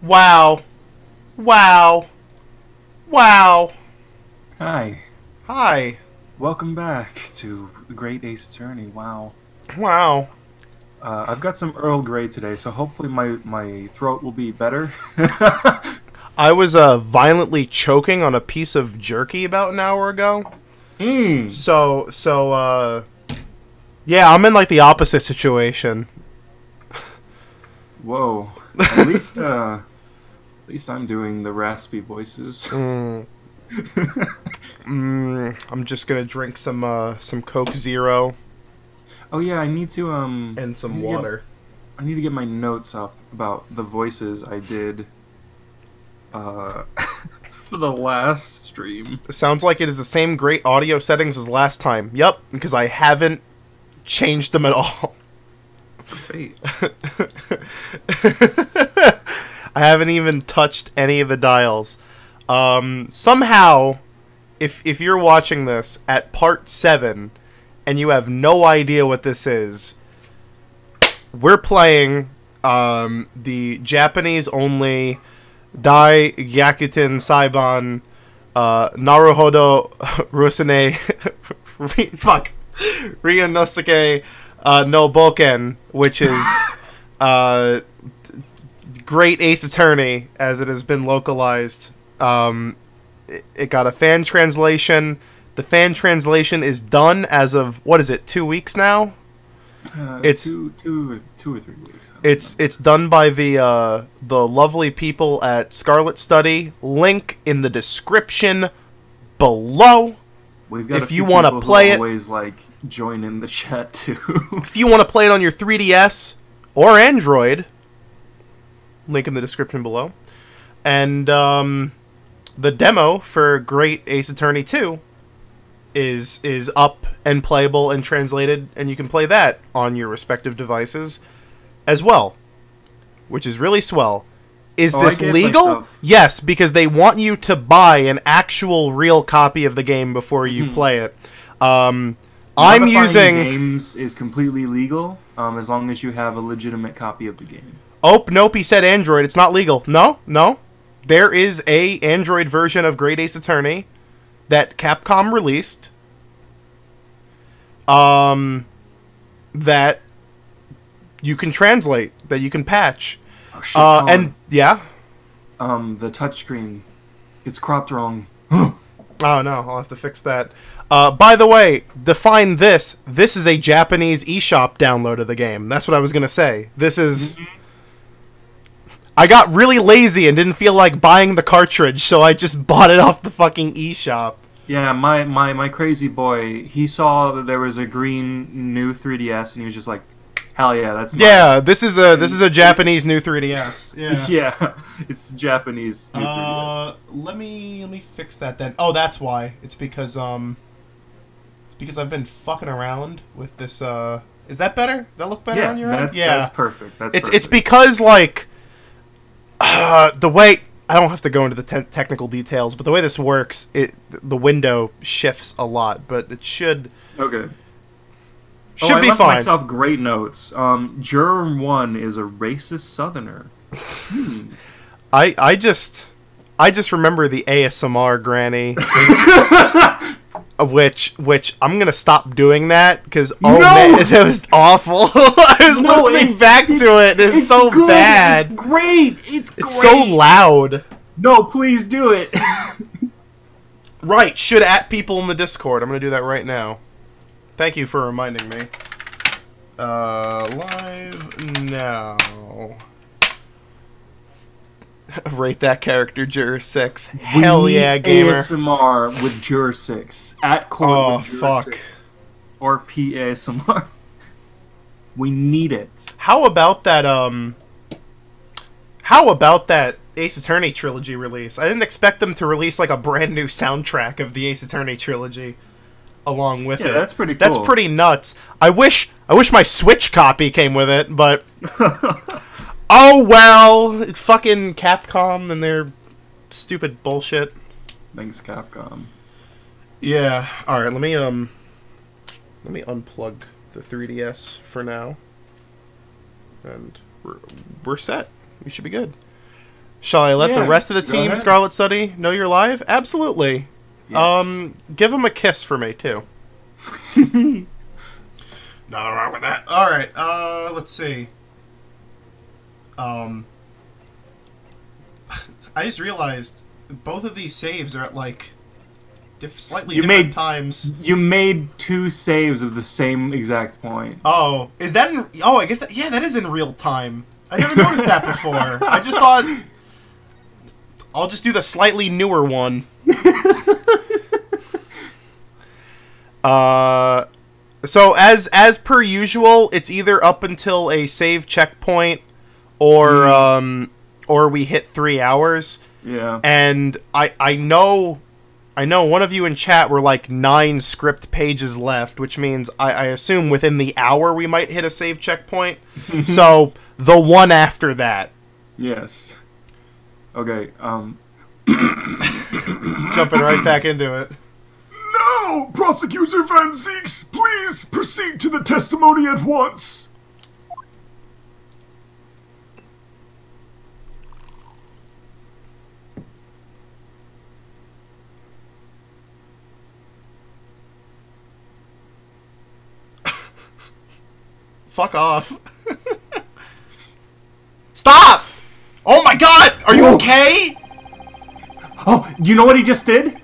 Wow. Wow. Wow. Hi. Hi. Welcome back to The Great Ace Attorney. Wow. Wow. I've got some Earl Grey today, so hopefully my throat will be better. I was violently choking on a piece of jerky about an hour ago. So, yeah, I'm in like the opposite situation. Whoa. At least I'm doing the raspy voices. I'm just gonna drink some Coke Zero. Oh yeah, I need to and some water. I need to get my notes up about the voices I did for the last stream. It sounds like it is the same great audio settings as last time. Yep, because I haven't changed them at all. Great. I haven't even touched any of the dials. Somehow, if you're watching this at part 7 and you have no idea what this is, we're playing the Japanese-only Dai Gyakuten Saiban Naruhodō Ryūnosuke no Bōken, which is Great Ace Attorney, as it has been localized. It got a fan translation. The fan translation is done as of, what is it, 2 weeks now? It's two or 3 weeks. It's done by the lovely people at Scarlet Study. Link in the description below. We've got if you want to play it, always like join in the chat too. If you want to play it on your 3DS or Android, link in the description below. And the demo for Great Ace Attorney 2 is up and playable and translated, and you can play that on your respective devices as well, which is really swell. Is this legal? Yes, because they want you to buy an actual real copy of the game before you play it. I'm using games is completely legal as long as you have a legitimate copy of the game. Oh, nope, he said Android. It's not legal. No. There is a Android version of Great Ace Attorney that Capcom released. That you can translate, that you can patch. Oh, shit, and yeah. The touchscreen, it's cropped wrong. Oh no, I'll have to fix that. By the way, define this. This is a Japanese eShop download of the game. That's what I was gonna say. This is. I got really lazy and didn't feel like buying the cartridge, so I just bought it off the fucking eShop. Yeah, my crazy boy, he saw that there was a green new 3DS, and he was just like, "Hell yeah, that's mine." Yeah, this is a Japanese new 3DS. Yeah, yeah, it's Japanese new 3DS. Let me fix that then. Oh, that's why. It's because I've been fucking around with this. Is that better? Does that look better on your end? Yeah, that's perfect. It's because like. The way I don't have to go into the technical details, but the way this works, the window shifts a lot, but it should be fine. I left myself great notes. Germ 1 is a racist Southerner. I just remember the ASMR granny. Which I'm gonna stop doing that because man, that was awful. I was listening back to it. And it's so good. Bad. It's great. It's great. So loud. No, please do it. Right. Should at people in the Discord. I'm gonna do that right now. Thank you for reminding me. Live now. Rate that character Juror 6. Hell yeah, gamer. ASMR with Juror 6. At court with Juror fuck. 6. Or PASMR. We need it. How about that Ace Attorney trilogy release? I didn't expect them to release like a brand new soundtrack of the Ace Attorney trilogy along with it. That's pretty cool. That's pretty nuts. I wish my Switch copy came with it, but oh well, fucking Capcom and their stupid bullshit. Thanks, Capcom. Yeah. All right. Let me unplug the 3DS for now, and we're set. We should be good. Shall I let the rest of the team, Scarlet Study, know you're live? Absolutely. Yes. Give them a kiss for me too. Nothing wrong with that. All right. Let's see. I just realized both of these saves are at like slightly different times. You made 2 saves of the same exact point. Oh, is that in? Oh, I guess that. Yeah, that is in real time. I never noticed that before. I just thought I'll just do the slightly newer one. So as per usual, it's either up until a save checkpoint or we hit 3 hours. Yeah. And I know one of you in chat were like 9 script pages left, which means I assume within the hour we might hit a save checkpoint. So the one after that. Yes. Okay, Jumping right back into it. No! Prosecutor Van Zeeks, please proceed to the testimony at once. Fuck off. Stop! Oh my god! Are you okay? Oh, you know what he just did?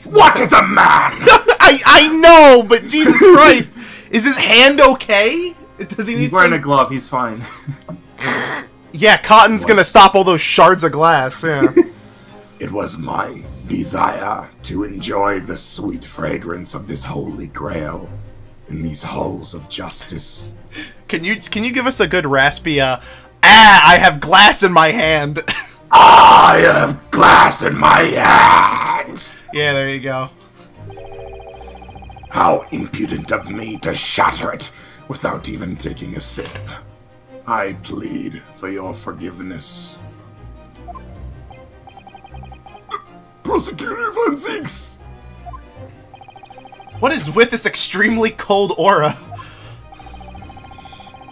What is a man? I know, but Jesus Christ. Is his hand okay? Does he need He's wearing a glove, he's fine. Yeah, cotton's gonna stop all those shards of glass, yeah. It was my desire to enjoy the sweet fragrance of this holy grail in these halls of justice. Can you give us a good raspy I have glass in my hand. I have glass in my hands! Yeah, there you go. How impudent of me to shatter it without even taking a sip. I plead for your forgiveness. Prosecutor Von Zeeks! What is with this extremely cold aura?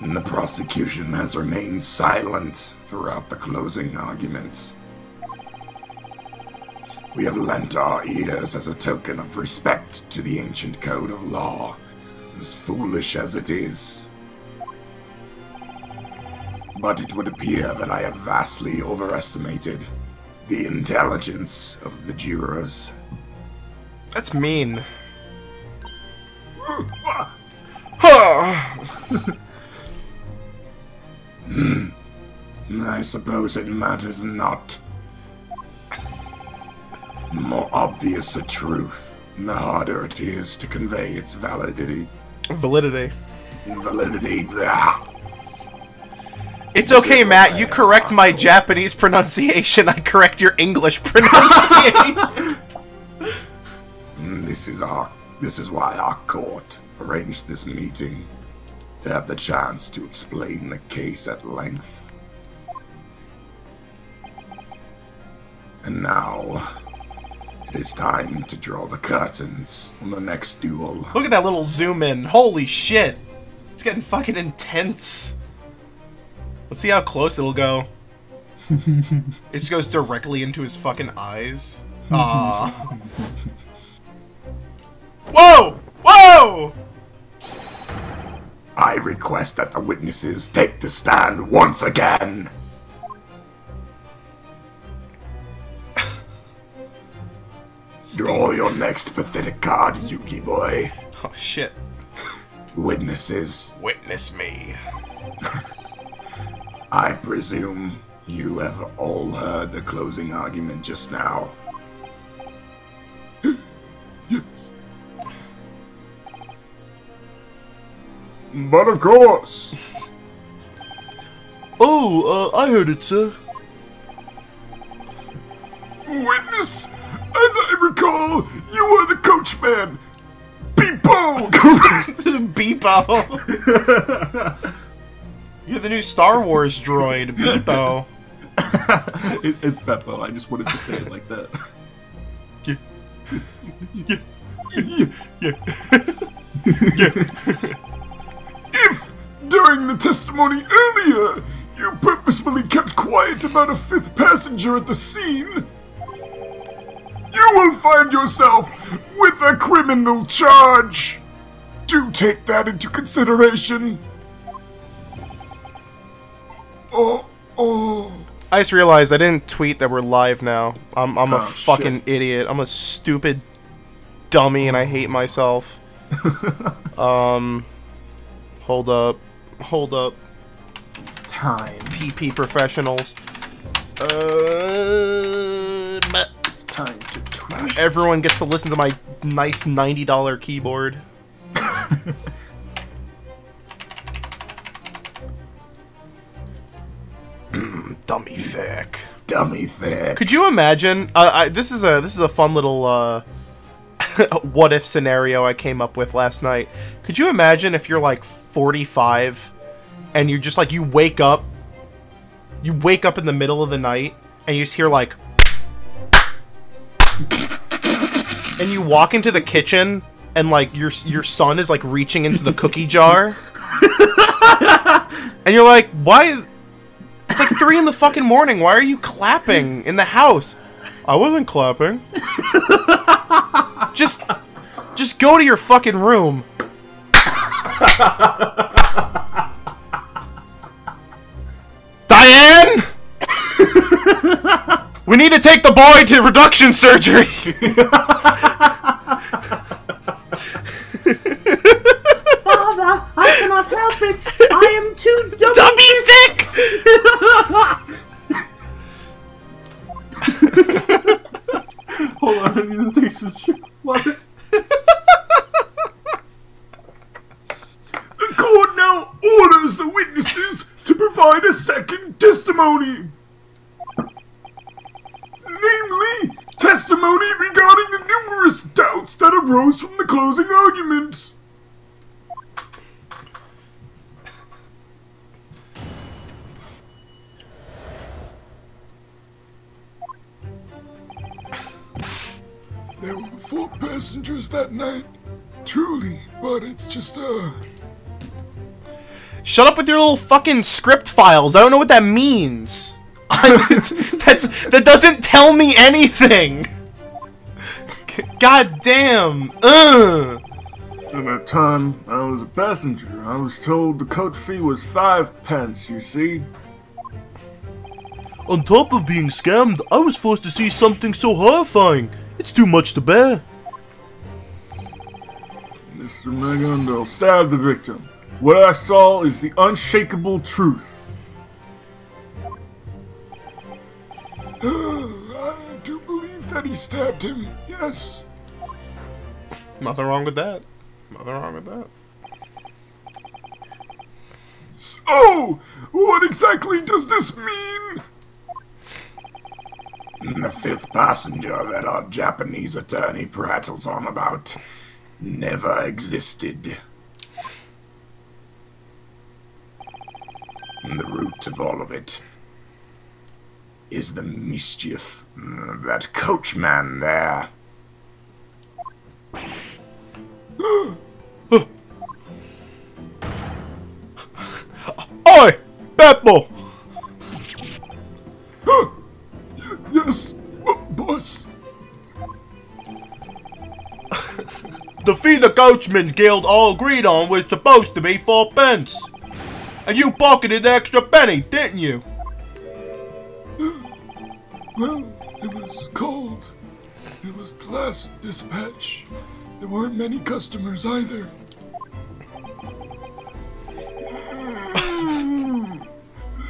The prosecution has remained silent throughout the closing argument. We have lent our ears as a token of respect to the ancient code of law, as foolish as it is. But it would appear that I have vastly overestimated the intelligence of the jurors. That's mean. I suppose it matters not. The more obvious a truth, the harder it is to convey its validity. Validity. Validity. Blah. It's okay, Matt. You correct my Japanese pronunciation. I correct your English pronunciation. This is why our court arranged this meeting, to have the chance to explain the case at length. And now, it is time to draw the curtains on the next duel. Look at that little zoom in. Holy shit. It's getting fucking intense. Let's see how close it'll go. It just goes directly into his fucking eyes. Aww. Whoa! Whoa! I request that the witnesses take the stand once again. Draw your next pathetic card, Yuki boy. Oh shit. Witnesses. Witness me. I presume you have all heard the closing argument just now. Yes. But of course. Oh, I heard it, sir. Witness, as I recall, you were the coachman. Beepo! Beepo. You're the new Star Wars droid, Beepo. It's Beppo. I just wanted to say it like that. Yeah. If, during the testimony earlier, you purposefully kept quiet about a fifth passenger at the scene, you will find yourself with a criminal charge. Do take that into consideration. Oh. I just realized I didn't tweet that we're live now. I'm a fucking shit. idiot. I'm a stupid dummy and I hate myself. Hold up. It's time. PP professionals. It's time to tweet. Everyone gets to listen to my nice $90 keyboard. Dummy thick. Dummy thick. Could you imagine? This is a fun little what if scenario I came up with last night. Could you imagine if you're like 45 and you just like you wake up in the middle of the night and you just hear like and you walk into the kitchen and like your son is like reaching into the cookie jar and you're like, why? It's like 3 in the fucking morning. Why are you clapping in the house? I wasn't clapping. Just go to your fucking room. Diane! We need to take the boy to reduction surgery. Father, I cannot help it. I am too Dummy thick! Hold on, I need to take some shit. What? The court now orders the witnesses to provide a second testimony. testimony regarding the numerous doubts that arose from the closing argument. There were 4 passengers that night, truly, but it's just, Shut up with your little fucking script files. I don't know what that means. That doesn't tell me anything. God damn. At that time, I was a passenger. I was told the coach fee was 5 pence, you see. On top of being scammed, I was forced to see something so horrifying. It's too much to bear. Mr. Megundel stabbed the victim. What I saw is the unshakable truth. I do believe that he stabbed him, yes. Nothing wrong with that. Nothing wrong with that. So, what exactly does this mean? The 5th passenger that our Japanese attorney prattles on about never existed. The root of all of it is the mischief that coachman there. Oi! Beppo! Yes, boss. The fee the Coachman's Guild all agreed on was supposed to be 4 pence. And you pocketed the extra penny, didn't you? Well, it was cold. It was the last dispatch. There weren't many customers either.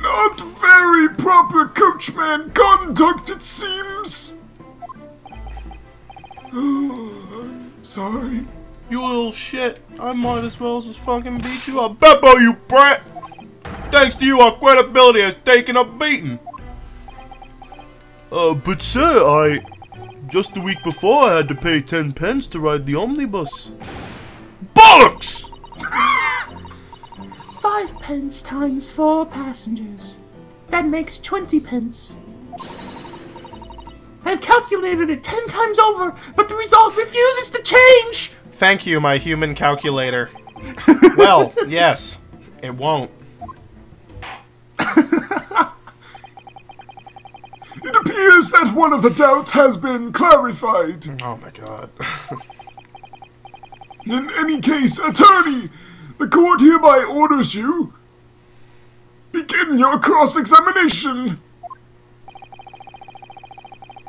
Not very proper coachman conduct, it seems. Oh, I'm sorry. You little shit. I might as well just fucking beat you up. Beppo, you brat! Thanks to you, our credibility has taken a beating. But sir, just the week before I had to pay 10 pence to ride the omnibus. Bollocks! 5 pence times 4 passengers. That makes 20 pence. I've calculated it 10 times over, but the result refuses to change! Thank you, my human calculator. Well, yes, it won't. It appears that one of the doubts has been clarified. Oh my god. In any case, attorney, the court hereby orders you begin your cross-examination.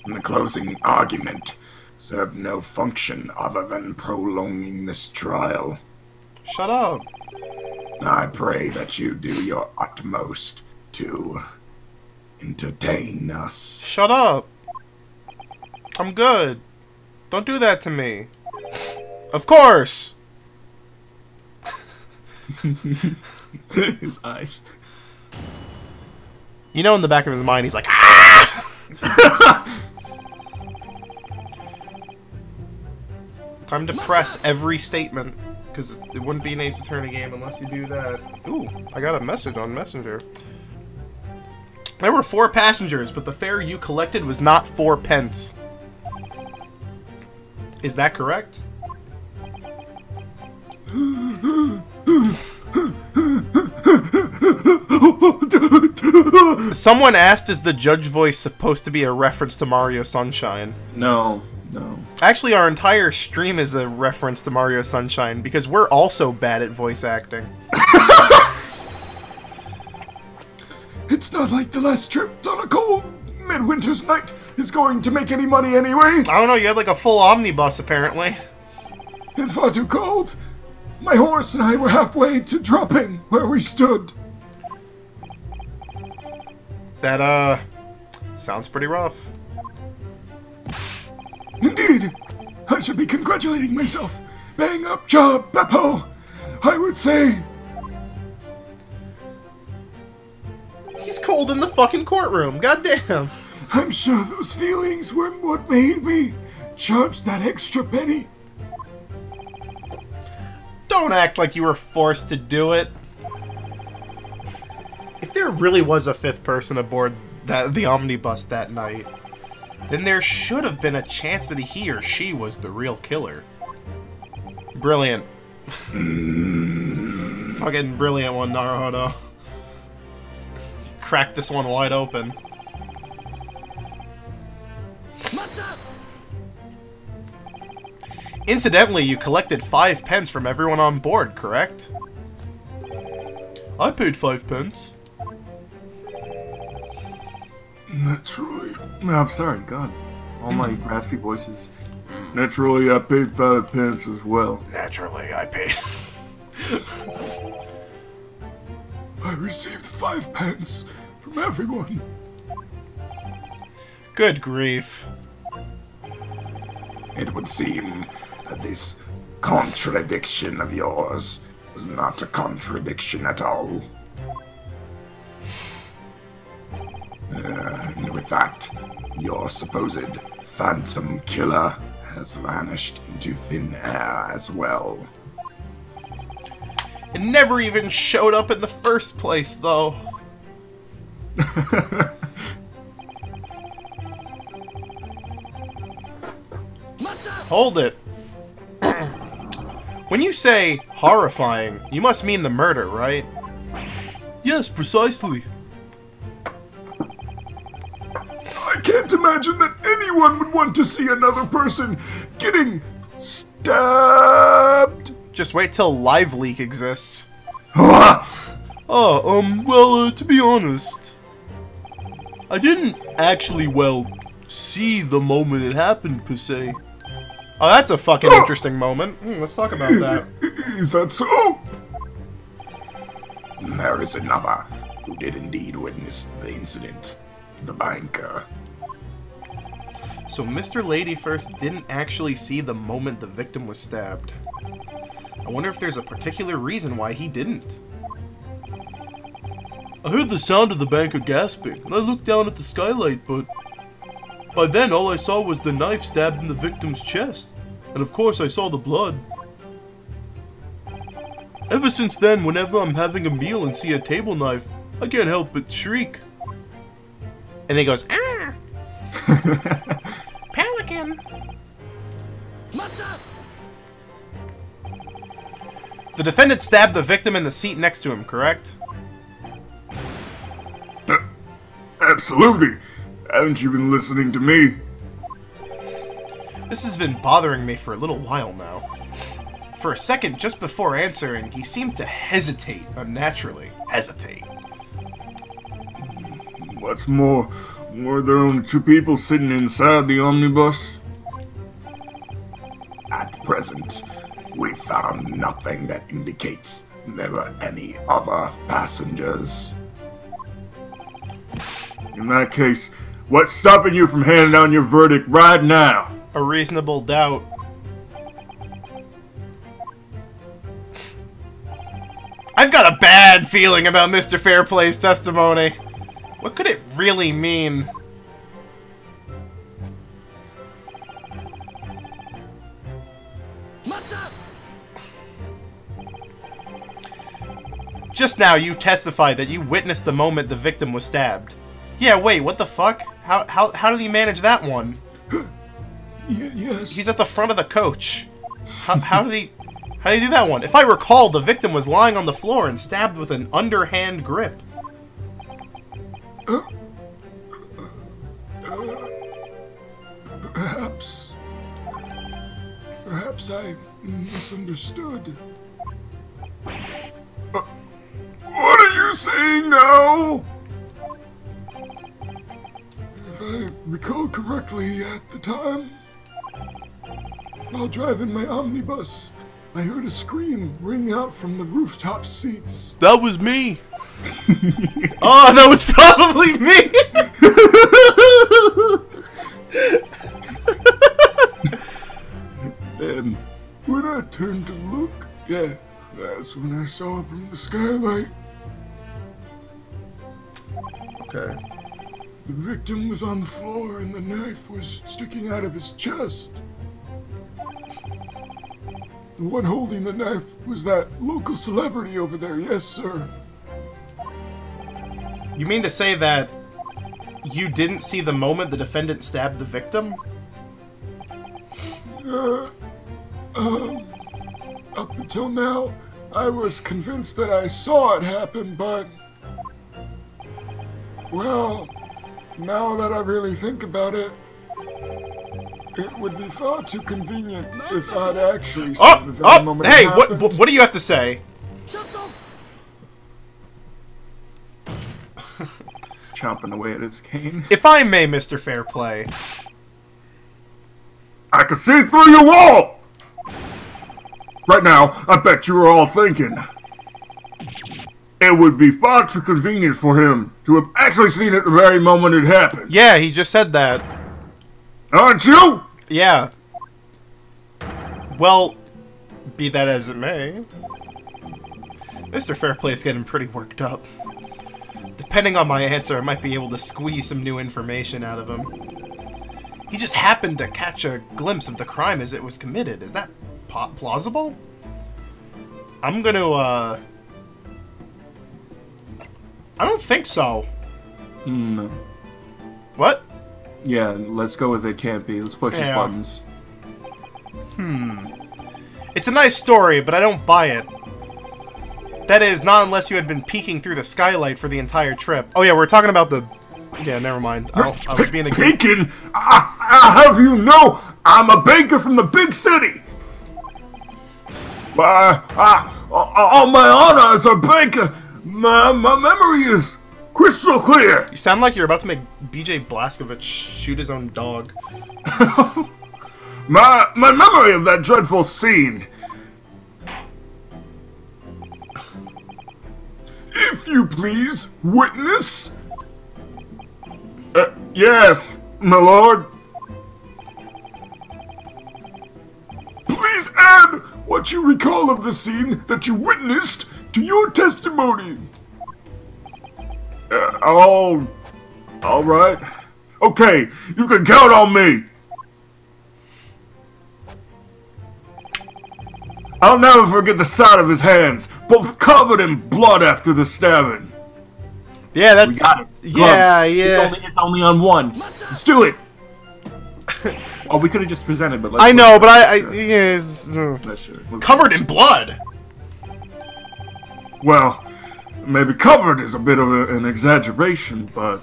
The closing argument served no function other than prolonging this trial. Shut up. I pray that you do your utmost to entertain us. Shut up. I'm good. Don't do that to me. Of course. His eyes. You know, in the back of his mind, he's like, ah! Time to press every statement, because it wouldn't be an Ace Attorney game unless you do that. Ooh, I got a message on Messenger. There were 4 passengers, but the fare you collected was not 4 pence. Is that correct? Someone asked, is the judge voice supposed to be a reference to Mario Sunshine? No, no. Actually, our entire stream is a reference to Mario Sunshine, because we're also bad at voice acting. It's not like the last trip on a cold midwinter's night is going to make any money anyway. I don't know, you had like a full omnibus, apparently. It's far too cold. My horse and I were halfway to dropping where we stood. That, sounds pretty rough. Indeed. I should be congratulating myself. Bang up job, Beppo. I would say. He's cold in the fucking courtroom, goddamn. I'm sure those feelings were what made me charge that extra penny? Don't act like you were forced to do it. If there really was a fifth person aboard the omnibus that night, then there should have been a chance that he or she was the real killer. Brilliant. Fucking brilliant one, Naruhodō. Cracked this one wide open. Incidentally, you collected 5 pence from everyone on board, correct? I paid 5 pence. Naturally. No, I'm sorry, God. All my raspy voices. Naturally, I paid 5 pence as well. Naturally, I paid. I received 5 pence from everyone. Good grief. It would seem that this contradiction of yours was not a contradiction at all. And with that, your supposed phantom killer has vanished into thin air as well. It never even showed up in the first place, though. Hold it. When you say horrifying, you must mean the murder, right? Yes, precisely. I can't imagine that anyone would want to see another person getting stabbed. Just wait till Live Leak exists. To be honest, I didn't actually, see the moment it happened, per se. Oh, that's a fucking interesting moment. Let's talk about that. Is that so? There is another who did indeed witness the incident. The banker. So Mr. Ladyfirst didn't actually see the moment the victim was stabbed. I wonder if there's a particular reason why he didn't. I heard the sound of the banker gasping, and I looked down at the skylight, but by then all I saw was the knife stabbed in the victim's chest, and of course I saw the blood. Ever since then, whenever I'm having a meal and see a table knife, I can't help but shriek. And then he goes, ah! Pelican! The defendant stabbed the victim in the seat next to him, correct? Absolutely. Haven't you been listening to me? This has been bothering me for a little while now. For a second, just before answering, he seemed to hesitate unnaturally. Hesitate. What's more, were there only 2 people sitting inside the omnibus? At present, we found nothing that indicates there were any other passengers. In that case, what's stopping you from handing down your verdict right now? A reasonable doubt. I've got a bad feeling about Mr. Fairplay's testimony. What could it really mean? Just now, you testified that you witnessed the moment the victim was stabbed. Yeah, wait, what the fuck? How did he manage that one? Yes. He's at the front of the coach. How did he do that one? If I recall, the victim was lying on the floor and stabbed with an underhand grip. Perhaps I misunderstood. What are you saying now? If I recall correctly, at the time, while driving my omnibus, I heard a scream ring out from the rooftop seats. That was me. Oh, that was probably me. And when I turned to look, that's when I saw it from the skylight. Okay. The victim was on the floor and the knife was sticking out of his chest. The one holding the knife was that local celebrity over there, yes, sir. You mean to say that you didn't see the moment the defendant stabbed the victim? Up until now, I was convinced that I saw it happen, but... Well, now that I really think about it, it would be far too convenient if I'd actually seen the very moment it hey, happened. what do you have to say? He's chomping away at his cane. If I may, Mr. Fairplay. I can see through your wall! Right now, I bet you are all thinking, it would be far too convenient for him to have actually seen it the very moment it happened. Yeah, he just said that. Aren't you? Yeah. Well, be that as it may, Mr. Fairplay's getting pretty worked up. Depending on my answer, I might be able to squeeze some new information out of him. He just happened to catch a glimpse of the crime as it was committed. Is that plausible? I'm gonna, I don't think so. No. What? Yeah, let's go with it can't be. Let's push his buttons. It's a nice story, but I don't buy it. That is, not unless you had been peeking through the skylight for the entire trip. Oh yeah, we're talking about the... Yeah, never mind. I was being a... Peeking? I have you know, I'm a banker from the big city. On my honor as a banker, my memory is crystal clear. You sound like you're about to make BJ Blazkowicz shoot his own dog. My memory of that dreadful scene. If you please, witness. Yes, my lord. Please add what you recall of the scene that you witnessed to your testimony. All right. Okay, you can count on me. I'll never forget the sight of his hands, both covered in blood after the stabbing. Yeah, that's... We got it. Yeah, Gloves. yeah. It's only on one. Let's do it. Oh, we could have just presented, but let's... I know, but yes, Let's covered in blood. Well, maybe covered is a bit of an exaggeration, but...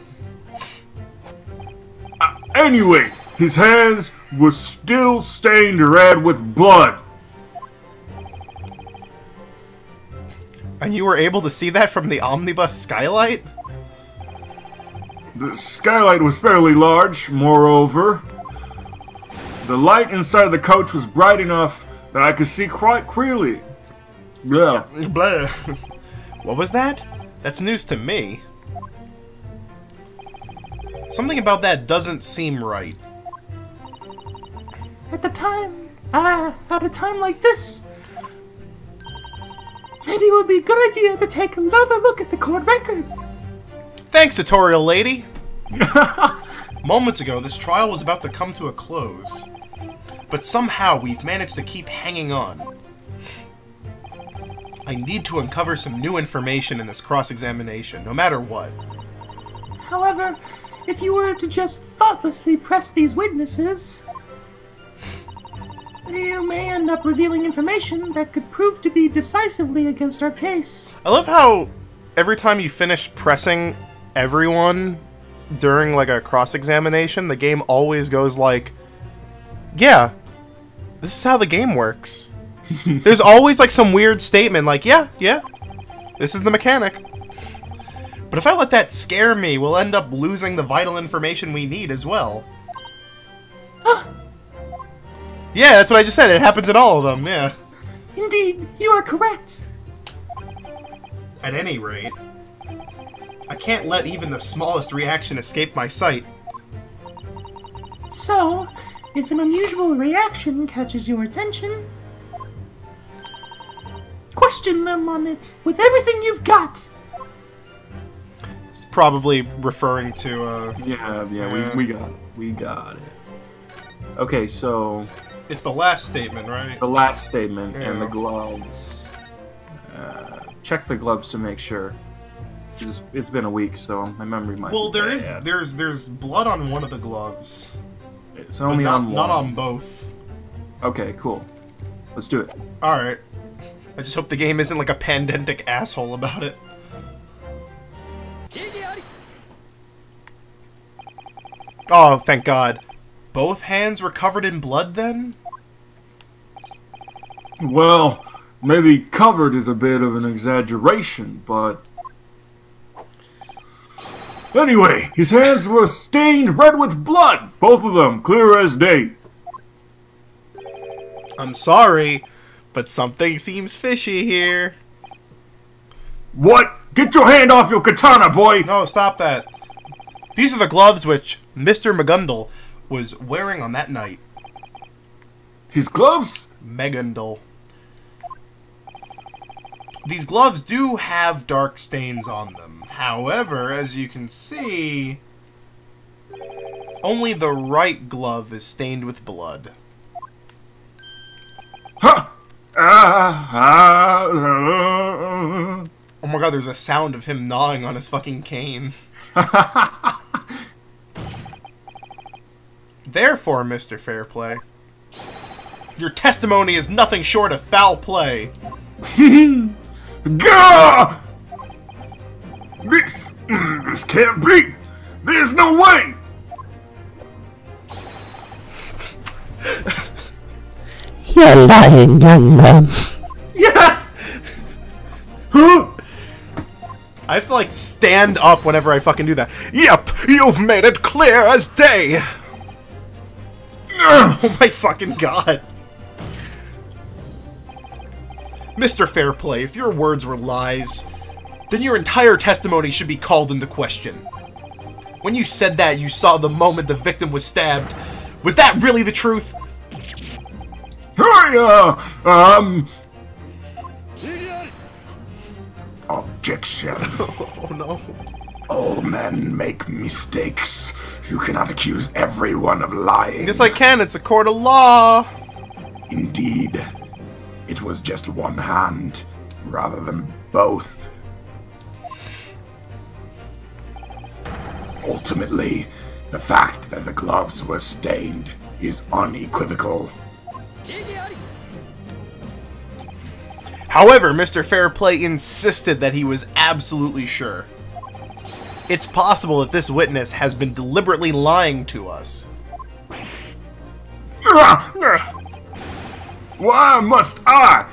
Anyway, his hands were still stained red with blood. And you were able to see that from the omnibus skylight? The skylight was fairly large, moreover. The light inside the coach was bright enough that I could see quite clearly. Yeah. Blah. What was that? That's news to me. Something about that doesn't seem right. At a time like this, maybe it would be a good idea to take another look at the court record. Thanks, tutorial lady! Moments ago, this trial was about to come to a close. But somehow, we've managed to keep hanging on. I need to uncover some new information in this cross-examination, no matter what. However, if you were to just thoughtlessly press these witnesses, you may end up revealing information that could prove to be decisively against our case. I love how every time you finish pressing everyone during like a cross-examination, the game always goes like, yeah, this is how the game works. There's always like some weird statement like, yeah, this is the mechanic. But if I let that scare me, we'll end up losing the vital information we need as well. Yeah, that's what I just said. It happens in all of them, yeah. Indeed, you are correct. At any rate, I can't let even the smallest reaction escape my sight. So, if an unusual reaction catches your attention, question them on it with everything you've got. It's probably referring to, Yeah, we got it. Okay, so It's the last statement, right? The last statement Yeah. and the gloves. Check the gloves to make sure. It's been a week, so my memory might. Well, be there's bad. blood on one of the gloves. It's But only on one. not on both. Okay, cool. Let's do it. Alright. I just hope the game isn't like a pandemic asshole about it. Oh, thank God. Both hands were covered in blood then? Well, maybe covered is a bit of an exaggeration, but... Anyway, his hands were stained red with blood, both of them, clear as day. I'm sorry, but something seems fishy here. What? Get your hand off your katana, boy! No, stop that. These are the gloves which Mr. McGundle was wearing on that night. His gloves? Megundle. These gloves do have dark stains on them. However, as you can see, only the right glove is stained with blood. Huh! Oh my God, there's a sound of him gnawing on his fucking cane. Therefore, Mr. Fairplay, your testimony is nothing short of foul play. Gah! This can't be! There's no way! You're lying, young man. Yes! Huh? I have to, like, stand up whenever I fucking do that. Yep, you've made it clear as day! Oh my fucking God. Mr. Fairplay, if your words were lies, then your entire testimony should be called into question. When you said that you saw the moment the victim was stabbed, was that really the truth? Objection. Oh no. All men make mistakes. You cannot accuse everyone of lying. Yes, I can. It's a court of law. Indeed. It was just one hand, rather than both. Ultimately, the fact that the gloves were stained is unequivocal. However, Mr. Fairplay insisted that he was absolutely sure. It's possible that this witness has been deliberately lying to us. Why must I,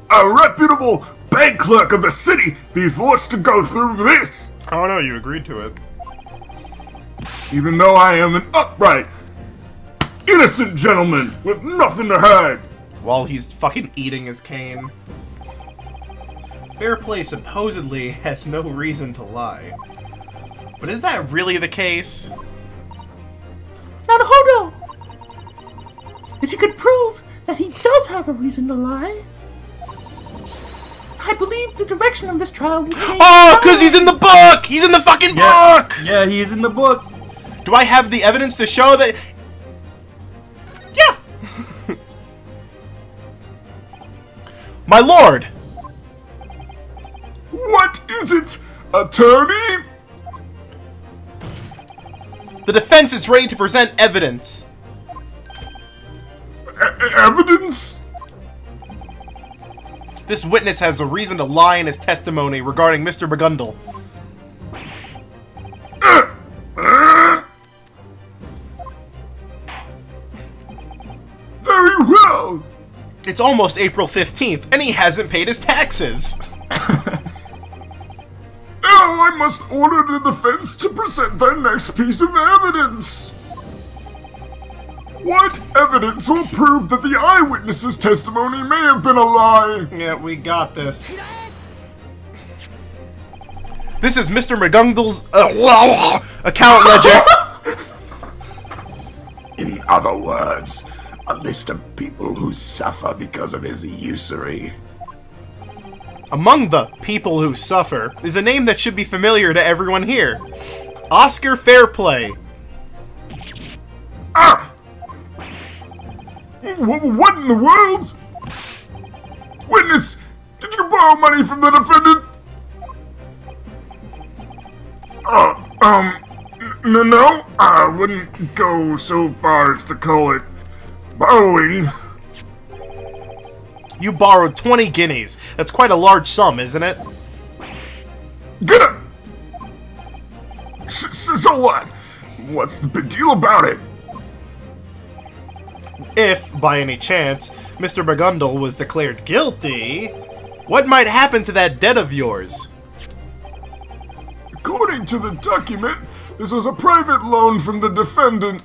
a reputable bank clerk of the city, be forced to go through this? Oh no, you agreed to it. Even though I am an upright, innocent gentleman with nothing to hide. While he's fucking eating his cane. Fairplay supposedly has no reason to lie. But is that really the case? Naruhodō! If you could prove that he does have a reason to lie, I believe the direction of this trial will change. Oh, because he's in the book! He's in the fucking book! Yeah, he's in the book. Do I have the evidence to show that... Yeah! My lord! What is it, attorney? The defense is ready to present evidence. Evidence? This witness has a reason to lie in his testimony regarding Mr. McGundle. Very well. It's almost April 15th, and he hasn't paid his taxes. Now I must order the defense to present their next piece of evidence. What evidence will prove that the eyewitness's testimony may have been a lie? Yeah, we got this. This is Mr. McGundle's account ledger. In other words, a list of people who suffer because of his usury. Among the people who suffer is a name that should be familiar to everyone here. Oscar Fairplay. What in the world? Witness, did you borrow money from the defendant? No, I wouldn't go so far as to call it borrowing. You borrowed 20 guineas. That's quite a large sum, isn't it? Get up! So what? What's the big deal about it? If, by any chance, Mr. Bagundle was declared guilty, what might happen to that debt of yours? According to the document, this was a private loan from the defendant.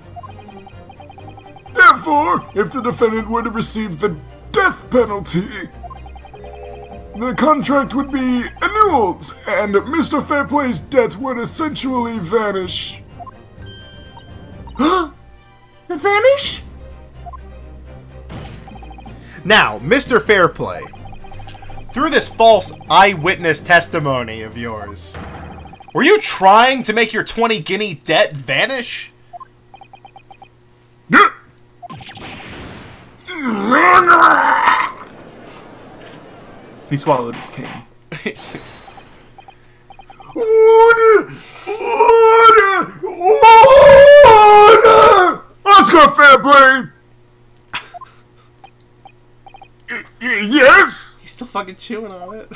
Therefore, if the defendant were to receive the death penalty, the contract would be annulled, and Mr. Fairplay's debt would essentially vanish. Huh? Vanish? Now, Mr. Fairplay, through this false eyewitness testimony of yours, were you trying to make your 20 guinea debt vanish? He swallowed his cane. Order! Oscar Fairplay! Yes? He's still fucking chewing on it.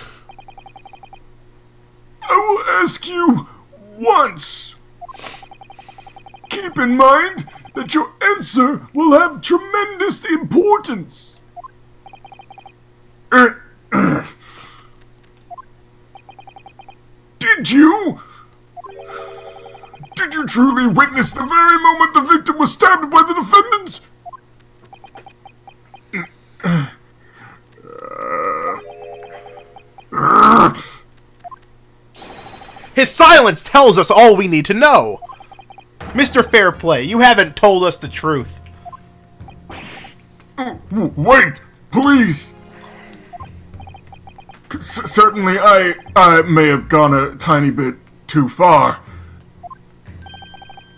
I will ask you once. Keep in mind that your answer will have tremendous importance. Did you truly witness the very moment the victim was stabbed by the defendants? His silence tells us all we need to know. Mr. Fairplay, you haven't told us the truth. Wait, please. Certainly, I may have gone a tiny bit too far.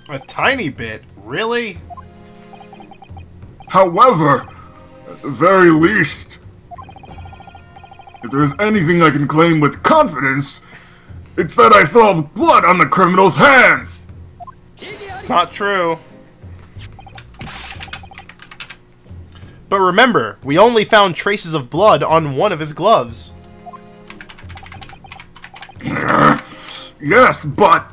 A tiny bit? Really? However, at the very least, if there's anything I can claim with confidence, it's that I saw blood on the criminal's hands! It's not true. But remember, we only found traces of blood on one of his gloves. Yes, but...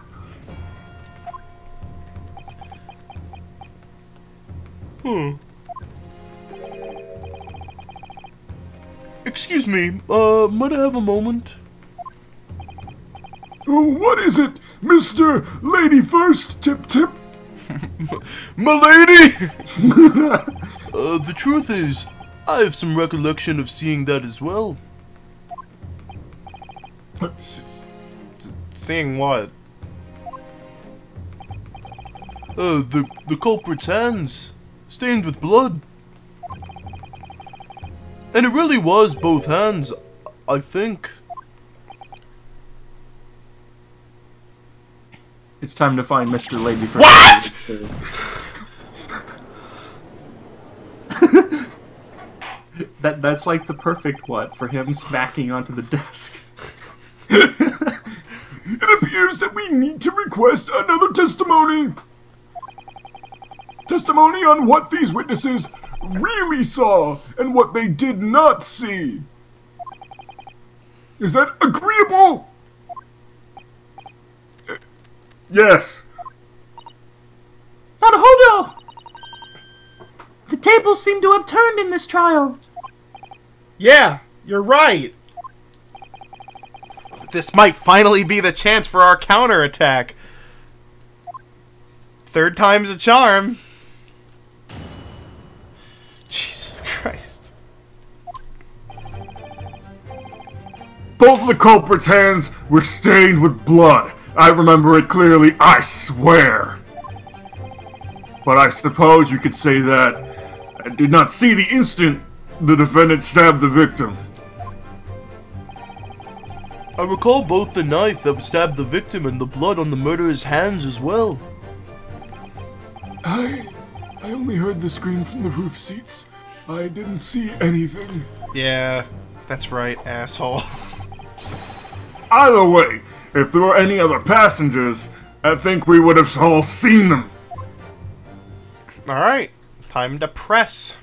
Excuse me, might I have a moment? What is it, Mr. Lady First Tip? M'lady! The truth is, I have some recollection of seeing that as well. Seeing what? The culprit's hands, stained with blood. And it really was both hands, I think. It's time to find Mr. Lady for What?! That's like the perfect what for him smacking onto the desk. It appears that we need to request another testimony. Testimony on what these witnesses really saw and what they did not see. Is that agreeable? Yes. Naruhodō! The tables seem to have turned in this trial. Yeah, you're right. This might finally be the chance for our counterattack. Third time's a charm. Jesus Christ. Both of the culprit's hands were stained with blood. I remember it clearly, I swear. But I suppose you could say that I did not see the instant the defendant stabbed the victim. I recall both the knife that stabbed the victim and the blood on the murderer's hands as well. I only heard the scream from the roof seats. I didn't see anything. Yeah, that's right, asshole. Either way, if there were any other passengers, I think we would have all seen them. Alright, time to press.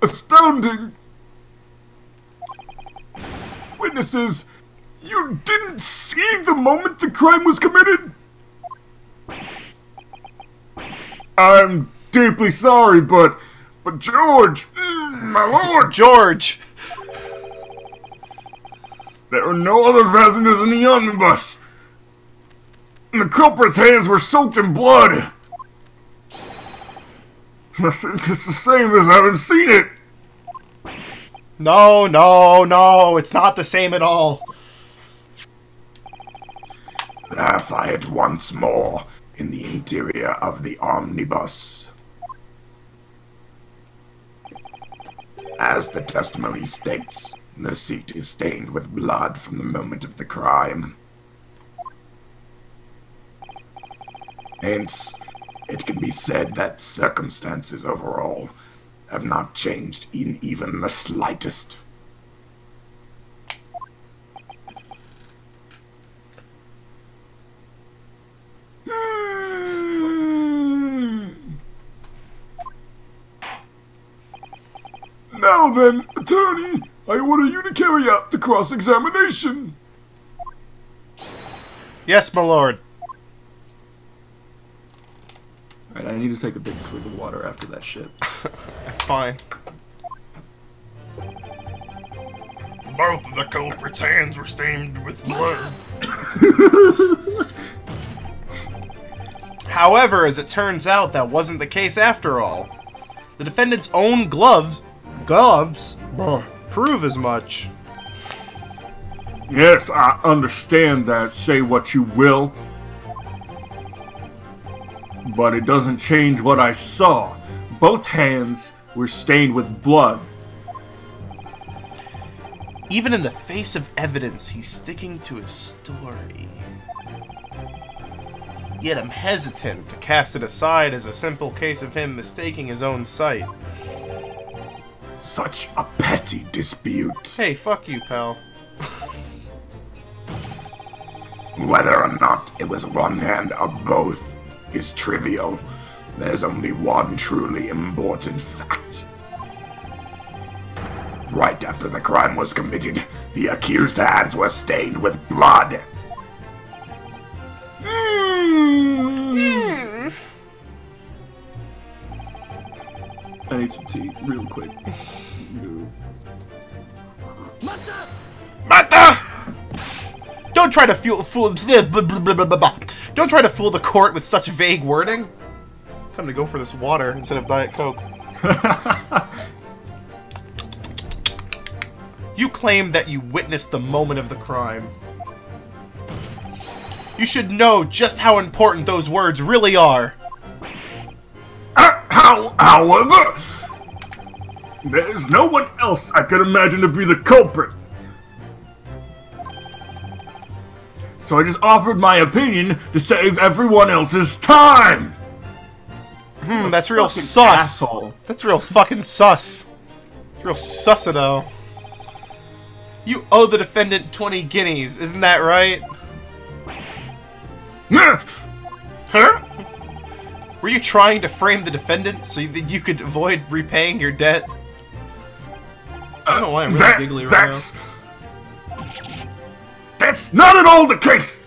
Astounding. Witnesses, you didn't see the moment the crime was committed? I'm deeply sorry, but George, my lord, George! there were no other passengers in the omnibus, and the culprit's hands were soaked in blood. I think it's the same as having seen it. No, no, no, it's not the same at all. Verify it once more in the interior of the omnibus. As the testimony states, the seat is stained with blood from the moment of the crime. Hence, it can be said that circumstances overall have not changed in even the slightest. Now then, attorney, I order you to carry out the cross-examination. Yes, my lord. Alright, I need to take a big swig of water after that shit. That's fine. Both of the culprit's hands were stained with blood. However, as it turns out, that wasn't the case after all. The defendant's own gloves prove as much. Yes, I understand that, say what you will. But it doesn't change what I saw. Both hands were stained with blood. Even in the face of evidence, he's sticking to his story. Yet I'm hesitant to cast it aside as a simple case of him mistaking his own sight. Such a petty dispute. Hey, fuck you, pal. Whether or not it was one hand or both is trivial. There's only one truly important fact. Right after the crime was committed, the accused's hands were stained with blood. I need some tea, real quick. Mata! Don't try to Don't try to fool the court with such vague wording. Time to go for this water instead of Diet Coke. You claim that you witnessed the moment of the crime. You should know just how important those words really are. However, there's no one else I could imagine to be the culprit. So I just offered my opinion to save everyone else's time. That's real sus. Asshole. That's real fucking sus. Real sussido. You owe the defendant 20 guineas, isn't that right? Huh? Were you trying to frame the defendant so that you could avoid repaying your debt? I don't know why I'm really giggly right now. That's not at all the case!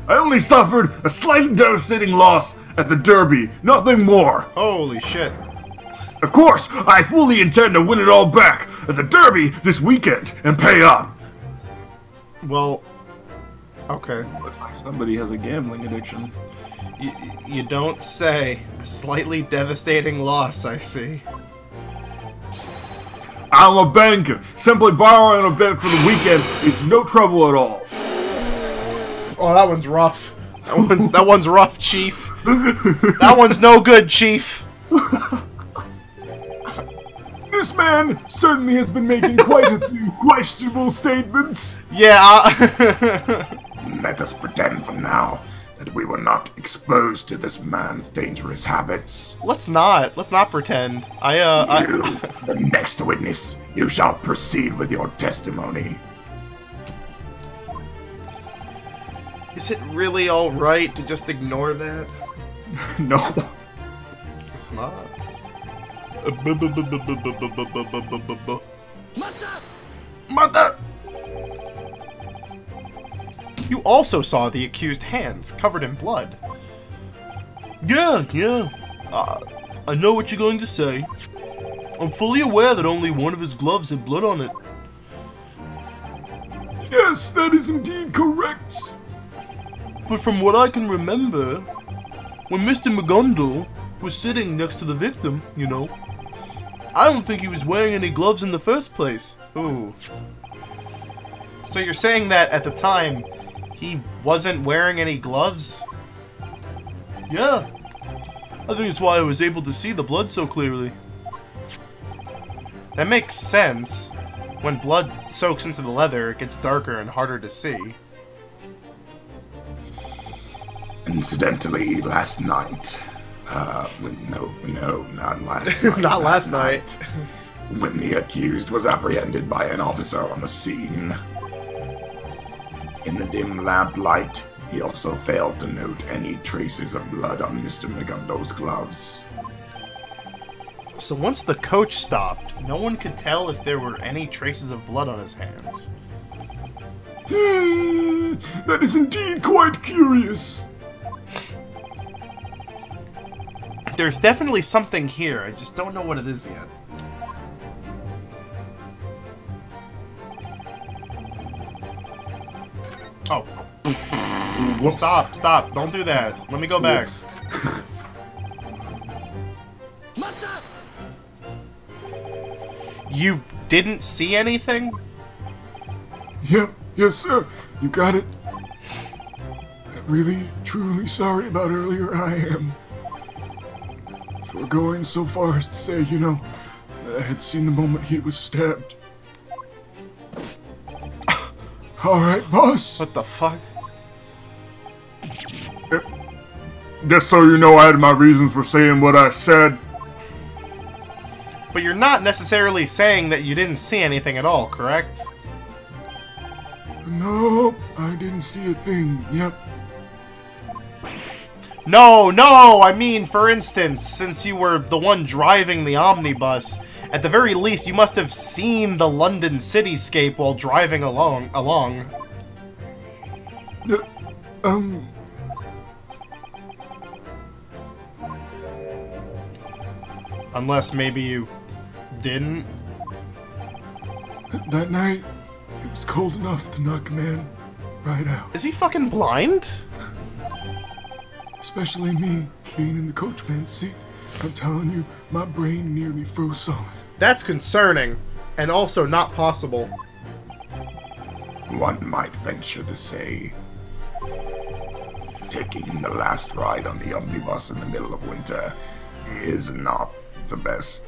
I only suffered a slightly devastating loss at the Derby, nothing more. Holy shit. Of course, I fully intend to win it all back at the Derby this weekend and pay up. Well, okay. Looks like somebody has a gambling addiction. You don't say. A slightly devastating loss, I see. I'm a banker. Simply borrowing a bet for the weekend is no trouble at all. Oh, that one's rough. That one's rough, Chief. That one's no good, Chief. This man certainly has been making quite a few questionable statements. Yeah, Let us pretend for now that we were not exposed to this man's dangerous habits. Let's not pretend. You, the next witness, you shall proceed with your testimony. Is it really alright to just ignore that? No. It's just not. Mata! You also saw the accused hands covered in blood. Yeah. I know what you're going to say. I'm fully aware that only one of his gloves had blood on it. Yes, that is indeed correct. But from what I can remember, when Mr. McGondle was sitting next to the victim, you know, I don't think he was wearing any gloves in the first place. Ooh. So you're saying that at the time, he wasn't wearing any gloves? Yeah. I think it's why I was able to see the blood so clearly. That makes sense. When blood soaks into the leather, it gets darker and harder to see. Incidentally, last night... no, not last night. Not last night. When the accused was apprehended by an officer on the scene. In the dim lamplight, he also failed to note any traces of blood on Mr. McGondle's gloves. So once the coach stopped, no one could tell if there were any traces of blood on his hands. That is indeed quite curious. There's definitely something here, I just don't know what it is yet. Oh. Stop, don't do that. Let me go back. You didn't see anything? Yep, yes sir, you got it. I'm really, truly sorry about earlier, I am. For going so far as to say, you know, I had seen the moment he was stabbed. Alright, boss. What the fuck? Just so you know, I had my reasons for saying what I said. But you're not necessarily saying that you didn't see anything at all, correct? Nope, I didn't see a thing, yep. No, I mean, for instance, since you were the one driving the omnibus, at the very least you must have seen the London cityscape while driving along. Unless maybe you didn't? That night, it was cold enough to knock a man right out. Is he fucking blind? Especially me, being in the coachman's seat. I'm telling you, my brain nearly froze solid. That's concerning, and also not possible. One might venture to say, taking the last ride on the omnibus in the middle of winter is not the best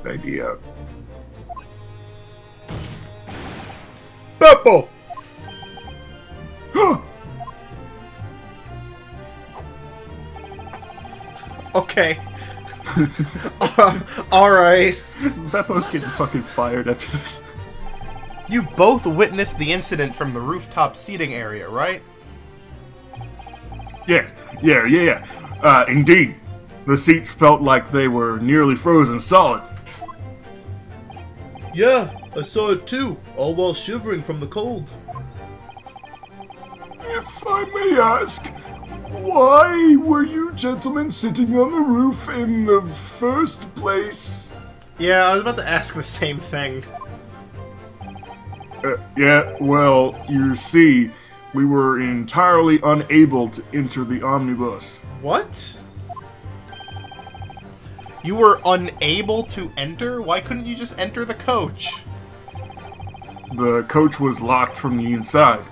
idea. Beppo! Okay. Alright. Beppo's getting fucking fired after this. You both witnessed the incident from the rooftop seating area, right? Yes, yeah. Indeed. The seats felt like they were nearly frozen solid. Yeah, I saw it too, all while shivering from the cold. If I may ask, why were you gentlemen sitting on the roof in the first place? Yeah, I was about to ask the same thing. Yeah, well, you see, we were entirely unable to enter the omnibus. What? You were unable to enter? Why couldn't you just enter the coach? The coach was locked from the inside.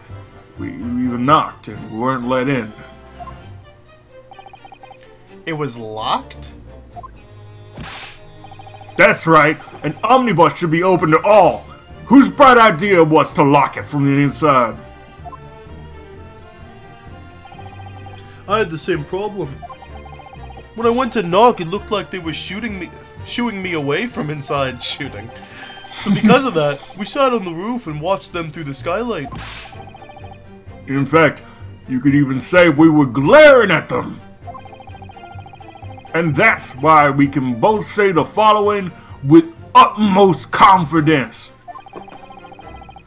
We even knocked and we weren't let in. It was locked? That's right, an omnibus should be open to all. Whose bright idea was to lock it from the inside? had the same problem. When I went to knock, it looked like they were shooing me away from inside shooting. So because of that, we sat on the roof and watched them through the skylight. In fact, you could even say we were glaring at them. And that's why we can both say the following with utmost confidence.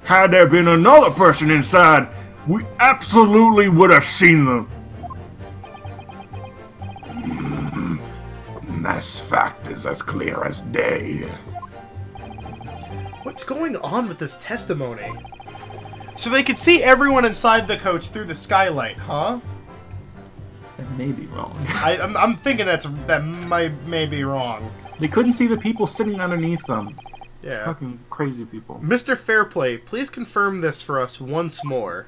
Had there been another person inside, we absolutely would have seen them. This fact is as clear as day. What's going on with this testimony? So they could see everyone inside the coach through the skylight, huh? That may be wrong. I'm thinking that may be wrong. They couldn't see the people sitting underneath them. Yeah. Fucking crazy people. Mr. Fairplay, please confirm this for us once more.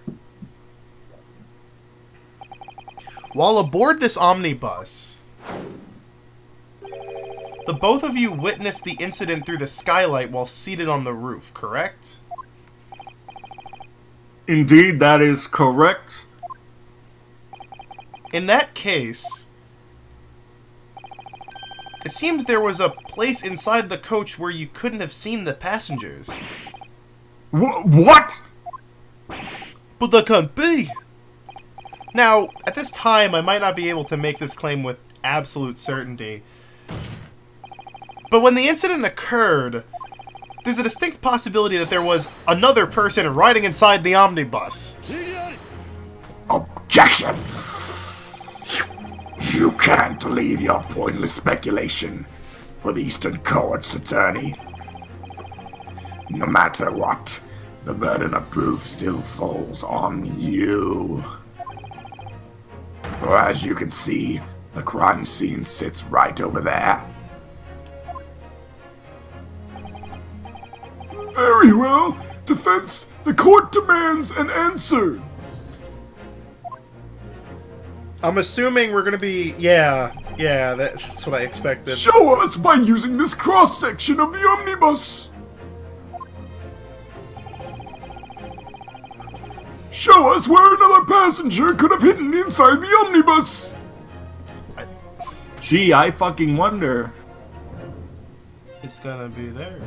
While aboard this omnibus, the both of you witnessed the incident through the skylight while seated on the roof, correct? Indeed, that is correct. In that case, it seems there was a place inside the coach where you couldn't have seen the passengers. What? But that can't be! Now, at this time, I might not be able to make this claim with absolute certainty. But when the incident occurred, there's a distinct possibility that there was another person riding inside the omnibus. Objection! You can't leave your pointless speculation for the Eastern Court's attorney. No matter what, the burden of proof still falls on you. For as you can see, the crime scene sits right over there. Very well. Defense, the court demands an answer. I'm assuming we're gonna be... Yeah, that's what I expected. Show us by using this cross-section of the omnibus. Show us where another passenger could have hidden inside the omnibus. Gee, I fucking wonder. It's gonna be there.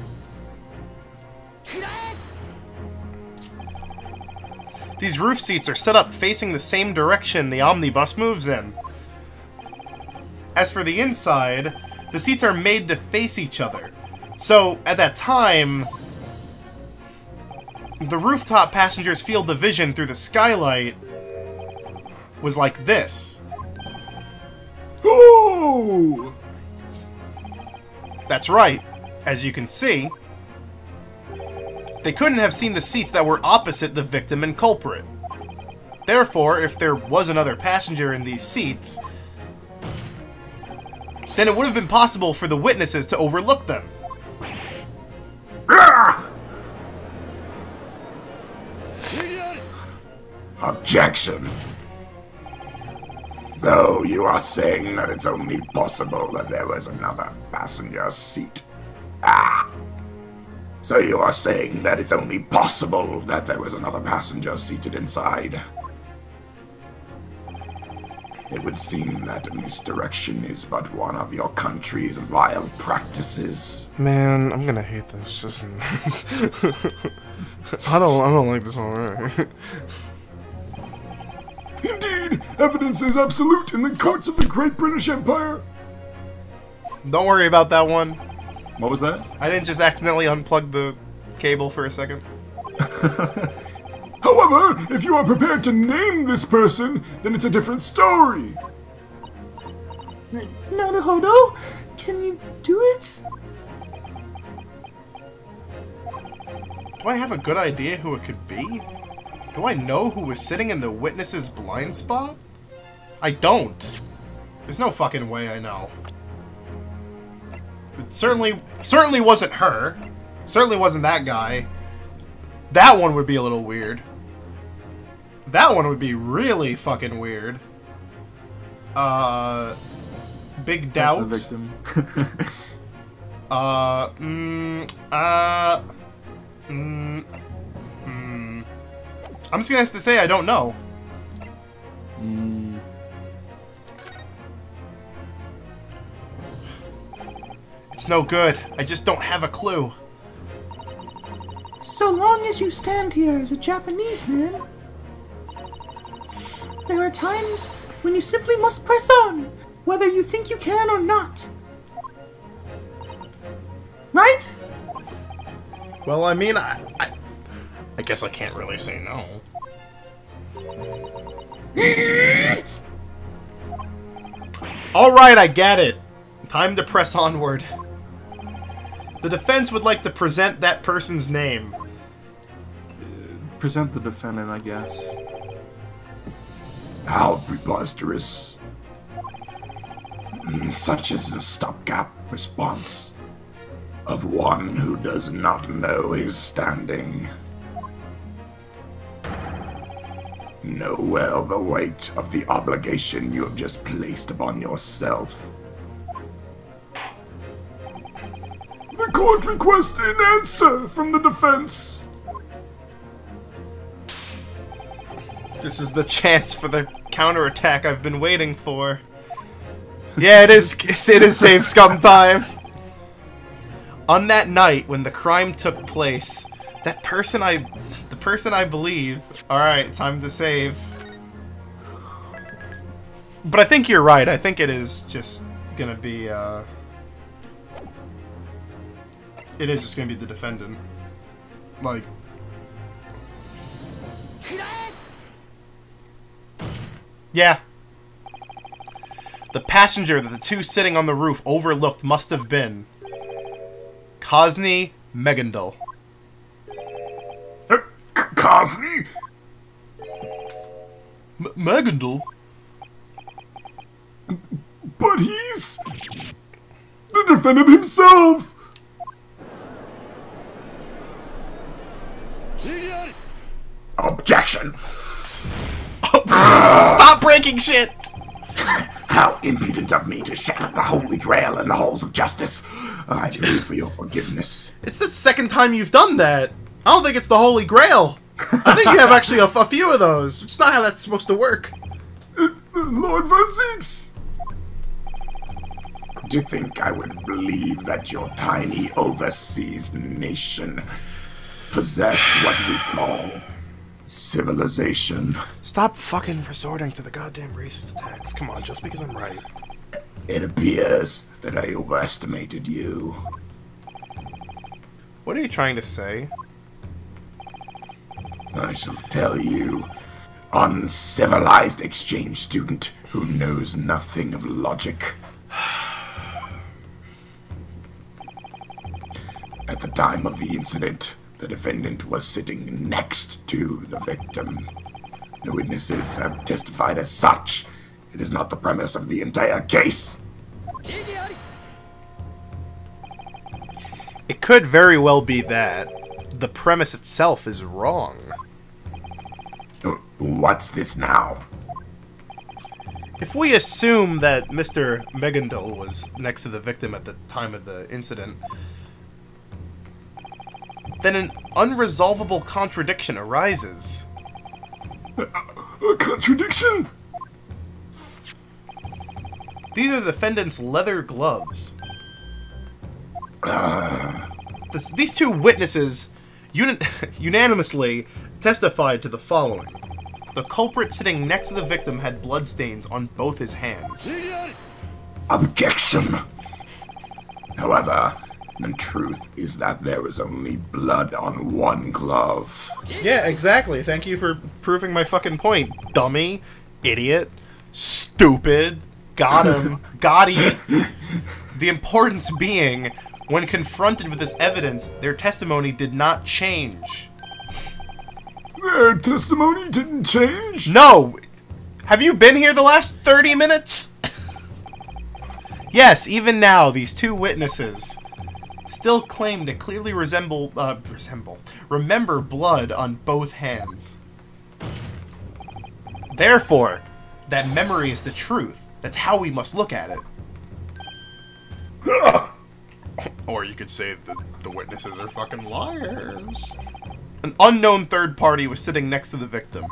These roof seats are set up facing the same direction the omnibus moves in. As for the inside, the seats are made to face each other. So, at that time, the rooftop passengers' field of vision through the skylight was like this. Oh! That's right. As you can see, they couldn't have seen the seats that were opposite the victim and culprit. Therefore, if there was another passenger in these seats, then it would have been possible for the witnesses to overlook them. Objection. So you are saying that it's only possible that there was another passenger seat? So you are saying that it's only possible that there was another passenger seated inside? It would seem that misdirection is but one of your country's vile practices. Man, I'm gonna hate this. I don't like this already. Indeed, evidence is absolute in the courts of the Great British Empire. Don't worry about that one. What was that? I didn't just accidentally unplug the cable for a second. However, if you are prepared to name this person, then it's a different story. Naruhodō, can you do it? Do I have a good idea who it could be? Do I know who was sitting in the witness's blind spot? I don't. There's no fucking way I know. It certainly wasn't her. Certainly wasn't that guy. That one would be a little weird. That one would be really fucking weird. Big doubt. That's the victim. I'm just gonna have to say I don't know. It's no good. I just don't have a clue. So long as you stand here as a Japanese man, there are times when you simply must press on, whether you think you can or not. Right? Well, I mean, I guess I can't really say no. Alright, I get it. Time to press onward. The defense would like to present that person's name. Present the defendant, I guess. How preposterous. Such is the stopgap response of one who does not know his standing. Know well the weight of the obligation you have just placed upon yourself. The court requests an answer from the defense. This is the chance for the counterattack I've been waiting for. Yeah, it is Save Scum time. On that night when the crime took place, the person I believe. Alright, time to save. But I think you're right. I think it is just gonna be, it is just gonna be the defendant. Like. Yeah. The passenger that the two sitting on the roof overlooked must have been Cosney Megandal. Cosney? Megandal? But he's the defendant himself! Objection! Stop breaking shit! How impudent of me to shatter the Holy Grail in the halls of justice! I plead for your forgiveness. It's the second time you've done that. I don't think it's the Holy Grail. I think you have actually a few of those. It's not how that's supposed to work. Lord Van Zeeks! Do you think I would believe that your tiny overseas nation possessed what we call civilization? Stop fucking resorting to the goddamn racist attacks. Come on, just because I'm right. It appears that I overestimated you. What are you trying to say? I shall tell you, uncivilized exchange student who knows nothing of logic. At the time of the incident, the defendant was sitting next to the victim. The witnesses have testified as such. It is not the premise of the entire case. It could very well be that. The premise itself is wrong. What's this now? If we assume that Mr. Megandal was next to the victim at the time of the incident, then an unresolvable contradiction arises. A contradiction? These are the defendant's leather gloves. These two witnesses unanimously testified to the following. The culprit sitting next to the victim had bloodstains on both his hands. Objection! However, the truth is that there is only blood on one glove. Yeah, exactly. Thank you for proving my fucking point, dummy, idiot, stupid, got him, got him. The importance being, when confronted with this evidence, their testimony did not change. Their testimony didn't change? No! Have you been here the last 30 minutes? Yes, even now, these two witnesses still claim to clearly remember blood on both hands. Therefore, that memory is the truth. That's how we must look at it. Or you could say that the witnesses are fucking liars. An unknown third party was sitting next to the victim.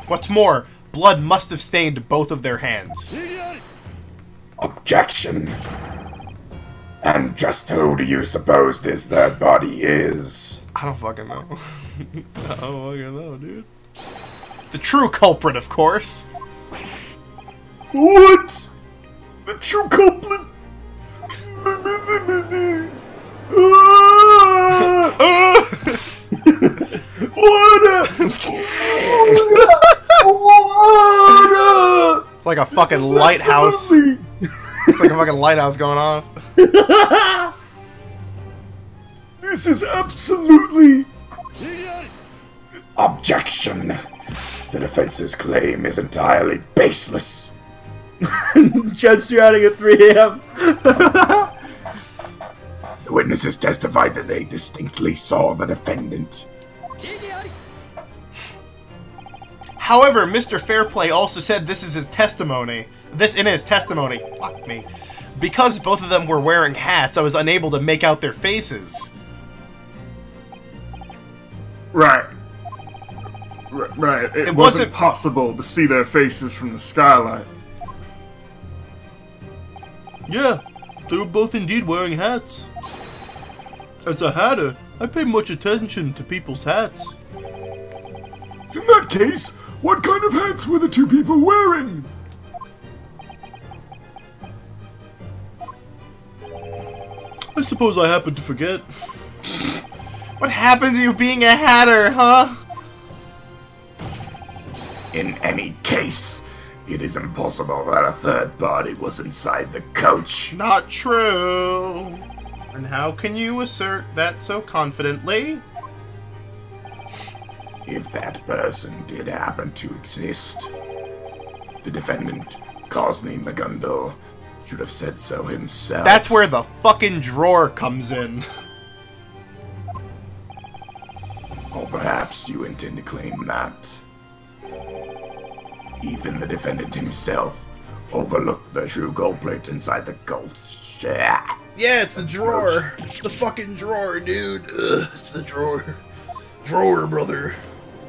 What's more, blood must have stained both of their hands. Objection! And just who do you suppose this third body is? I don't fucking know. I don't fucking know, dude. The true culprit, of course. What? The true culprit? It's like a fucking lighthouse. It's like a fucking lighthouse going off. This is absolutely... Objection! The defense's claim is entirely baseless. Judge shouting at 3 a.m. The witnesses testified that they distinctly saw the defendant. However, Mr. Fairplay also said this is his testimony. This in his testimony. Fuck me. Because both of them were wearing hats, I was unable to make out their faces. Right. Right. It wasn't possible to see their faces from the skylight. Yeah, they were both indeed wearing hats. As a hatter, I pay much attention to people's hats. In that case, what kind of hats were the two people wearing? I suppose I happened to forget. What happened to you being a hatter, huh? In any case, it is impossible that a third body was inside the coach. Not true. And how can you assert that so confidently? If that person did happen to exist, the defendant, Cosney McGundle, should have said so himself. That's where the fucking drawer comes in. Or perhaps you intend to claim that even the defendant himself overlooked the true culprit inside the coach. Yeah, it's the drawer. It's the fucking drawer, dude. It's the drawer. Drawer, brother.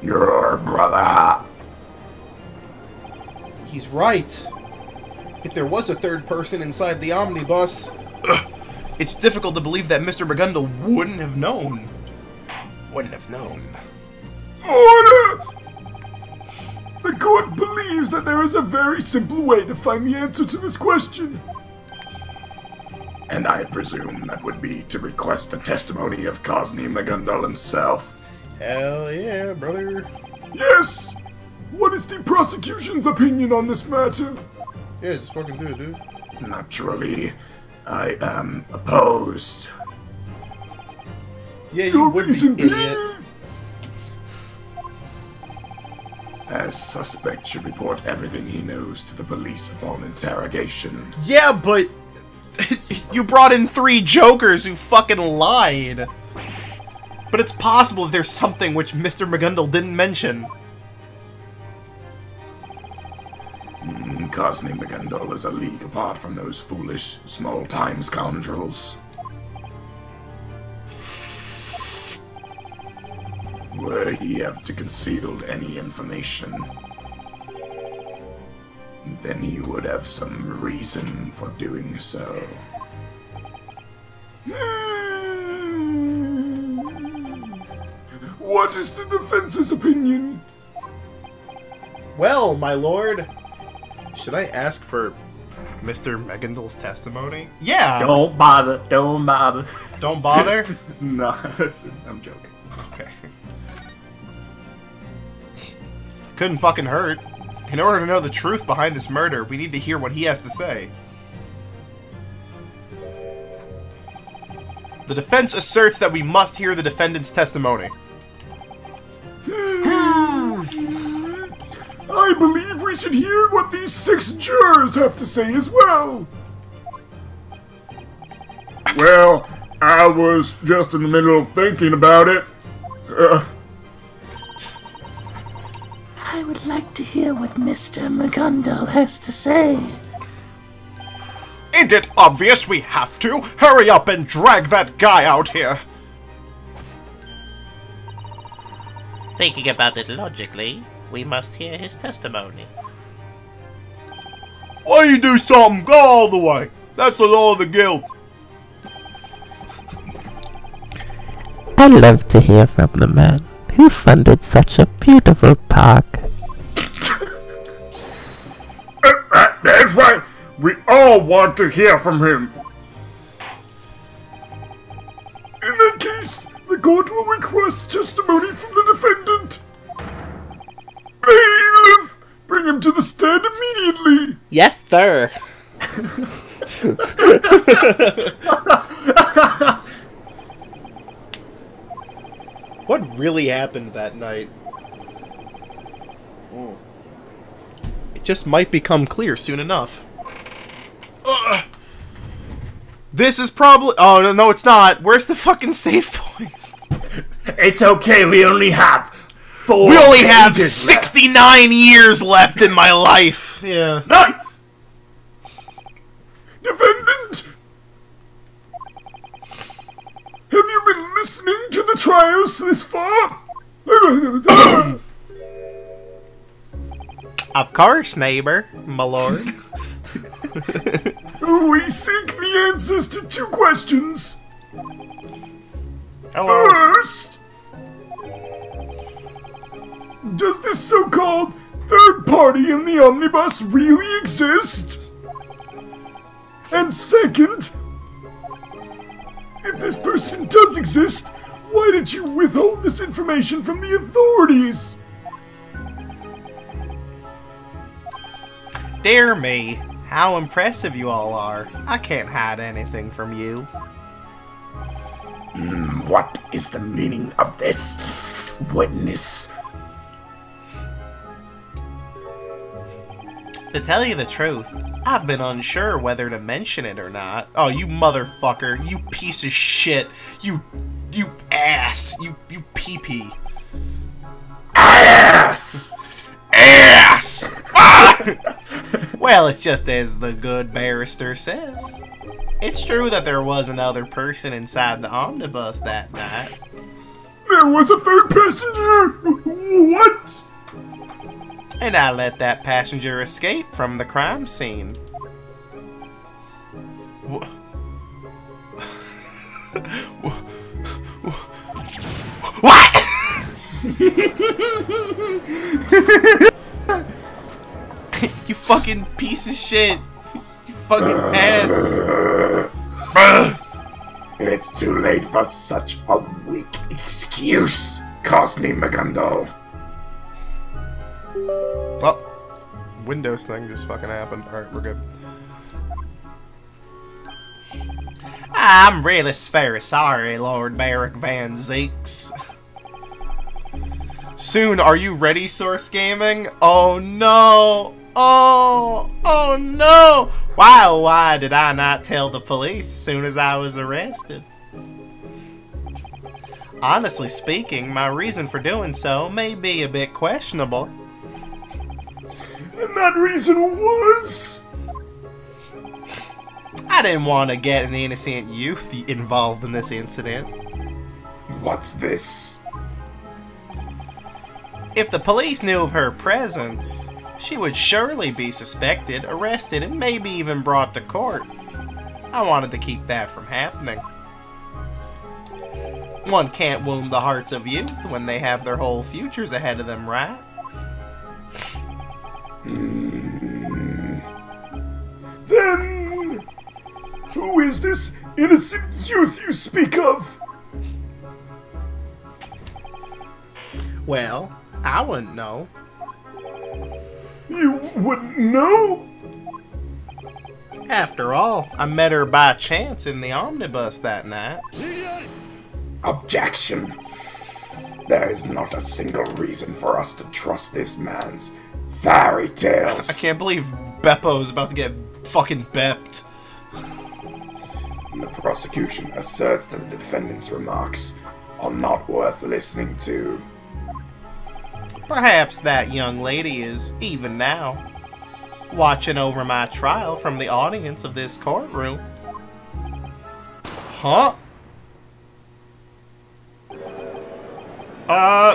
Your brother. He's right. If there was a third person inside the omnibus, it's difficult to believe that Mr. McGundle wouldn't have known. Wouldn't have known. Order! The court believes that there is a very simple way to find the answer to this question. And I presume that would be to request the testimony of Cosney McGundle himself. Hell yeah, brother. Yes! What is the prosecution's opinion on this matter? Yeah, just fucking do it, dude. Naturally, I am opposed. Yeah, you Your would reason be, idiot. As suspect should report everything he knows to the police upon interrogation. Yeah, but you brought in 3 jokers who fucking lied. But it's possible that there's something which Mr. McGundle didn't mention. Cosney McGundle is a league apart from those foolish, small-time scoundrels. Were he have to conceal any information, then he would have some reason for doing so. What is the defense's opinion? Well, my lord, should I ask for Mr. McGundle's testimony? Yeah! Don't bother. Don't bother. Don't bother? No, I'm joking. Okay. Couldn't fucking hurt. In order to know the truth behind this murder, we need to hear what he has to say. The defense asserts that we must hear the defendant's testimony. I believe we should hear what these 6 jurors have to say as well. Well, I was just in the middle of thinking about it. I would like to hear what Mr. McGundle has to say. Isn't it obvious we have to? Hurry up and drag that guy out here! Thinking about it logically, we must hear his testimony. Why you do something? Go all the way. That's the law of the guild. I'd love to hear from the man who funded such a beautiful park. That's right. We all want to hear from him. In that case, the court will request testimony from the defendant. Bailiff, bring him to the stand immediately. Yes, sir. What really happened that night? It just might become clear soon enough. Ugh. This is probably... Oh, no, it's not. Where's the fucking save point? It's okay, we only have 4 We only have pages 69 years left in my life. Yeah. left. Nice! Defendant! Have you been listening to the trials this far? Of course, neighbor, my lord. We seek the answers to 2 questions. Hello. First, does this so-called third party in the omnibus really exist? And second, if this person does exist, why did you withhold this information from the authorities? Dear me, how impressive you all are. I can't hide anything from you. What is the meaning of this witness? To tell you the truth, I've been unsure whether to mention it or not. Oh, you motherfucker. You piece of shit. You ass. You pee-pee. Ass! Ass! Well, it's just as the good barrister says. It's true that there was another person inside the omnibus that night. There was a third passenger? What? And I let that passenger escape from the crime scene. What? You fucking piece of shit. You fucking ass. It's too late for such a weak excuse, Cosney McGundle. Oh, Windows thing just fucking happened. Alright, we're good. I'm really very sorry, Lord Barrick Van Zeeks. Soon, are you ready, Source Gaming? Oh no! Oh no! Why did I not tell the police as soon as I was arrested? Honestly speaking, my reason for doing so may be a bit questionable. And that reason was... I didn't want to get an innocent youth involved in this incident. What's this? If the police knew of her presence, she would surely be suspected, arrested, and maybe even brought to court. I wanted to keep that from happening. One can't wound the hearts of youth when they have their whole futures ahead of them, right? Then... who is this innocent youth you speak of? Well, I wouldn't know. You wouldn't know? After all, I met her by chance in the omnibus that night. Objection. There is not a single reason for us to trust this man's fairy tales. I can't believe Beppo's about to get fucking bepped. The prosecution asserts that the defendant's remarks are not worth listening to. Perhaps that young lady is, even now, watching over my trial from the audience of this courtroom. Huh?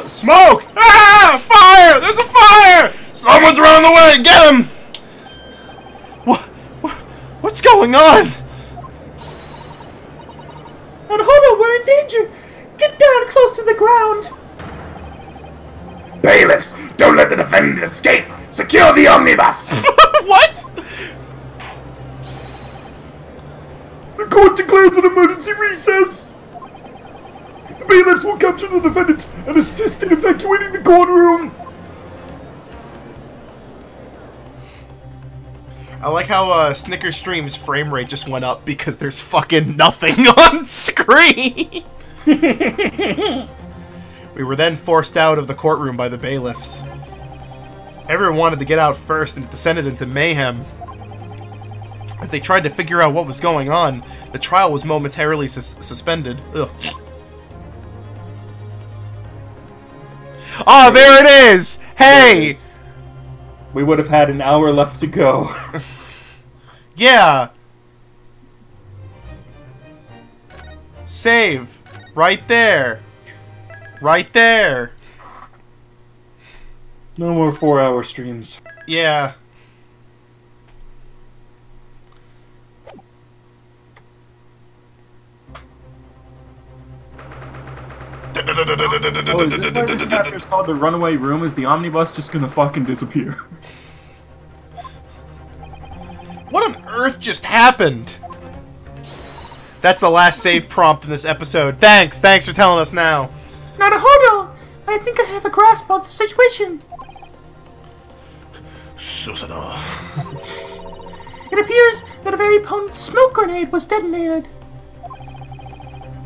Smoke! Ah! Fire! There's a fire! Someone's running away! Get him! What's going on? Naruhodō, we're in danger! Get down close to the ground! Bailiffs, don't let the defendant escape! Secure the omnibus! What? The court declares an emergency recess! The bailiffs will capture the defendant and assist in evacuating the courtroom! I like how Snicker Stream's frame rate just went up because there's fucking nothing on screen! We were then forced out of the courtroom by the bailiffs. Everyone wanted to get out first, and it descended into mayhem. As they tried to figure out what was going on, the trial was momentarily suspended. Ugh. Oh, there it is! Hey! We would have had an hour left to go. Yeah! Save! Right there! Right there! No more 4-hour streams. Yeah. Oh, is this why this chapter is called The Runaway Room? Is the omnibus just gonna fucking disappear? What on earth just happened? That's the last save prompt in this episode. Thanks for telling us now. Naruhodō! I think I have a grasp of the situation. Susanoo. It appears that a very potent smoke grenade was detonated.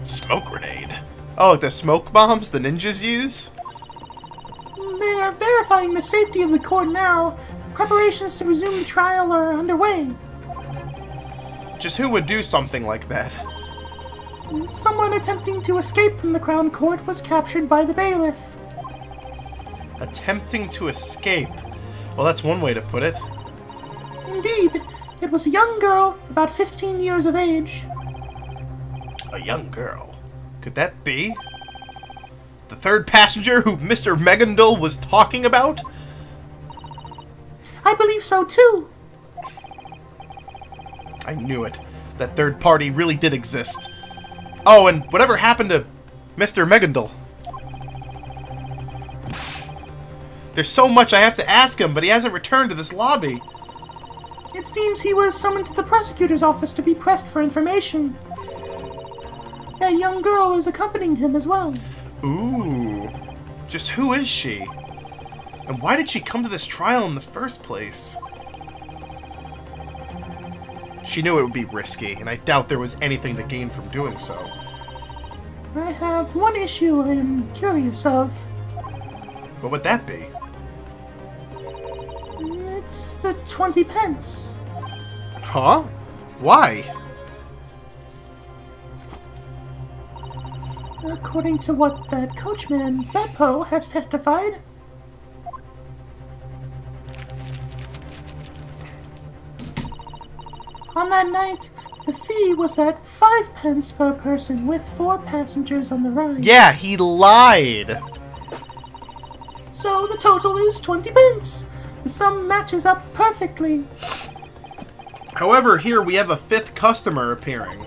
Smoke grenade? Oh, like the smoke bombs the ninjas use? They are verifying the safety of the court now. Preparations to resume the trial are underway. Just who would do something like that? Someone attempting to escape from the Crown Court was captured by the bailiff. Attempting to escape? Well, that's one way to put it. Indeed, it was a young girl, about 15 years of age. A young girl? Could that be? The third passenger who Mr. Megandul was talking about? I believe so too. I knew it. That third party really did exist. Oh, and whatever happened to Mr. Megandul? There's so much I have to ask him, but he hasn't returned to this lobby. It seems he was summoned to the prosecutor's office to be pressed for information. That young girl is accompanying him as well. Ooh. Just who is she? And why did she come to this trial in the first place? She knew it would be risky, and I doubt there was anything to gain from doing so. I have one issue I am curious of. What would that be? It's the 20 pence. Huh? Why? According to what that coachman, Beppo, has testified. On that night, the fee was at 5 pence per person with 4 passengers on the ride. Yeah, he lied! So the total is 20 pence. The sum matches up perfectly. However, here we have a 5th customer appearing.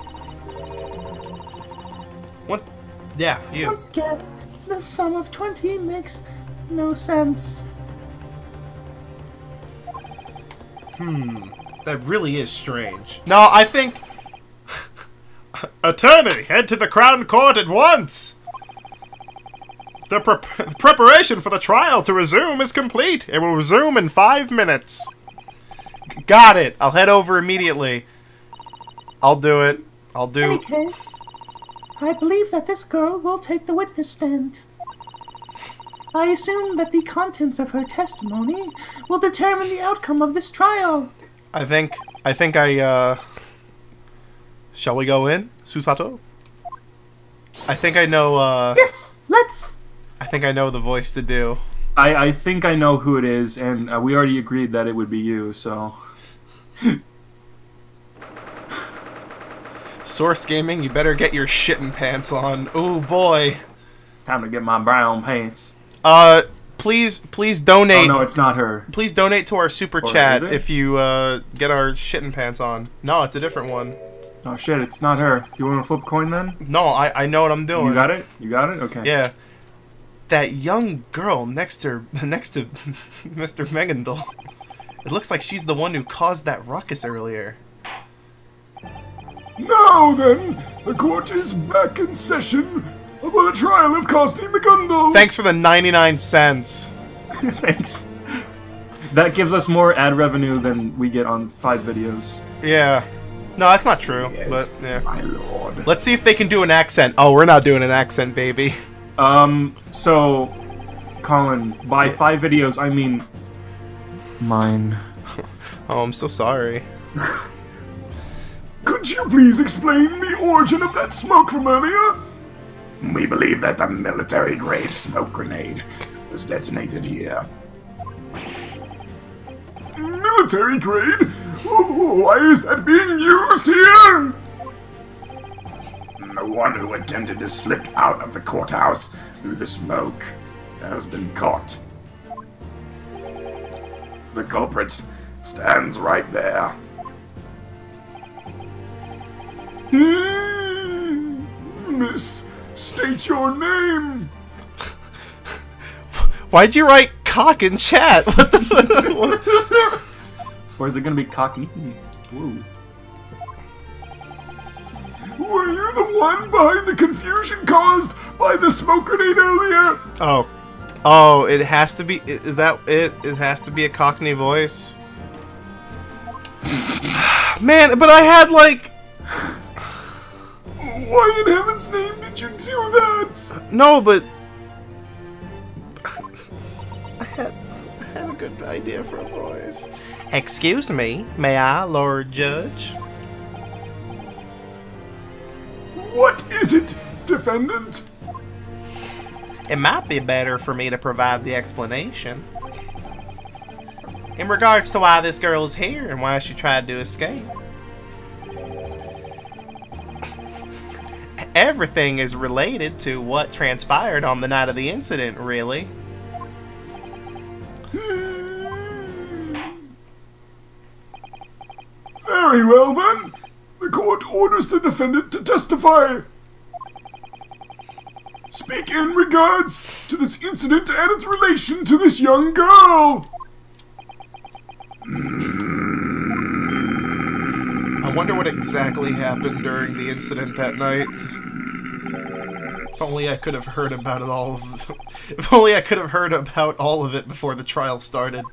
What? Yeah, you. Once again, the sum of 20 makes no sense. That really is strange. No, I think... Attorney, head to the Crown Court at once! The preparation for the trial to resume is complete. It will resume in 5 minutes. Got it. I'll head over immediately. I'll do it. I'll do... In any case, I believe that this girl will take the witness stand. I assume that the contents of her testimony will determine the outcome of this trial. I think shall we go in, Susato? I think I know, Yes, let's! I think I know the voice to do. I think I know who it is, and we already agreed that it would be you, so... Source Gaming, you better get your shitting pants on. Ooh, boy. Time to get my brown pants. Please donate. Oh, no, it's not her. Please donate to our super Or chat is it? if you, get our shitting pants on. No, it's a different one. Oh shit, it's not her. You want to flip a coin then? No, I know what I'm doing. You got it? You got it? Okay. Yeah. That young girl next to Mr. Megandal. It looks like she's the one who caused that ruckus earlier. Now then, the court is back in session for the trial of Cosney McGundle. Thanks for the 99 cents. Thanks. That gives us more ad revenue than we get on 5 videos. Yeah. No, that's not true, Yes, but yeah. my lord. Let's see if they can do an accent. Oh, we're not doing an accent, baby. So, Colin, by 5 videos, I mean mine. Oh, I'm so sorry. Could you please explain the origin of that smoke from earlier? We believe that the military-grade smoke grenade was detonated here. Military grade? Why is that being used here? The one who attempted to slip out of the courthouse through the smoke has been caught. The culprit stands right there. Miss, state your name. Why'd you write cock in chat? What the Or is it gonna be Cockney? Woo. Were you the one behind the confusion caused by the smoke grenade earlier? Oh. Oh, it has to be... Is that it? It has to be a Cockney voice? Man, but I had, like... Why in heaven's name did you do that? No, but... I had a good idea for a voice. Excuse me, may I, Lord Judge? What is it, defendant? It might be better for me to provide the explanation. In regards to why this girl is here and why she tried to escape. Everything is related to what transpired on the night of the incident, really. Very well then. The court orders the defendant to testify. Speak in regards to this incident and its relation to this young girl. I wonder what exactly happened during the incident that night. If only I could have heard about it all. If only I could have heard about all of it before the trial started.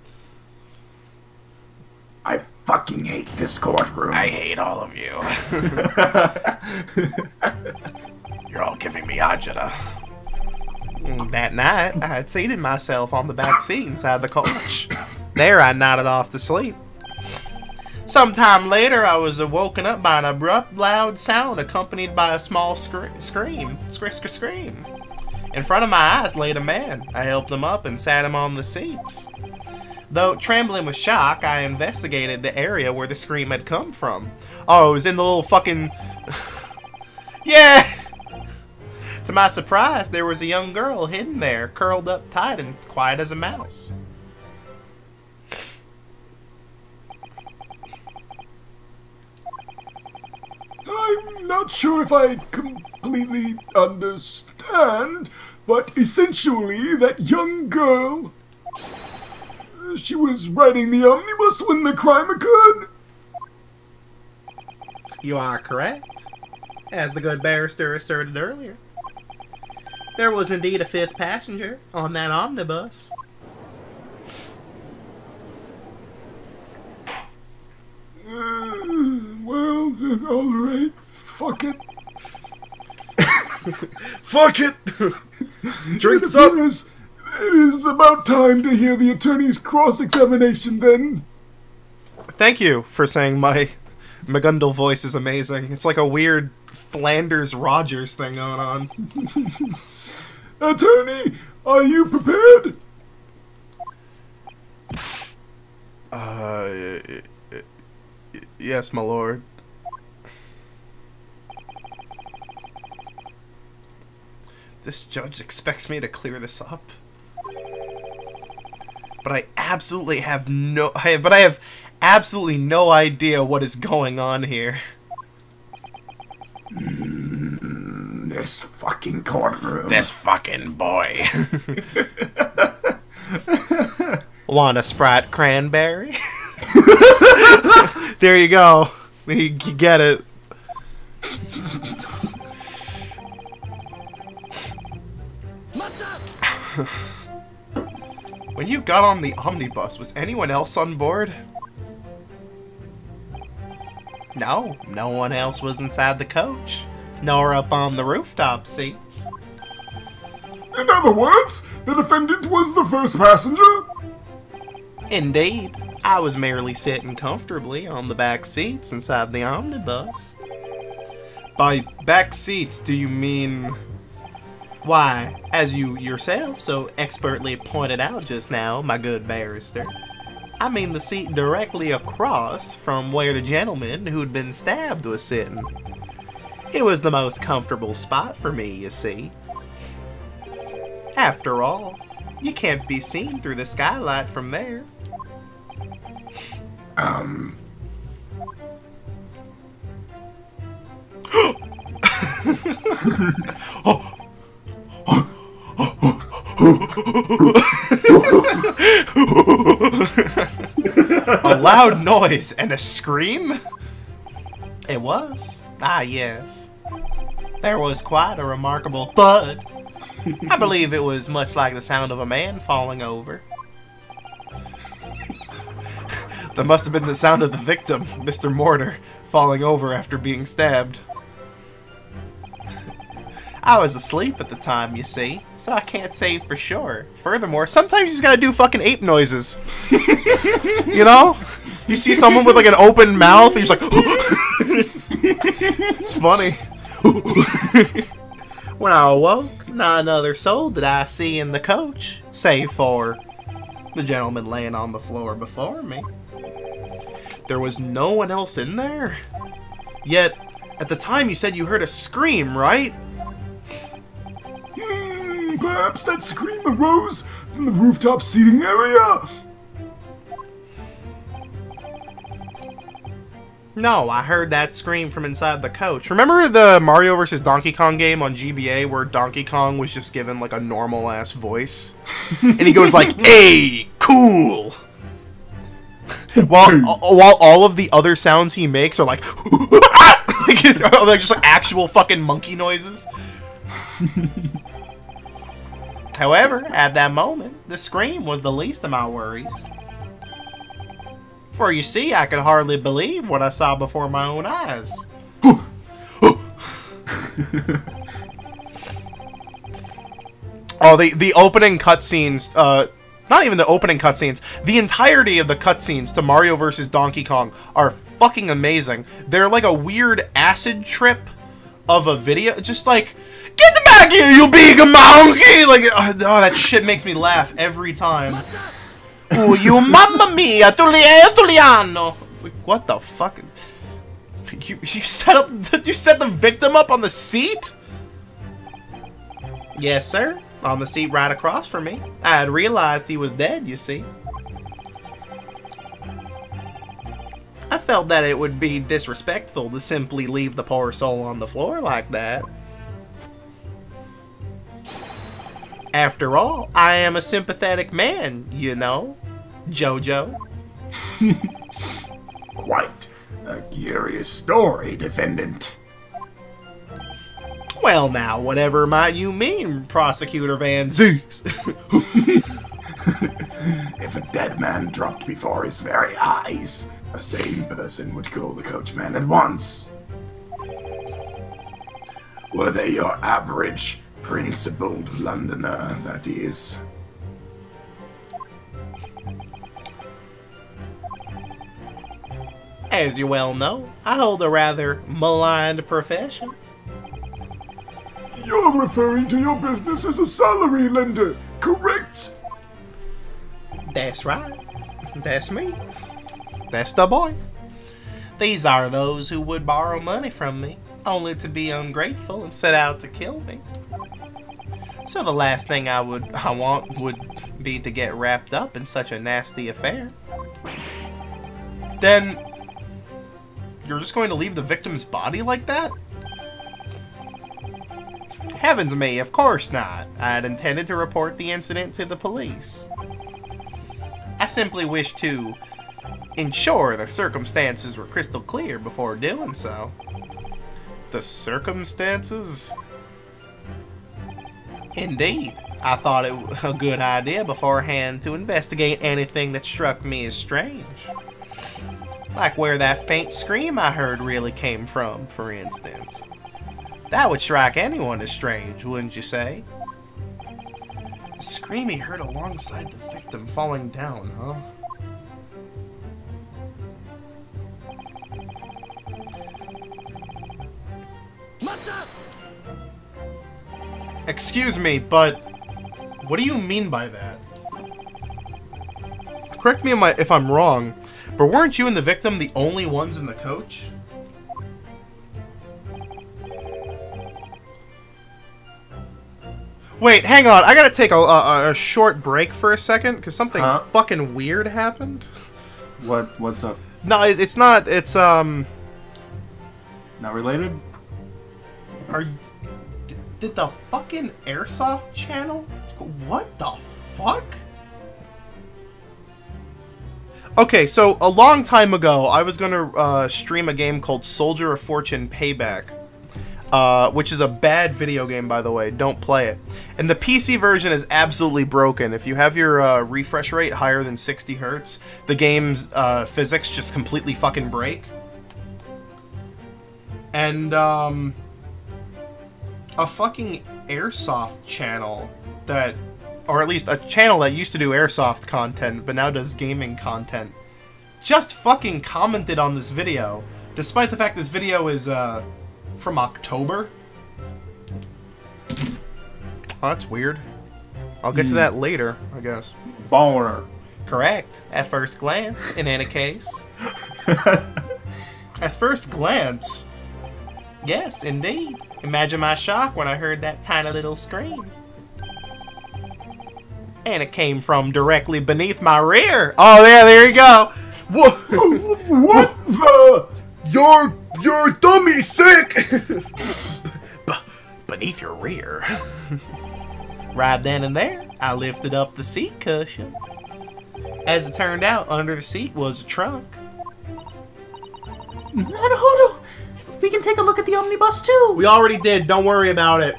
I fucking hate this courtroom. I hate all of you. You're all giving me agita. That night, I had seated myself on the back seat inside the coach. There, I nodded off to sleep. Sometime later, I was woken up by an abrupt, loud sound accompanied by a small scream. In front of my eyes laid a man. I helped him up and sat him on the seats. Though trembling with shock, I investigated the area where the scream had come from. Oh, it was in the little fucking... Yeah! To my surprise, there was a young girl hidden there, curled up tight and quiet as a mouse. I'm not sure if I completely understand, but essentially that young girl... She was riding the omnibus when the crime occurred? You are correct, as the good barrister asserted earlier. There was indeed a fifth passenger on that omnibus. Well, alright. Fuck it. Fuck it! Drinks up! It is about time to hear the attorney's cross-examination, then. Thank you for saying my McGundle voice is amazing. It's like a weird Flanders Rogers thing going on. Attorney, are you prepared? Yes, my lord. This judge expects me to clear this up. But I absolutely have no... I have absolutely no idea what is going on here. This fucking courtroom. This fucking boy. Want a Sprite cranberry? There you go. You get it. When you got on the omnibus, was anyone else on board? No, no one else was inside the coach, nor up on the rooftop seats. In other words, the defendant was the first passenger? Indeed, I was merely sitting comfortably on the back seats inside the omnibus. By back seats, do you mean... Why, as you yourself so expertly pointed out just now, my good barrister, I mean the seat directly across from where the gentleman who'd been stabbed was sitting. It was the most comfortable spot for me, you see. After all, you can't be seen through the skylight from there. A loud noise and a scream? It was. Ah, yes. There was quite a remarkable thud. I believe it was much like the sound of a man falling over. That must have been the sound of the victim, Mr. Mortar, falling over after being stabbed. I was asleep at the time, you see, so I can't say for sure. Furthermore, sometimes you just gotta do fucking ape noises. You know? You see someone with like an open mouth, and you're just like... It's funny. When I awoke, not another soul did I see in the coach, save for the gentleman laying on the floor before me. There was no one else in there? Yet, at the time you said you heard a scream, right? Perhaps that scream arose from the rooftop seating area? No, I heard that scream from inside the coach. Remember the Mario vs. Donkey Kong game on GBA where Donkey Kong was just given like a normal-ass voice? And he goes like, "Hey, cool!" While all of the other sounds he makes are like, like just like actual fucking monkey noises. However, at that moment, the scream was the least of my worries. For you see, I could hardly believe what I saw before my own eyes. Oh, the opening cutscenes, not even the opening cutscenes, the entirety of the cutscenes to Mario vs. Donkey Kong are fucking amazing. They're like a weird acid trip of a video, just like, "Get the back here, you big monkey!" Like, oh, that shit makes me laugh every time. "Oh, you mamma mia, Tuliano!" It's like, what the fuck? You set the victim up on the seat? Yes, sir. On the seat right across from me. I had realized he was dead, you see. I felt that it would be disrespectful to simply leave the poor soul on the floor like that. After all, I am a sympathetic man, you know, Jojo. Quite a curious story, defendant. Well now, whatever might you mean, Prosecutor Van Zeeks? If a dead man dropped before his very eyes, a sane person would call the coachman at once. Were they your average, principled Londoner, that is? As you well know, I hold a rather maligned profession. You're referring to your business as a salary lender, correct? That's right. That's me. That's the boy. These are those who would borrow money from me, only to be ungrateful and set out to kill me. So the last thing I want would be to get wrapped up in such a nasty affair. Then, you're just going to leave the victim's body like that? Heavens me, of course not. I had intended to report the incident to the police. I simply wish to ensure the circumstances were crystal clear before doing so. The circumstances? Indeed. I thought it was a good idea beforehand to investigate anything that struck me as strange. Like where that faint scream I heard really came from, for instance. That would strike anyone as strange, wouldn't you say? The scream he heard alongside the victim falling down, huh? Excuse me, but what do you mean by that? Correct me if I'm wrong, but weren't you and the victim the only ones in the coach? Wait, hang on. I gotta take a short break for a second, because something fucking weird happened. What's up? No, it's not. It's, Not related? Are you... Did the fucking Airsoft channel? What the fuck? Okay, so a long time ago, I was gonna stream a game called Soldier of Fortune Payback, which is a bad video game, by the way. Don't play it. And the PC version is absolutely broken. If you have your refresh rate higher than 60 Hertz, the game's physics just completely fucking break. And a fucking Airsoft channel that, or at least a channel that used to do Airsoft content, but now does gaming content, just fucking commented on this video, despite the fact this video is, from October. Oh, that's weird. I'll get to that later, I guess. Baller. Correct. At first glance, in any case. At first glance? Yes, indeed. Imagine my shock when I heard that tiny little scream. And it came from directly beneath my rear. Oh, yeah, there you go. What? What the? Your dummy's sick. Beneath your rear. Right then and there, I lifted up the seat cushion. As it turned out, under the seat was a trunk. Naruhodō! We can take a look at the omnibus too! We already did, don't worry about it.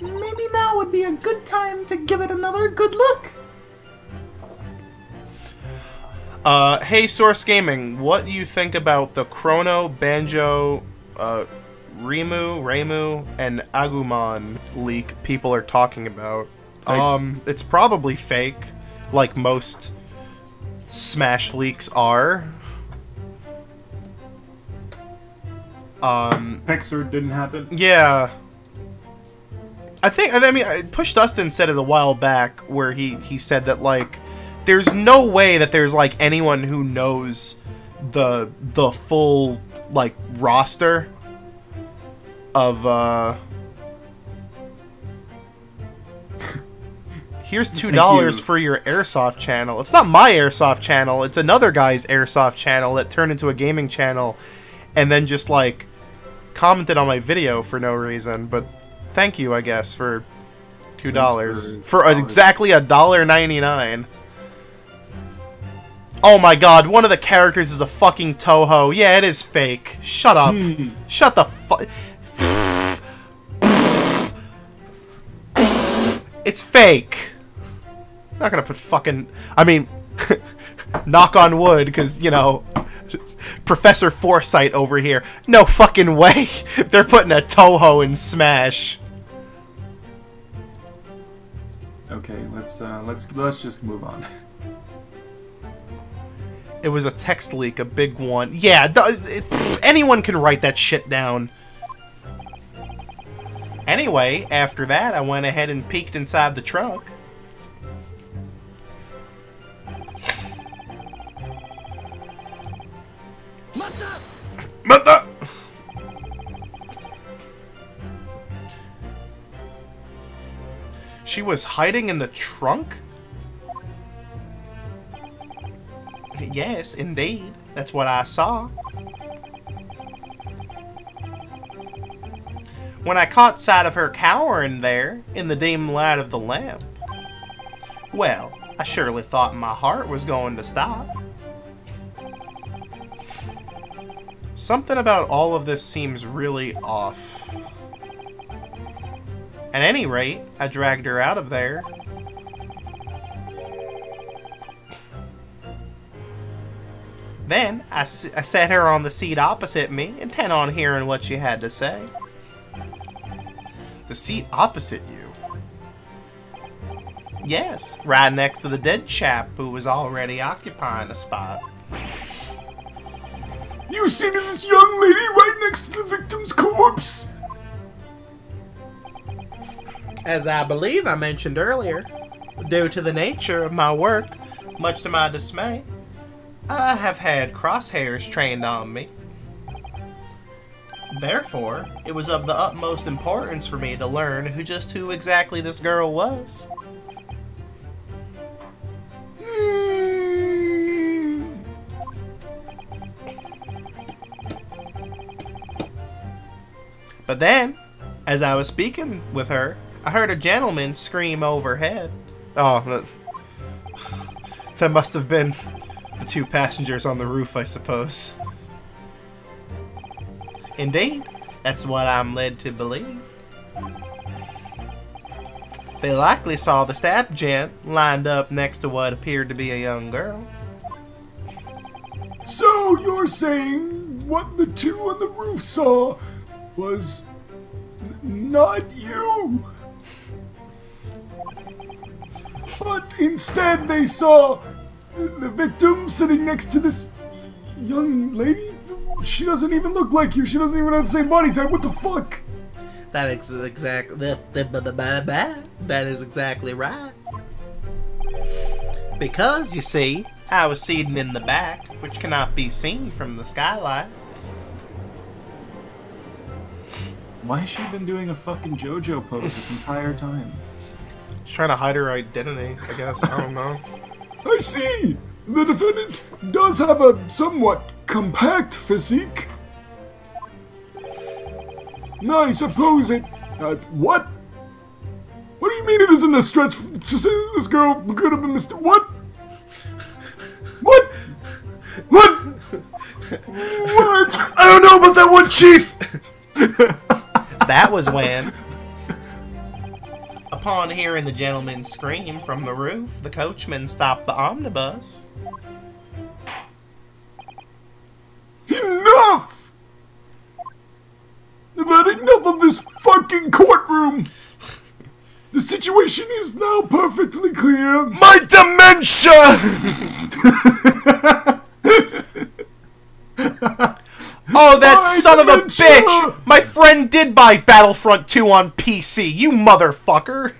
Maybe now would be a good time to give it another good look. Hey Source Gaming, what do you think about the Chrono, Banjo, Reimu, and Agumon leak people are talking about? It's probably fake, like most Smash leaks are. Pixar didn't happen? Yeah. I mean, Push Dustin said it a while back where he said that, like, there's no way that there's, like, anyone who knows the full, like, roster of, here's $2 for your Airsoft channel. It's not my Airsoft channel, it's another guy's Airsoft channel that turned into a gaming channel and then just, like, commented on my video for no reason, but thank you, I guess, for $2. For exactly $1.99. Oh my god, one of the characters is a fucking Toho. Yeah, it is fake. Shut up. Shut the fuck. It's fake. I'm not gonna put fucking... I mean, knock on wood, because, you know, Professor Foresight over here. No fucking way. They're putting a Toho in Smash. Okay, let's just move on. It was a text leak, a big one. Yeah, anyone can write that shit down. Anyway, after that, I went ahead and peeked inside the trunk. Mata! She was hiding in the trunk? Yes, indeed. That's what I saw. when I caught sight of her cowering there in the dim light of the lamp, well, I surely thought my heart was going to stop. Something about all of this seems really off. At any rate, I dragged her out of there. Then, I set her on the seat opposite me, intent on hearing what she had to say. The seat opposite you? Yes, right next to the dead chap who was already occupying a spot. You seen this young lady right next to the victim's corpse? As I believe I mentioned earlier, due to the nature of my work, much to my dismay, I have had crosshairs trained on me. Therefore, it was of the utmost importance for me to learn who exactly this girl was. But then, as I was speaking with her, I heard a gentleman scream overhead. Oh, that must have been the two passengers on the roof, I suppose. Indeed, that's what I'm led to believe. They likely saw the stab gent lined up next to what appeared to be a young girl. So you're saying what the two on the roof saw was not you? But instead they saw the victim sitting next to this young lady? She doesn't even look like you. She doesn't even have the same body type. What the fuck? That is exactly right. Because, you see, I was seated in the back, which cannot be seen from the skylight. Why has she been doing a fucking JoJo pose this entire time? She's trying to hide her identity, I guess. I don't know. I see! The defendant does have a somewhat compact physique. Now, I suppose it... what? What do you mean it isn't a stretch to say this girl could have been Mr. What? What? What? What? I don't know about that one, Chief! That was when, upon hearing the gentleman scream from the roof, the coachman stopped the omnibus. Enough! I've had enough of this fucking courtroom! The situation is now perfectly clear. My dementia! Oh, that son of a bitch! My friend did buy Battlefront 2 on PC, you motherfucker!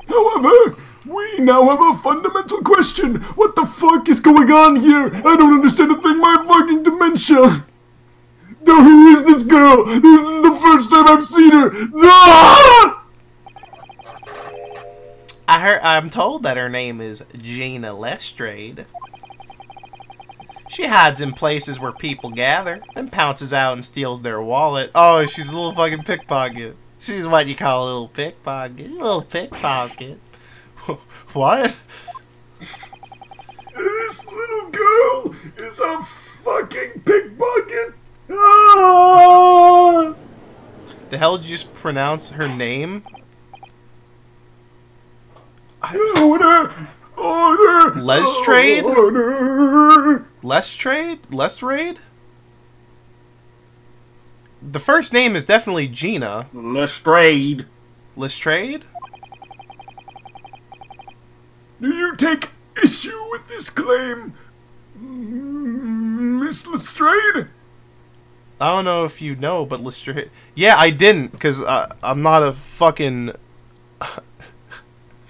However, we now have a fundamental question. What the fuck is going on here? I don't understand a thing. My fucking dementia. Who is this girl? This is the first time I've seen her. Ah! I'm told that her name is Gina Lestrade. She hides in places where people gather, then pounces out and steals their wallet. Oh, she's a little fucking pickpocket. She's what you call a little pickpocket. A little pickpocket. What? This little girl is a fucking pickpocket. Ah! The hell did you just pronounce her name? Order! Order! Lestrade? Order! Lestrade? Lestrade? The first name is definitely Gina. Lestrade. Lestrade? Do you take issue with this claim, Miss Lestrade? I don't know if you know, but Lestrade... Yeah, I didn't, because I'm not a fucking...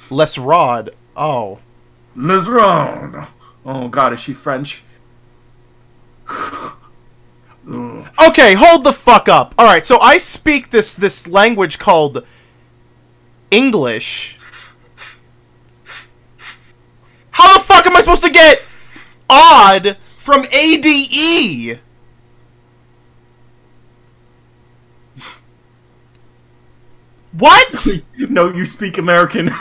Lesrod. Oh. Lesrod. Oh god, is she French? Okay, hold the fuck up. Alright, so I speak this language called English. How the fuck am I supposed to get odd from ADE? What? No, you speak American.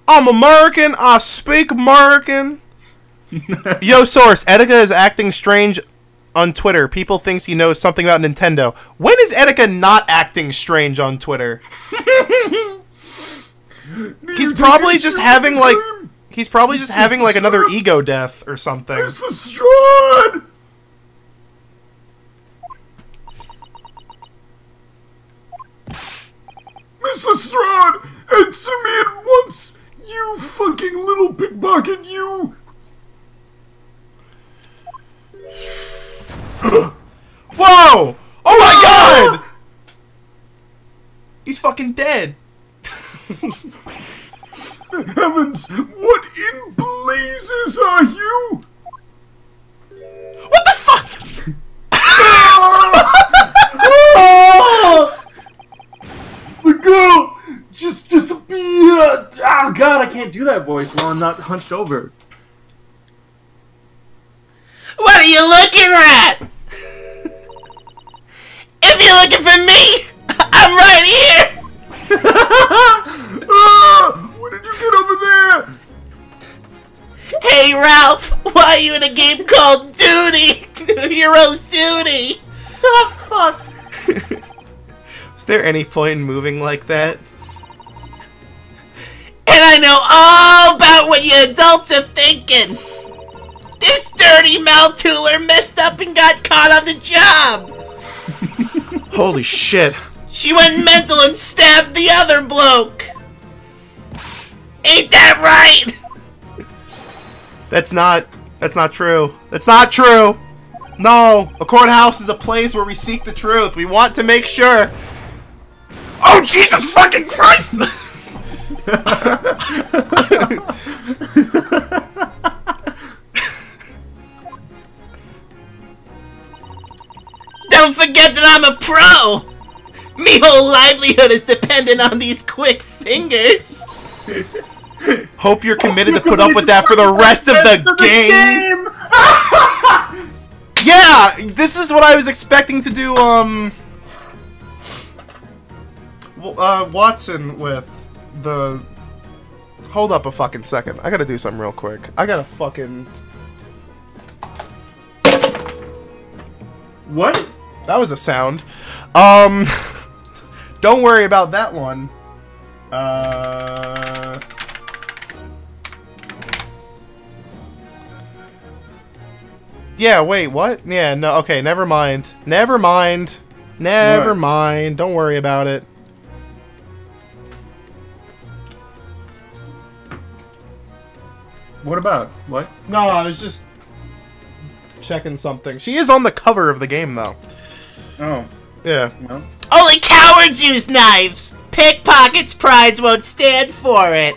I'm American. I speak American. Yo, Source, Etika is acting strange on Twitter. People thinks he knows something about Nintendo. When is Etika not acting strange on Twitter? He's probably just having like... He's probably just having like another ego death or something. Miss Lestrade! Miss Lestrade! Answer me at once! You fucking little pickpocket, you! Whoa! Oh my god! He's fucking dead. Heavens, what in blazes are you? What the fuck? The girl just disappeared! Oh god, I can't do that voice while I'm not hunched over. What are you looking at? If you're looking for me, I'm right here! What did you get over there? Hey Ralph, why are you in a game called Duty? Hero's Duty! Oh fuck! Is there any point in moving like that? And I know all about what you adults are thinking! This dirty maltooler messed up and got caught on the job! Holy shit. She went mental and stabbed the other bloke! Ain't that right? That's not true. That's not true! No! A courthouse is a place where we seek the truth. We want to make sure. Oh, Jesus fucking Christ! Don't forget that I'm a pro! Me whole livelihood is dependent on these quick fingers! Hope you're committed to put up with that for the rest of the game! Yeah! This is what I was expecting to do, Watson with the... Hold up a fucking second. I gotta do something real quick. I gotta fucking... What? That was a sound. Don't worry about that one. Yeah, wait, what? Yeah, no, okay, never mind. Never mind. Never mind. Don't worry about it. What about? What? No, I was just checking something. She is on the cover of the game, though. Oh. Yeah. No. Only cowards use knives! Pickpockets' prides won't stand for it!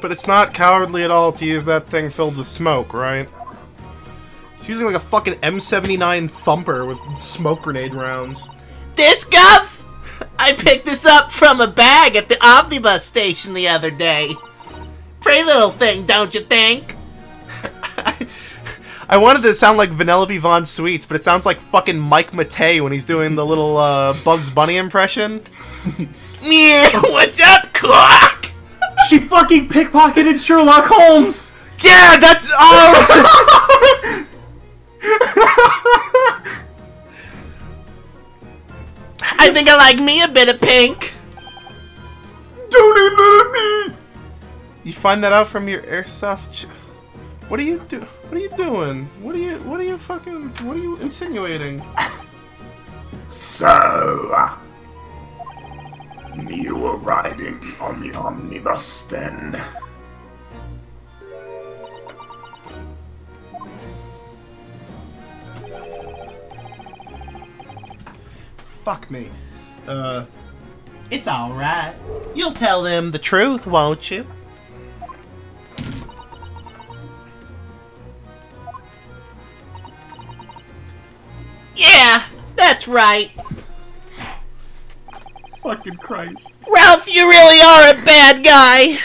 But it's not cowardly at all to use that thing filled with smoke, right? She's using like a fucking M79 thumper with smoke grenade rounds. This guff? I picked this up from a bag at the omnibus station the other day. Pretty little thing, don't you think? I wanted to sound like Vanellope Von Sweets, but it sounds like fucking Mike Matei when he's doing the little Bugs Bunny impression. Yeah, what's up, Quark? She fucking pickpocketed Sherlock Holmes! Yeah, that's... Oh! I think I like me a bit of pink. Don't aim that at me! You find that out from your airsoft... What are you doing? What are you doing? What are you insinuating? So, you were riding on the omnibus then? Fuck me. It's alright. You'll tell them the truth, won't you? Yeah, that's right. Fucking Christ. Ralph, you really are a bad guy.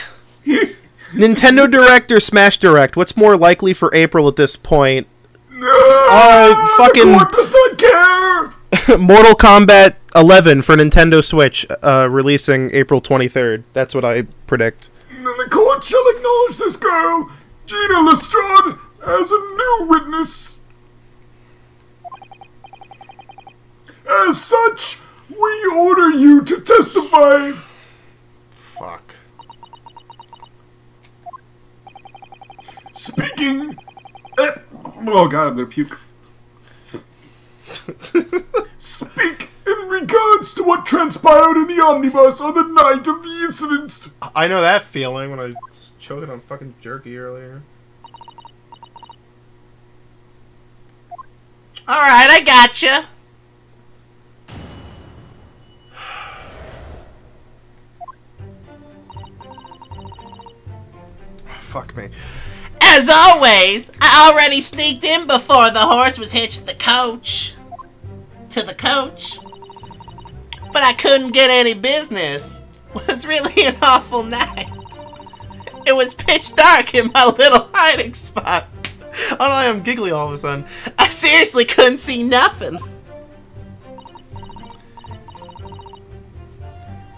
Nintendo Direct or Smash Direct? What's more likely for April at this point? No, fucking... The court does not care! Mortal Kombat 11 for Nintendo Switch, releasing April 23rd. That's what I predict. The court shall acknowledge this girl, Gina Lestrade, as a new witness. As such, we order you to testify. Fuck. Speaking. Oh god, I'm gonna puke. Speak in regards to what transpired in the omnibus on the night of the incident. I know that feeling when I was choking on fucking jerky earlier. Alright, I gotcha. Fuck me. As always, I already sneaked in before the horse was hitched to the coach. But I couldn't get any business. It was really an awful night. It was pitch dark in my little hiding spot. Oh no, I'm giggly all of a sudden. I seriously couldn't see nothing.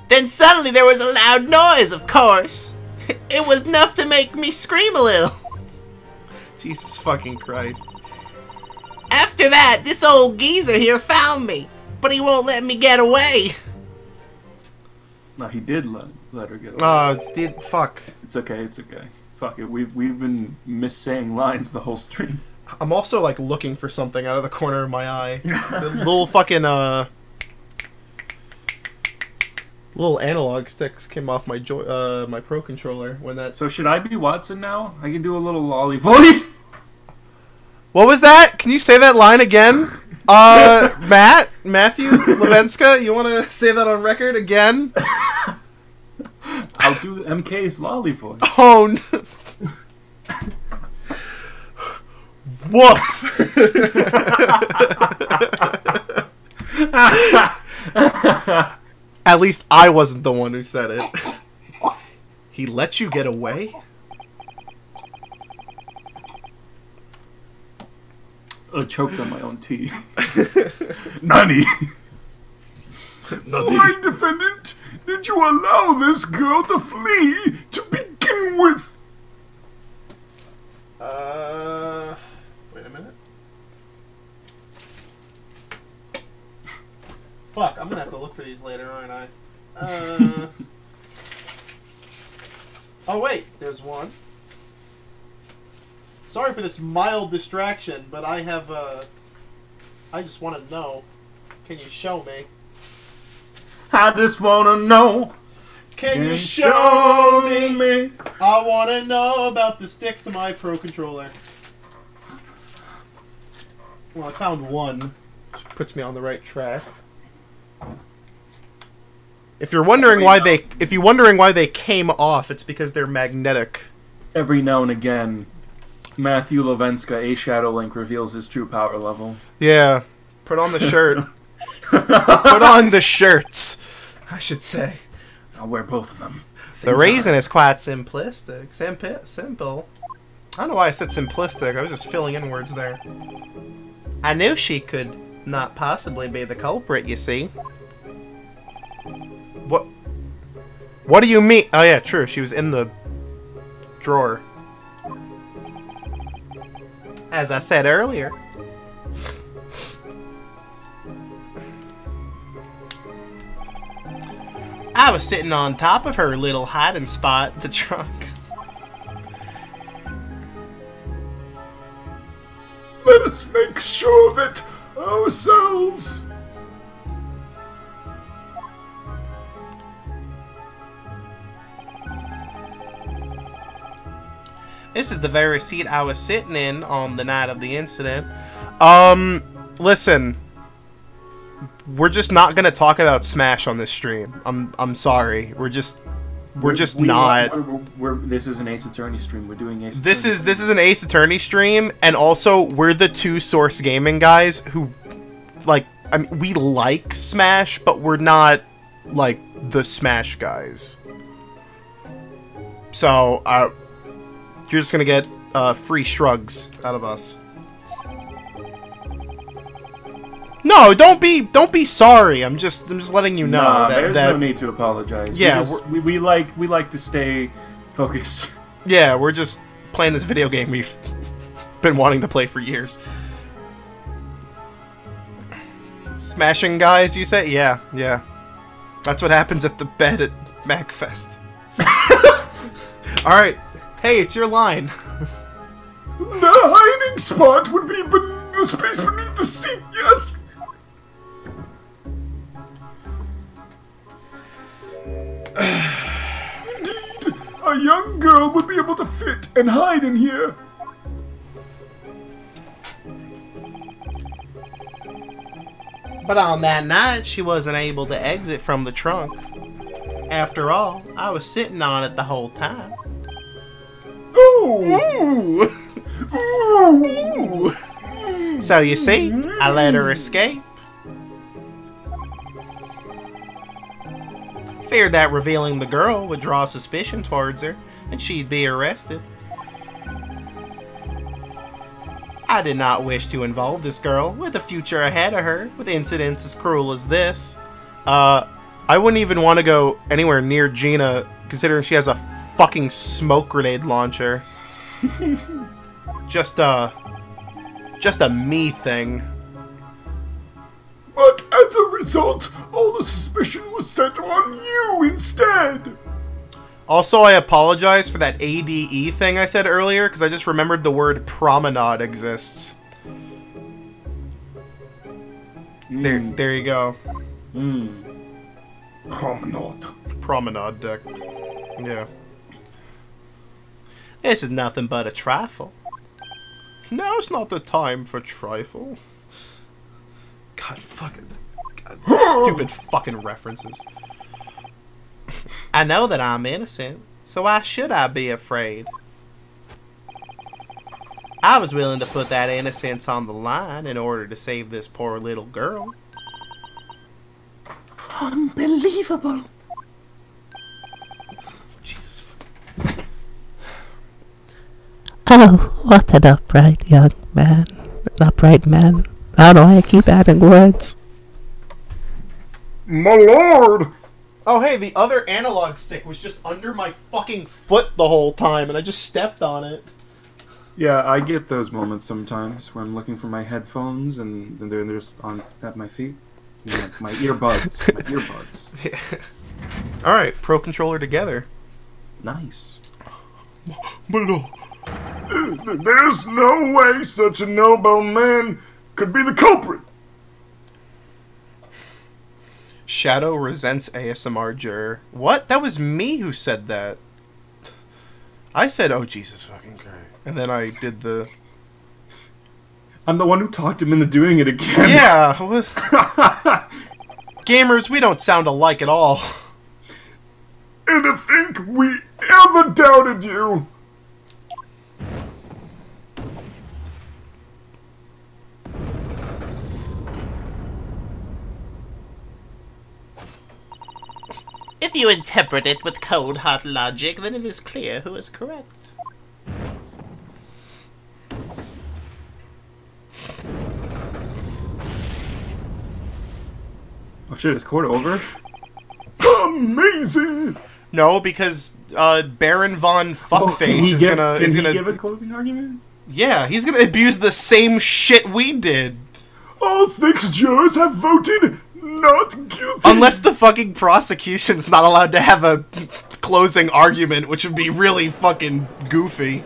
Then suddenly there was a loud noise, of course. It was enough to make me scream a little. Jesus fucking Christ. After that, this old geezer here found me, but he won't let me get away. No, he did let her get away. Fuck. It's okay, it's okay. Fuck it, we've been missaying lines the whole stream. I'm also, like, looking for something out of the corner of my eye. The little fucking, little analog sticks came off my my Pro Controller when that... So should I be Watson now? I can do a little lolly voice! What was that? Can you say that line again? Matthew Levenska, you want to say that on record again? I'll do MK's lolly voice. Oh, no. Woof! At least I wasn't the one who said it. He let you get away? I choked on my own tea. Nani? Why, defendant, did you allow this girl to flee to begin with? Wait a minute. Fuck, I'm gonna have to look for these later, aren't I? Oh wait, there's one. Sorry for this mild distraction, but I have, I just want to know. Can you show me? I just want to know. Can you show me? I want to know about the sticks to my Pro Controller. Well, I found one, which puts me on the right track. If you're wondering why they came off, it's because they're magnetic. Every now and again, Matthew Levenska, AShadowLink, reveals his true power level. Yeah. Put on the shirt. Put on the shirts, I should say. I'll wear both of them. The reason is quite simplistic. Simple. I don't know why I said simplistic. I was just filling in words there. I knew she could not possibly be the culprit, you see. What do you mean? Oh yeah, true. She was in the drawer. As I said earlier. I was sitting on top of her little hiding spot, the trunk. Let us make sure that ourselves... This is the very seat I was sitting in on the night of the incident. Listen. We're just not gonna talk about Smash on this stream. I'm sorry. We're just not. This is an Ace Attorney stream. We're doing Ace. This is an Ace Attorney stream, and also we're the two Source Gaming guys who, like, I mean, we like Smash, but we're not like the Smash guys. So, you're just gonna get free shrugs out of us. No, don't be sorry. I'm just letting you know Nah, that there's no need to apologize. Yeah, we like to stay focused. Yeah, we're just playing this video game we've been wanting to play for years. Smashing guys, you say? Yeah. That's what happens at the bed at MacFest. Alright. Hey, it's your line. The hiding spot would be the space beneath the seat, yes? Indeed, a young girl would be able to fit and hide in here. But on that night, she wasn't able to exit from the trunk. After all, I was sitting on it the whole time. Ooh! Ooh! So you see, I let her escape. Feared that revealing the girl would draw suspicion towards her, and she'd be arrested. I did not wish to involve this girl with a future ahead of her with incidents as cruel as this. I wouldn't even want to go anywhere near Gina, considering she has a fucking smoke grenade launcher. Just a me thing. But as a result, all the suspicion was set on you instead. Also, I apologize for that ADE thing I said earlier, because I just remembered the word promenade exists. There you go. Promenade deck. Yeah. This is nothing but a trifle. Now's not the time for trifle. God, fuck it. God, stupid fucking references. I know that I'm innocent, so why should I be afraid? I was willing to put that innocence on the line in order to save this poor little girl. Unbelievable. Jesus. Oh, what an upright young man. An upright man. I don't know why I keep adding words. My lord! Oh, hey, the other analog stick was just under my fucking foot the whole time, and I just stepped on it. Yeah, I get those moments sometimes where I'm looking for my headphones and they're just at my feet. You know, my earbuds. My earbuds. Alright, Pro Controller together. Nice. But there's no way such a noble man could be the culprit. Shadow resents ASMR juror. What? That was me who said that. I said, oh, Jesus fucking Christ. And then I did the... I'm the one who talked him into doing it again. Yeah. Gamers, we don't sound alike at all. And to think we ever doubted you. If you interpret it with cold hard logic, then it is clear who is correct. Oh shit, is court over? Amazing! No, because Baron von Fuckface is gonna give a closing argument? Yeah, he's gonna abuse the same shit we did. All 6 jurors have voted not guilty. Unless the fucking prosecution's not allowed to have a closing argument, which would be really fucking goofy.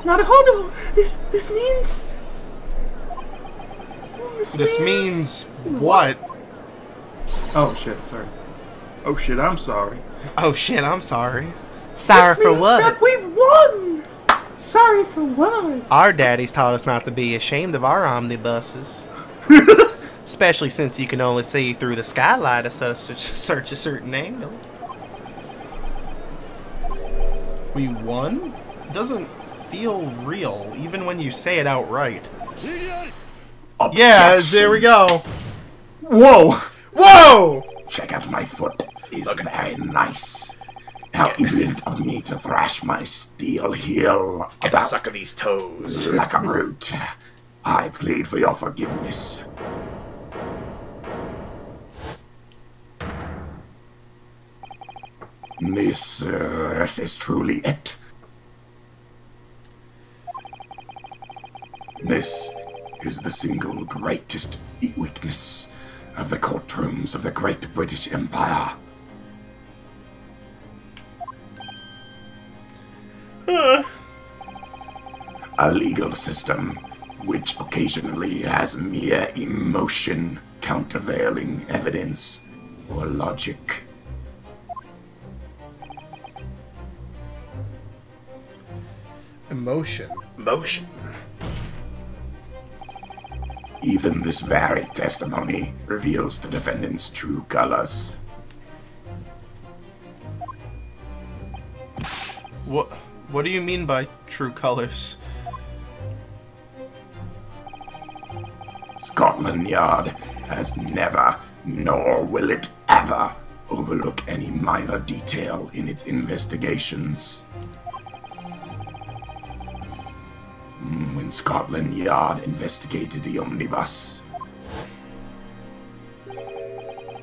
Naruhodō, this means... This means what? Oh shit, sorry. Oh shit, I'm sorry. Oh shit, I'm sorry. Sorry this for means what? that we've won! Sorry for what? Our daddies taught us not to be ashamed of our omnibuses. Especially since you can only see through the skylight at such a certain angle. We won? It doesn't feel real, even when you say it outright. Yeah, there we go. Whoa! Whoa! Check out my foot. Is very nice. How ignorant of me to thrash my steel heel Get a suck of these toes. like a brute. I plead for your forgiveness. This is truly it. This is the single greatest weakness of the courtrooms of the Great British Empire. A legal system which occasionally has mere emotion countervailing evidence or logic. Emotion. Even this very testimony reveals the defendant's true colors. What do you mean by true colors? Scotland Yard has never, nor will it ever, overlook any minor detail in its investigations. When Scotland Yard investigated the omnibus,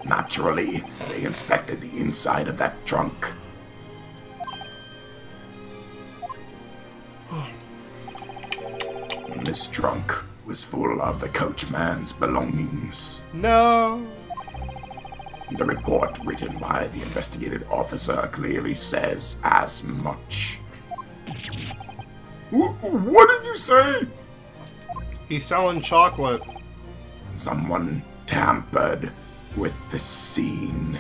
naturally, they inspected the inside of that trunk. This trunk was full of the coachman's belongings. No. The report written by the investigated officer clearly says as much. What did you say? He's selling chocolate. Someone tampered with the scene.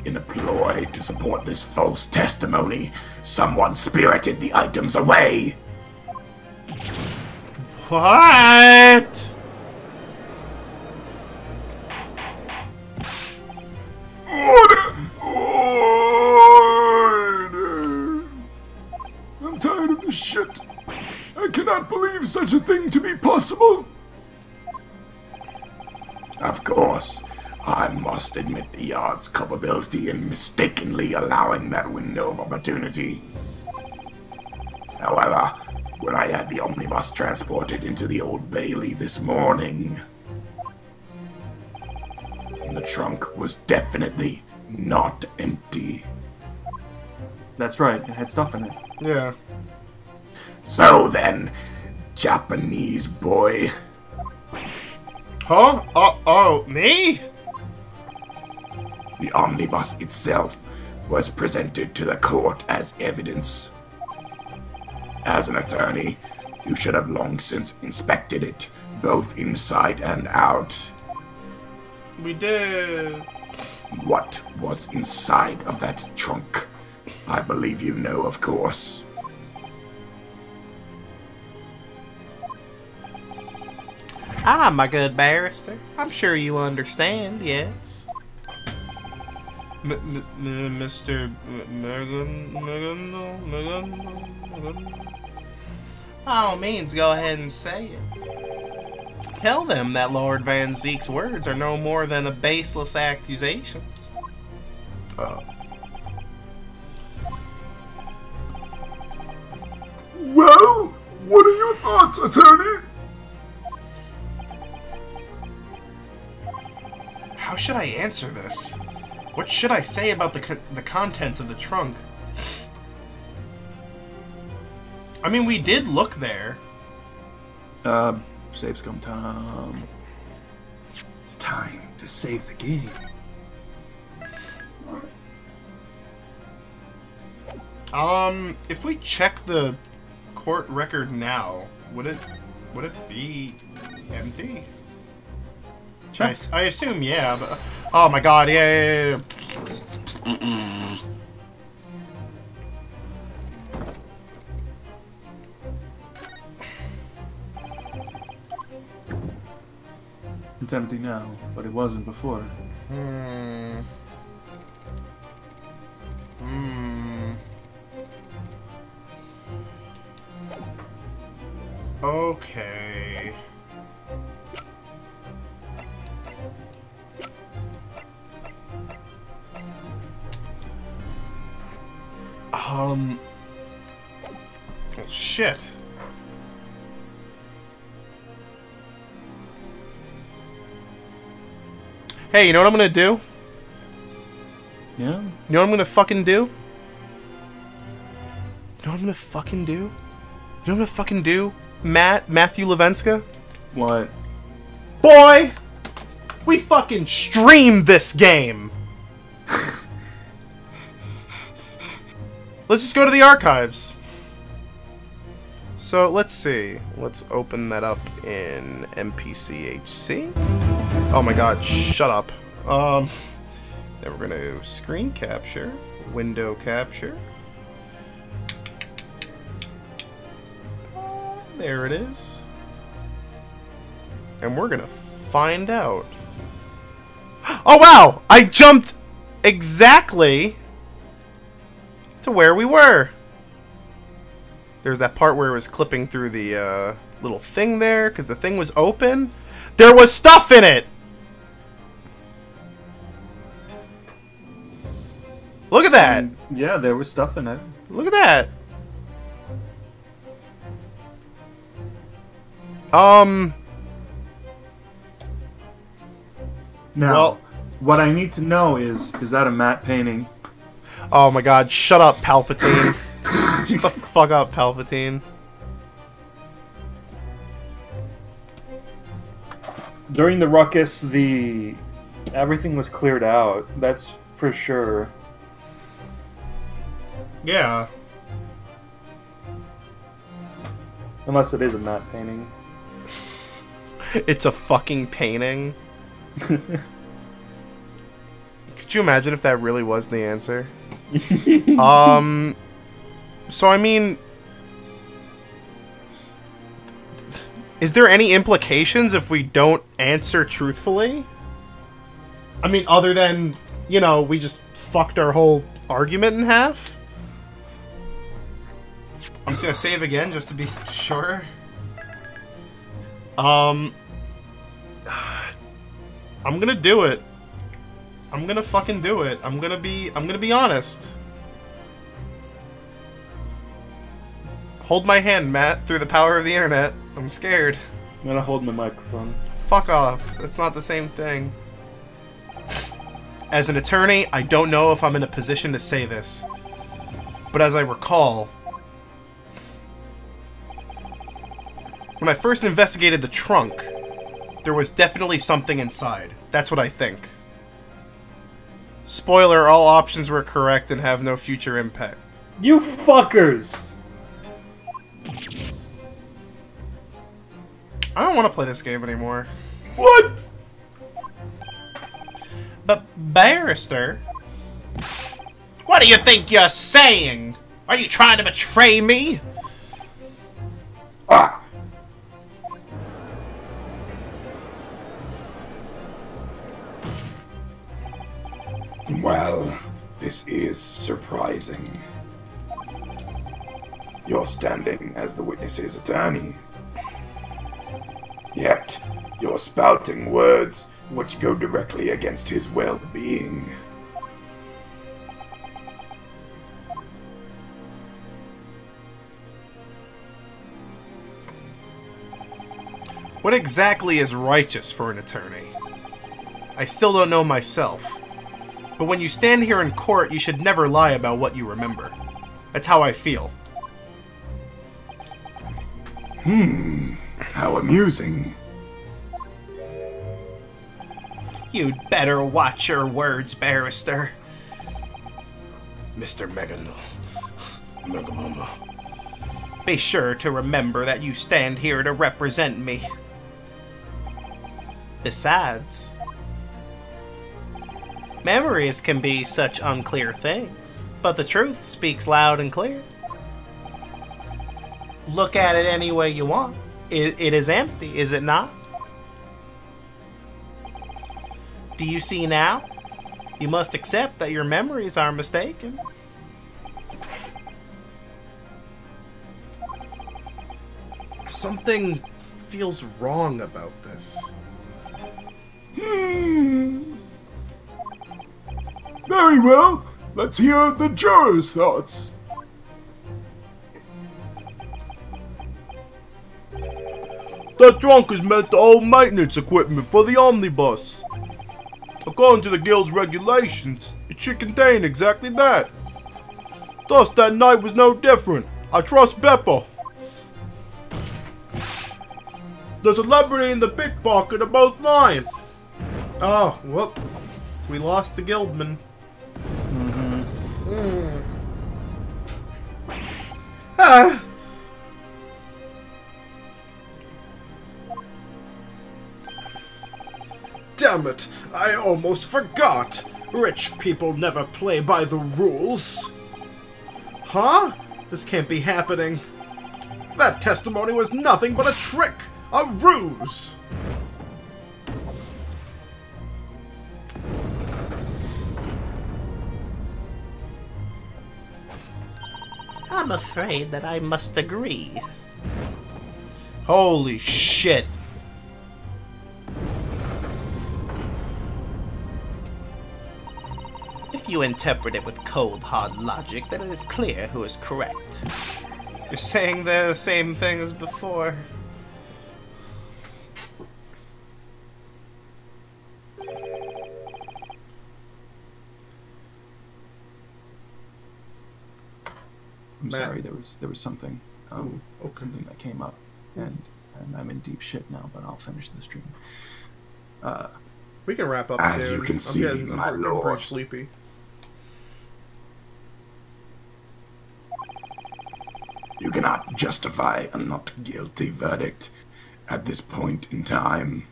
In a ploy to support this false testimony, someone spirited the items away. What? I'm tired of this shit. I cannot believe such a thing to be possible. Of course, I must admit the Yard's culpability in mistakenly allowing that window of opportunity. However, when I had the omnibus transported into the Old Bailey this morning, the trunk was definitely not empty. That's right, it had stuff in it. Yeah. So then, Japanese boy. Huh? Oh, me? The omnibus itself was presented to the court as evidence. As an attorney, you should have long since inspected it, both inside and out. We did. What was inside of that trunk? I believe you know, of course. Ah, my good barrister. I'm sure you understand, yes. Mr. By all means, go ahead and say it. Tell them that Lord Van Zeek's words are no more than a baseless accusations. Well, what are your thoughts, attorney? How should I answer this? What should I say about the contents of the trunk? I mean, we did look there. Save scum time. It's time to save the game. If we check the court record now, would it be empty? Sure. I assume, yeah, but oh my god, yeah. It's empty now, but it wasn't before. Okay. Well, shit. Hey, you know what I'm gonna do? Yeah? You know what I'm gonna fucking do? You know what I'm gonna fucking do? You know what I'm gonna fucking do? Matthew Levenska? What? Boy! We fucking streamed this game! Let's just go to the archives. So, let's see. Let's open that up in MPCHC. Oh my god, shut up. Then we're gonna screen capture, window capture. There it is. And we're gonna find out. Oh wow! I jumped exactly to where we were. There's that part where it was clipping through the little thing there, because the thing was open. There was stuff in it! Look at that! Yeah, there was stuff in it. Look at that! Now, Well- what I need to know is that a matte painting? Oh my god, shut up, Palpatine. Shut the fuck up, Palpatine. During the ruckus, everything was cleared out. That's for sure. Yeah. Unless it is a matte painting. It's a fucking painting. Could you imagine if that really was the answer? So I mean, is there any implications if we don't answer truthfully? I mean, other than, you know, we just fucked our whole argument in half? I'm just gonna save again just to be sure. I'm gonna do it. I'm gonna fucking do it. I'm gonna be honest. Hold my hand, Matt, through the power of the internet. I'm scared. I'm gonna hold my microphone. Fuck off. It's not the same thing. As an attorney, I don't know if I'm in a position to say this. But as I recall, when I first investigated the trunk, there was definitely something inside. That's what I think. Spoiler, all options were correct and have no future impact. You fuckers! I don't want to play this game anymore. What? But, Barrister, what do you think you're saying? Are you trying to betray me? Ah! Well, this is surprising. You're standing as the witness's attorney. Yet, you're spouting words which go directly against his well-being. What exactly is righteous for an attorney? I still don't know myself. But when you stand here in court, you should never lie about what you remember. That's how I feel. How amusing. You'd better watch your words, Barrister. Mr. Megamama. Be sure to remember that you stand here to represent me. Besides, memories can be such unclear things, but the truth speaks loud and clear. Look at it any way you want. It is empty, is it not? Do you see now? You must accept that your memories are mistaken. Something feels wrong about this. Very well. Let's hear the jurors' thoughts. That trunk is meant to hold maintenance equipment for the omnibus. According to the guild's regulations, it should contain exactly that. Thus, that night was no different. I trust Beppo. The celebrity and the pickpocket are both lying. Oh, whoop. We lost the guildman. Ah. Damn it, I almost forgot. Rich people never play by the rules. Huh? This can't be happening. That testimony was nothing but a trick, a ruse. I'm afraid that I must agree. Holy shit. If you interpret it with cold, hard logic, then it is clear who is correct. You're saying the same thing as before. I'm Matt. sorry, there was something Okay. something that came up, and I'm in deep shit now. But I'll finish the stream. We can wrap up As soon. you can see, my I'm lord. pretty sleepy. You cannot justify a not guilty verdict at this point in time.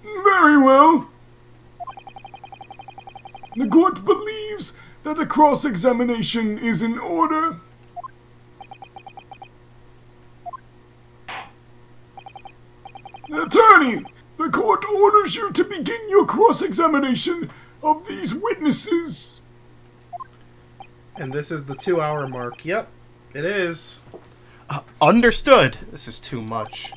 Very well. The court believes that a cross-examination is in order. Attorney, the court orders you to begin your cross-examination of these witnesses. And this is the 2-hour mark. Yep, it is. Understood. This is too much.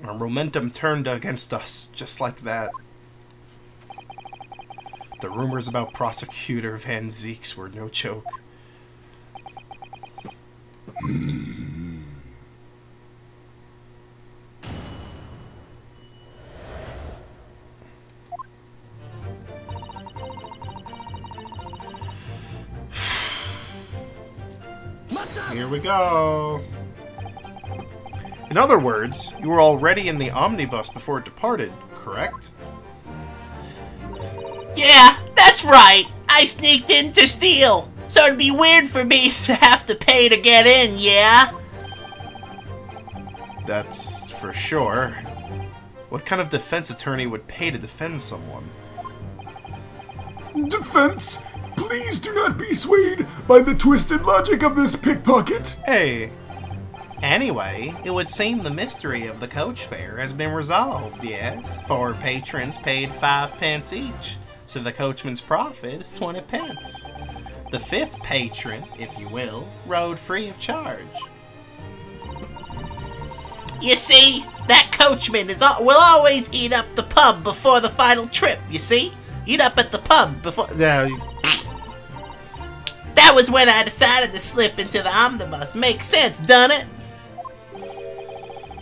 Our momentum turned against us, just like that. The rumors about Prosecutor Van Zeeks were no joke. Here we go. In other words, you were already in the omnibus before it departed, correct? Yeah, that's right. I sneaked in to steal, so it'd be weird for me to have to pay to get in, yeah? That's for sure. What kind of defense attorney would pay to defend someone? Defense, please do not be swayed by the twisted logic of this pickpocket. Hey, Anyway, it would seem the mystery of the coach fare has been resolved, yes? 4 patrons paid 5 pence each, so the coachman's profit is 20 pence. The 5th patron, if you will, rode free of charge. You see, that coachman will always eat up the pub before the final trip, you see? Eat up at the pub before... yeah, That was when I decided to slip into the omnibus. Makes sense, done it?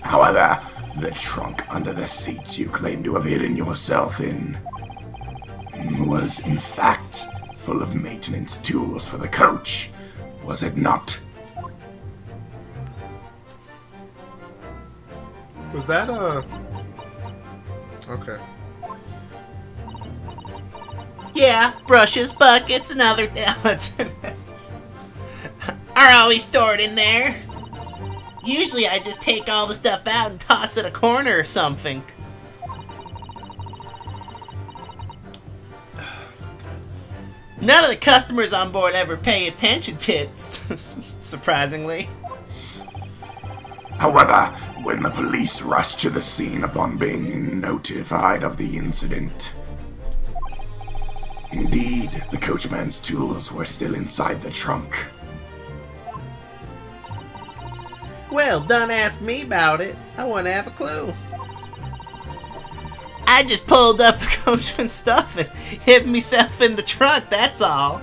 However, the trunk under the seats you claim to have hidden yourself in was, in fact, full of maintenance tools for the coach, was it not? was that okay. Yeah, brushes, buckets, and other are always stored in there. Usually I just take all the stuff out and toss it a corner or something. None of the customers on board ever pay attention to it, surprisingly. However, when the police rushed to the scene upon being notified of the incident, indeed, the coachman's tools were still inside the trunk. Well, don't ask me about it. I wouldn't have a clue. I just pulled up the coachman's stuff and hid myself in the trunk, that's all.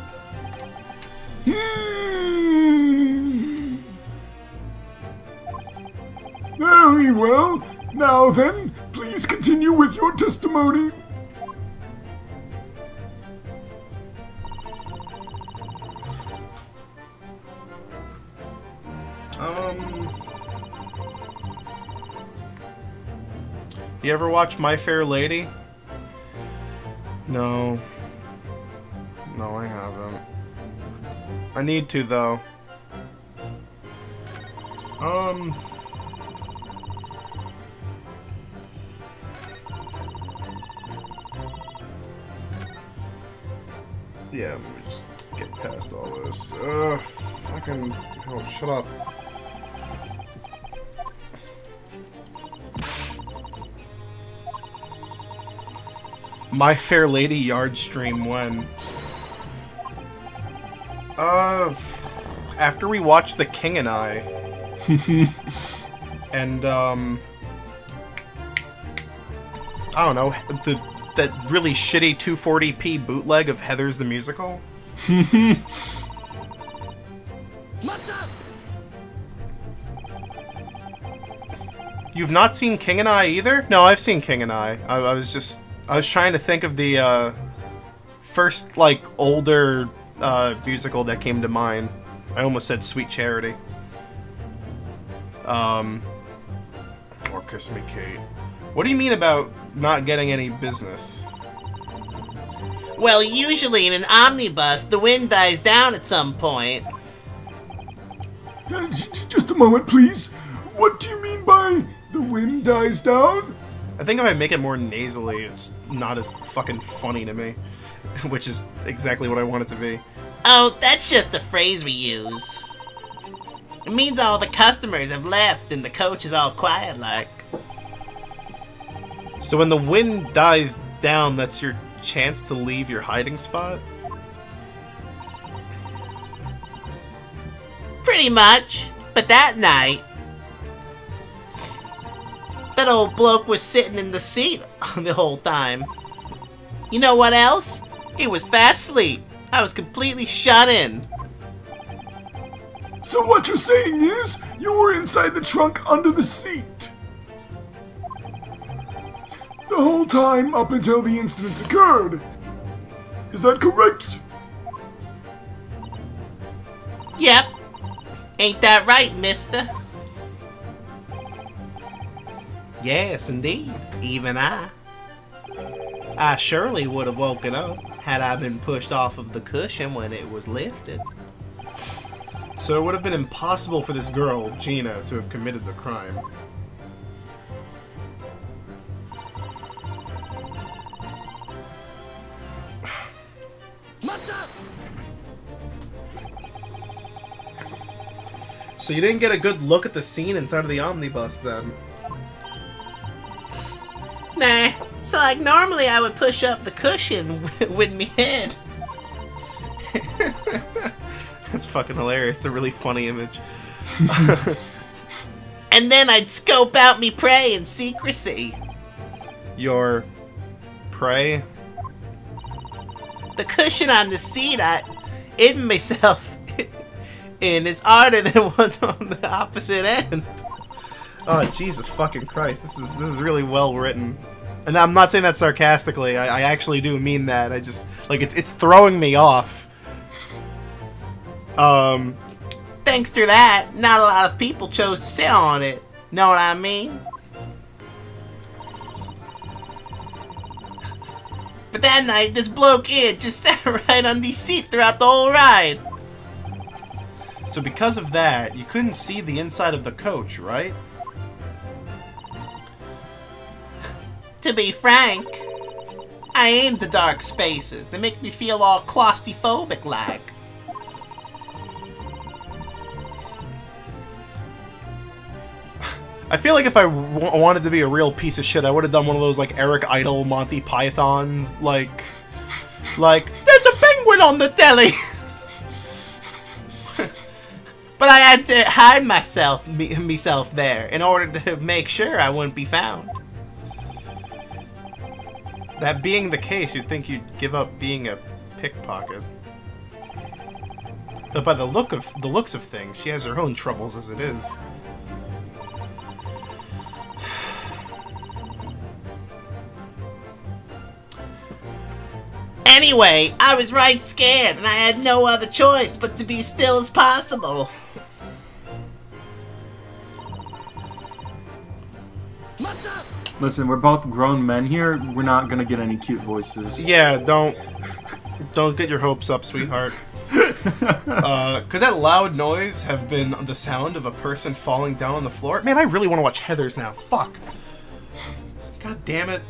Very well. Now then, please continue with your testimony. You ever watch My Fair Lady? No. No, I haven't. I need to, though. Yeah, let me just get past all this. Ugh, fucking... Oh, shut up. My Fair Lady yard stream when? After we watched The King and I. And, I don't know, that really shitty 240p bootleg of Heathers the Musical. You've not seen King and I either? No, I've seen King and I was trying to think of the first, like, older musical that came to mind. I almost said Sweet Charity. Or Kiss Me Kate. What do you mean about not getting any business? Well, usually in an omnibus, the wind dies down at some point. Just a moment, please. What do you mean by the wind dies down? I think if I make it more nasally, it's not as fucking funny to me. Which is exactly what I want it to be. Oh, that's just a phrase we use. It means all the customers have left and the coach is all quiet like. So when the wind dies down, that's your chance to leave your hiding spot? Pretty much. But that night, that old bloke was sitting in the seat the whole time. You know what else? He was fast asleep. I was completely shut in. So what you're saying is, you were inside the trunk under the seat. The whole time up until the incident occurred. Is that correct? Yep. Ain't that right, mister? Yes, indeed. Even I. I surely would have woken up had I been pushed off of the cushion when it was lifted. So it would have been impossible for this girl, Gina, to have committed the crime. So you didn't get a good look at the scene inside of the omnibus, then? Nah. So, like, normally I would push up the cushion with me head. That's fucking hilarious. It's a really funny image. And then I'd scope out me prey in secrecy. Your prey? The cushion on the seat, I hid myself in is harder than one on the opposite end. Oh, Jesus fucking Christ. This is really well written. And I'm not saying that sarcastically. I actually do mean that. I just, like, it's throwing me off. Thanks to that, not a lot of people chose to sit on it. Know what I mean? But that night, this bloke here just sat right on the seat throughout the whole ride. So because of that, you couldn't see the inside of the coach, right? To be frank, I aim to dark spaces. They make me feel all claustrophobic-like. I feel like if I wanted to be a real piece of shit, I would have done one of those, like, Eric Idle Monty Pythons, like, there's a penguin on the telly! But I had to hide myself there in order to make sure I wouldn't be found. That being the case, you'd think you'd give up being a pickpocket. But by the looks of things, she has her own troubles as it is. Anyway, I was right scared, and I had no other choice but to be still as possible. Listen, we're both grown men here. We're not gonna get any cute voices. Yeah, don't get your hopes up, sweetheart. Could that loud noise have been the sound of a person falling down on the floor? Man, I really want to watch Heathers now. Fuck. God damn it.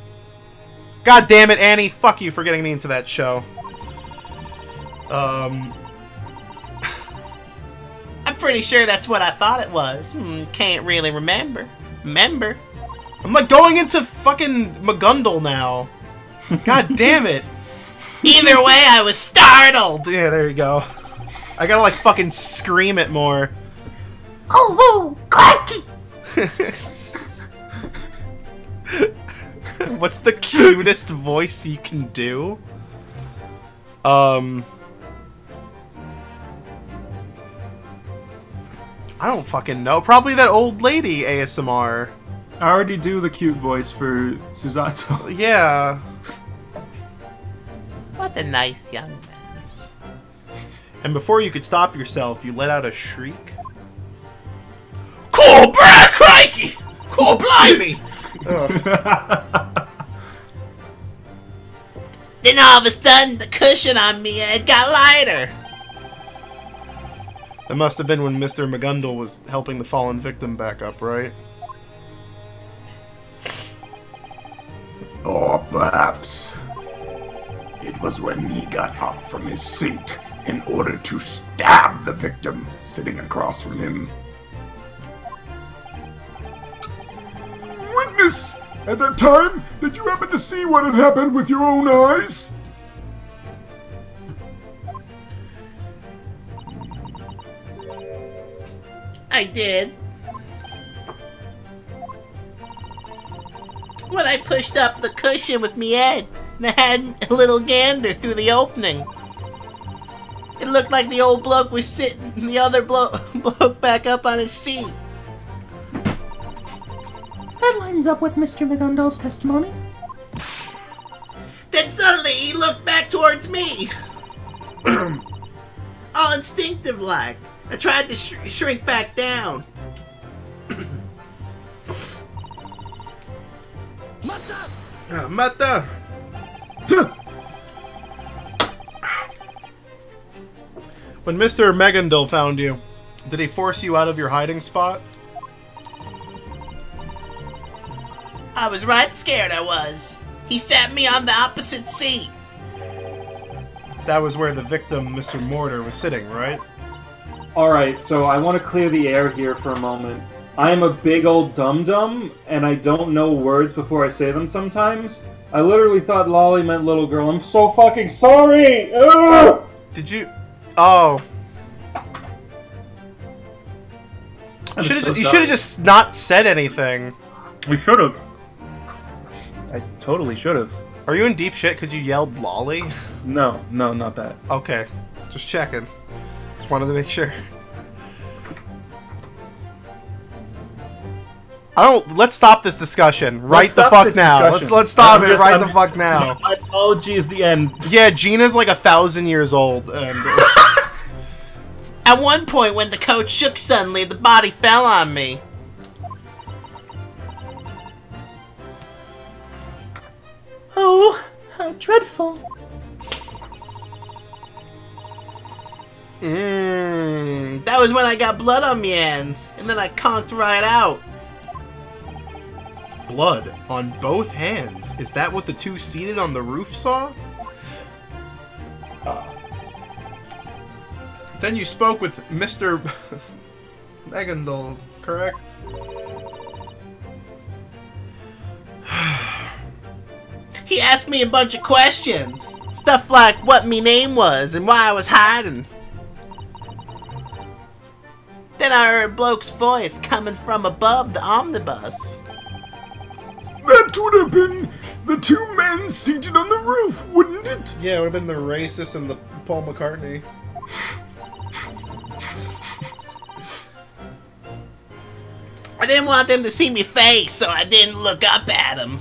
God damn it, Annie. Fuck you for getting me into that show. I'm pretty sure that's what I thought it was. Can't really remember. I'm like going into fucking McGundle now. God damn it. Either way, I was startled. Yeah, there you go. I gotta like fucking scream it more. Oh, crikey! What's the cutest voice you can do? I don't fucking know. Probably that old lady ASMR. I already do the cute voice for Suzato. Yeah. What a nice young man. And before you could stop yourself, you let out a shriek. Cool, brah, crikey! Cool, blimey! Then all of a sudden, the cushion on me head got lighter. That must have been when Mr. McGundle was helping the fallen victim back up, right? Or perhaps it was when he got up from his seat in order to stab the victim sitting across from him. Witness! At that time, did you happen to see what had happened with your own eyes? I did. When I pushed up the cushion with me head, and I had a little gander through the opening. It looked like the old bloke was sitting, and the other bloke back up on his seat. That lines up with Mr. McGundle's testimony. Then suddenly he looked back towards me. All instinctive like. I tried to shrink back down. Mata! When Mr. McGundle found you, did he force you out of your hiding spot? I was right scared I was. He sat me on the opposite seat. That was where the victim, Mr. Mortar, was sitting, right? Alright, so I want to clear the air here for a moment. I am a big old dum-dum, and I don't know words before I say them sometimes. I literally thought lolly meant little girl. I'm so fucking sorry! Ugh! Did you... Oh. You should have just not said anything. We should have. I totally should have. Are you in deep shit because you yelled lolly? No, not that. Okay. Just checking. Just wanted to make sure. Let's stop this discussion right the fuck now. Let's stop it right the fuck now. My apology is the end. Yeah, Gina's like 1,000 years old, and At one point, when the coach shook suddenly, the body fell on me. Oh, how dreadful. That was when I got blood on my hands, and then I conked right out. blood on both hands. Is that what the two seated on the roof saw? Then you spoke with Mr. Megandol, correct? He asked me a bunch of questions. Stuff like what me name was and why I was hiding. Then I heard a bloke's voice coming from above the omnibus. That would have been the two men seated on the roof, wouldn't it? Yeah, it would have been the racist and the Paul McCartney. I didn't want them to see me face, so I didn't look up at them.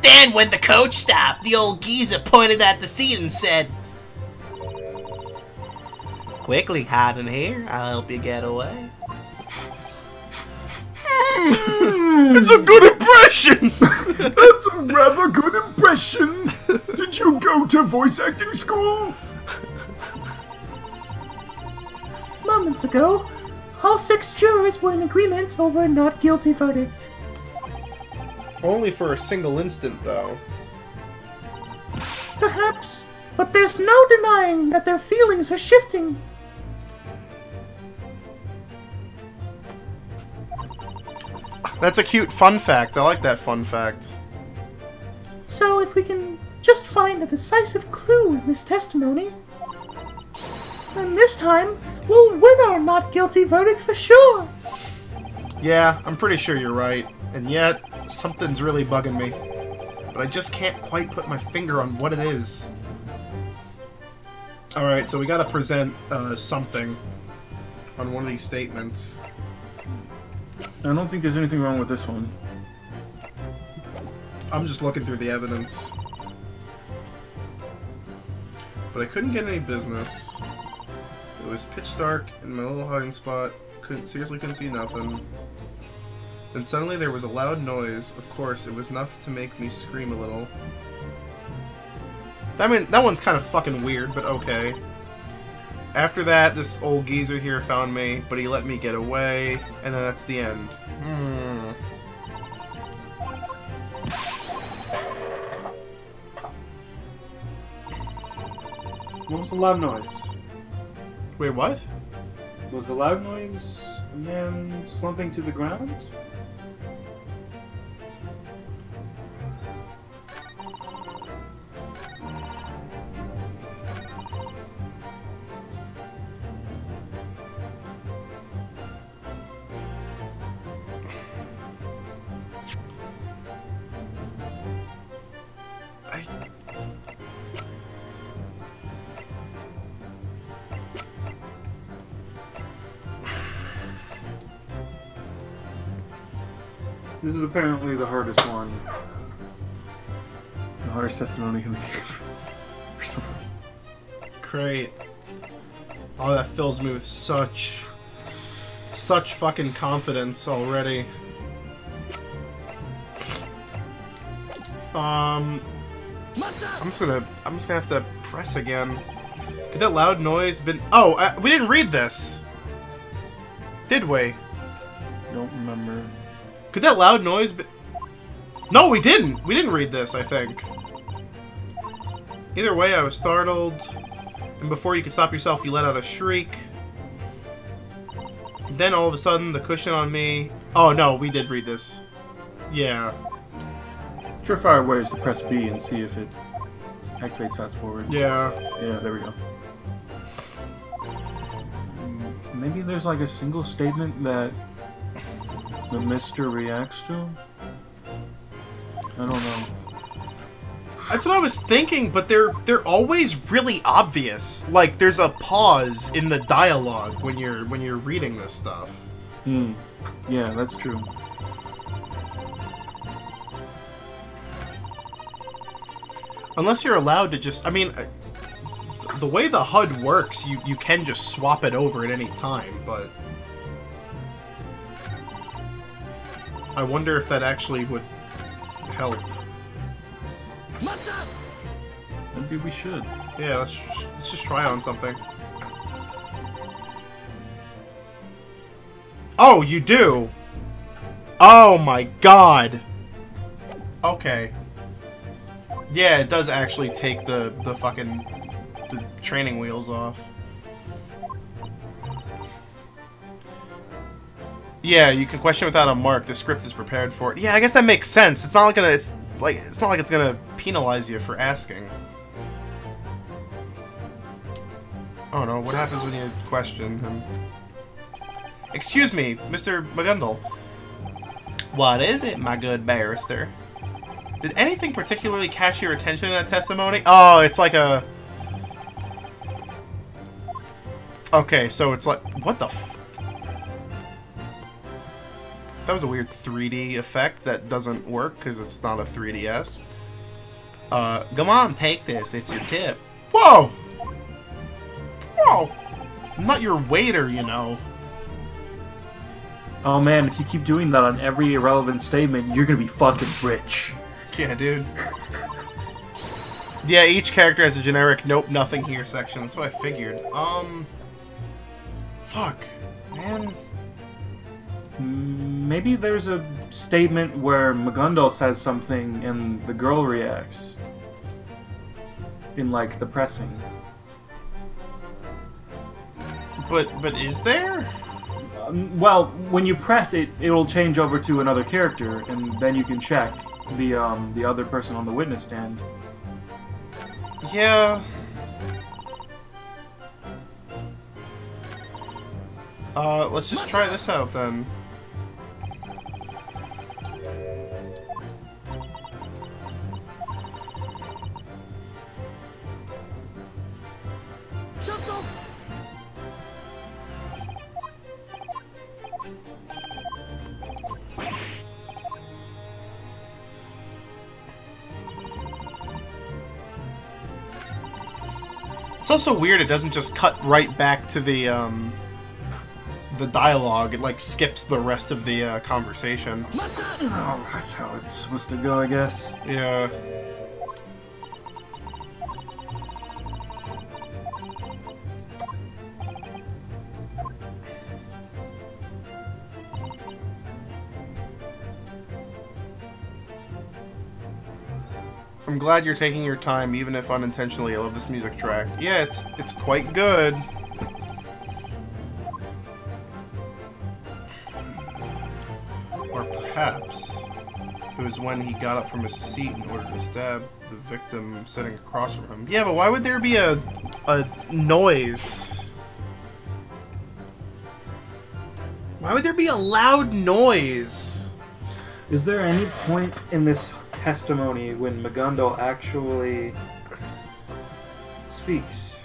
Then, when the coach stopped, the old geezer pointed at the seat and said, "Quickly, hide in here. I'll help you get away." It's a good impression! That's a rather good impression. Did you go to voice acting school? Moments ago, all 6 jurors were in agreement over a not guilty verdict. Only for a single instant, though. Perhaps, but there's no denying that their feelings are shifting. That's a cute fun fact. I like that fun fact. So if we can just find a decisive clue in this testimony, then this time we'll win our not guilty verdict for sure. Yeah, I'm pretty sure you're right. And yet, something's really bugging me. But I just can't quite put my finger on what it is. Alright, so we gotta present something on one of these statements. I don't think there's anything wrong with this one. I'm just looking through the evidence. But I couldn't get any business. It was pitch dark in my little hiding spot. Seriously couldn't see nothing. Then suddenly there was a loud noise. Of course, it was enough to make me scream a little. I mean, that one's kind of fucking weird, but okay. After that, this old geezer here found me, but he let me get away, and then that's the end. What was the loud noise? Wait, what? Was the loud noise the man slumping to the ground? This is apparently the hardest one. The hardest testimony in the game. Or something. Great. Oh, that fills me with such fucking confidence already. I'm just gonna have to press again. Could that loud noise been? Oh, we didn't read this, did we? Don't remember. Could that loud noise be? No, we didn't. We didn't read this, I think. Either way, I was startled, and before you could stop yourself, you let out a shriek. Then all of a sudden, the cushion on me. Oh no, we did read this. Yeah. Surefire way is to press B and see if it activates fast forward. Yeah. Yeah, there we go. Maybe there's like a single statement that the Mister reacts to? I don't know. That's what I was thinking, but they're always really obvious. Like there's a pause in the dialogue when you're reading this stuff. Yeah, that's true. Unless you're allowed to just, I mean, the way the HUD works, you can just swap it over at any time, but I wonder if that actually would help. Maybe we should. Yeah, let's just try on something. Oh, you do? Oh my god. Okay. Yeah, it does actually take the fucking the training wheels off. Yeah, you can question without a mark. The script is prepared for it. Yeah, I guess that makes sense. It's not like it's not like it's gonna penalize you for asking. Oh no, what happens when you question him? Excuse me, Mr. McGundle. What is it, my good barrister? Did anything particularly catch your attention in that testimony? Oh, it's like a... Okay, so it's like... What the f... That was a weird 3D effect that doesn't work because it's not a 3DS. Come on, take this. It's your tip. Whoa! Whoa! I'm not your waiter, you know. Oh man, if you keep doing that on every irrelevant statement, you're gonna be fucking rich. Yeah, dude. Yeah, each character has a generic nope, nothing here section. That's what I figured. Fuck. Man. Maybe there's a statement where Magundal says something and the girl reacts. In, like, the pressing. But is there? Well, when you press it, it'll change over to another character, and then you can check the other person on the witness stand. Yeah. Let's just try this out then. It's also weird it doesn't just cut right back to the dialogue. It, like, skips the rest of the conversation. Oh, that's how it's supposed to go, I guess. Yeah. I'm glad you're taking your time, even if unintentionally. I love this music track. Yeah, it's quite good. Or perhaps it was when he got up from his seat in order to stab the victim sitting across from him. Yeah, but why would there be a noise? Why would there be a loud noise? Is there any point in this testimony when Magundal actually speaks?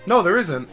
No, there isn't.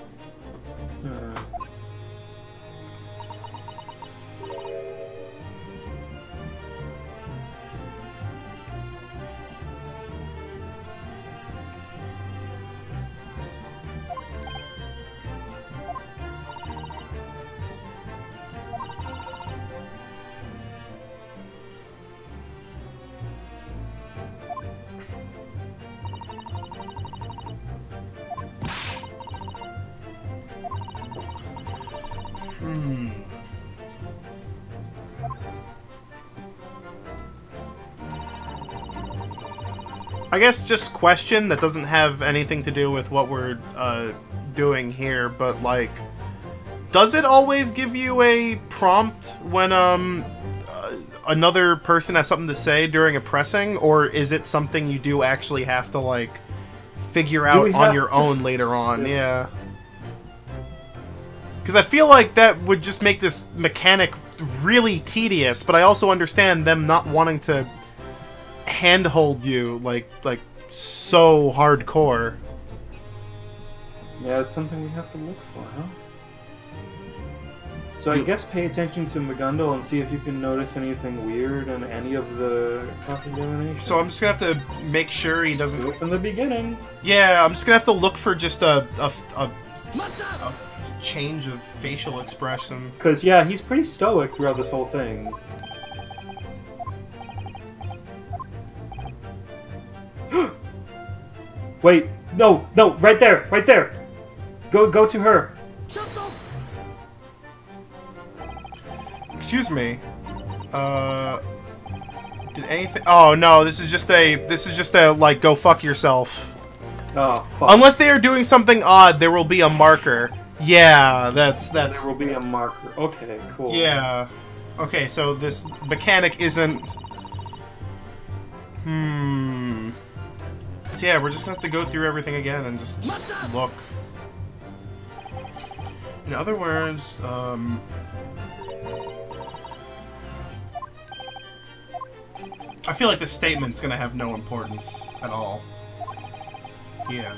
I guess just question that doesn't have anything to do with what we're doing here, but like, does it always give you a prompt when another person has something to say during a pressing, or is it something you do actually have to like figure out on your own later on? Yeah. Because I feel like that would just make this mechanic really tedious, but I also understand them not wanting to handhold you like so hardcore. Yeah, it's something we have to look for, huh? So I guess pay attention to Magundal and see if you can notice anything weird in any of the cross-examinations. So I'm just gonna have to make sure he doesn't... Do it from the beginning. Yeah, I'm just gonna have to look for just a change of facial expression. Because, yeah, he's pretty stoic throughout this whole thing. Wait, no, right there, right there! Go to her! Excuse me. Did anything... Oh, no, this is just a, like, go fuck yourself. Oh, fuck. Unless they are doing something odd, there will be a marker. Yeah, that's... There will be a marker. Okay, cool. Yeah. Okay, so this mechanic isn't... Yeah, we're just gonna have to go through everything again and just look. In other words, I feel like this statement's gonna have no importance at all. Yeah.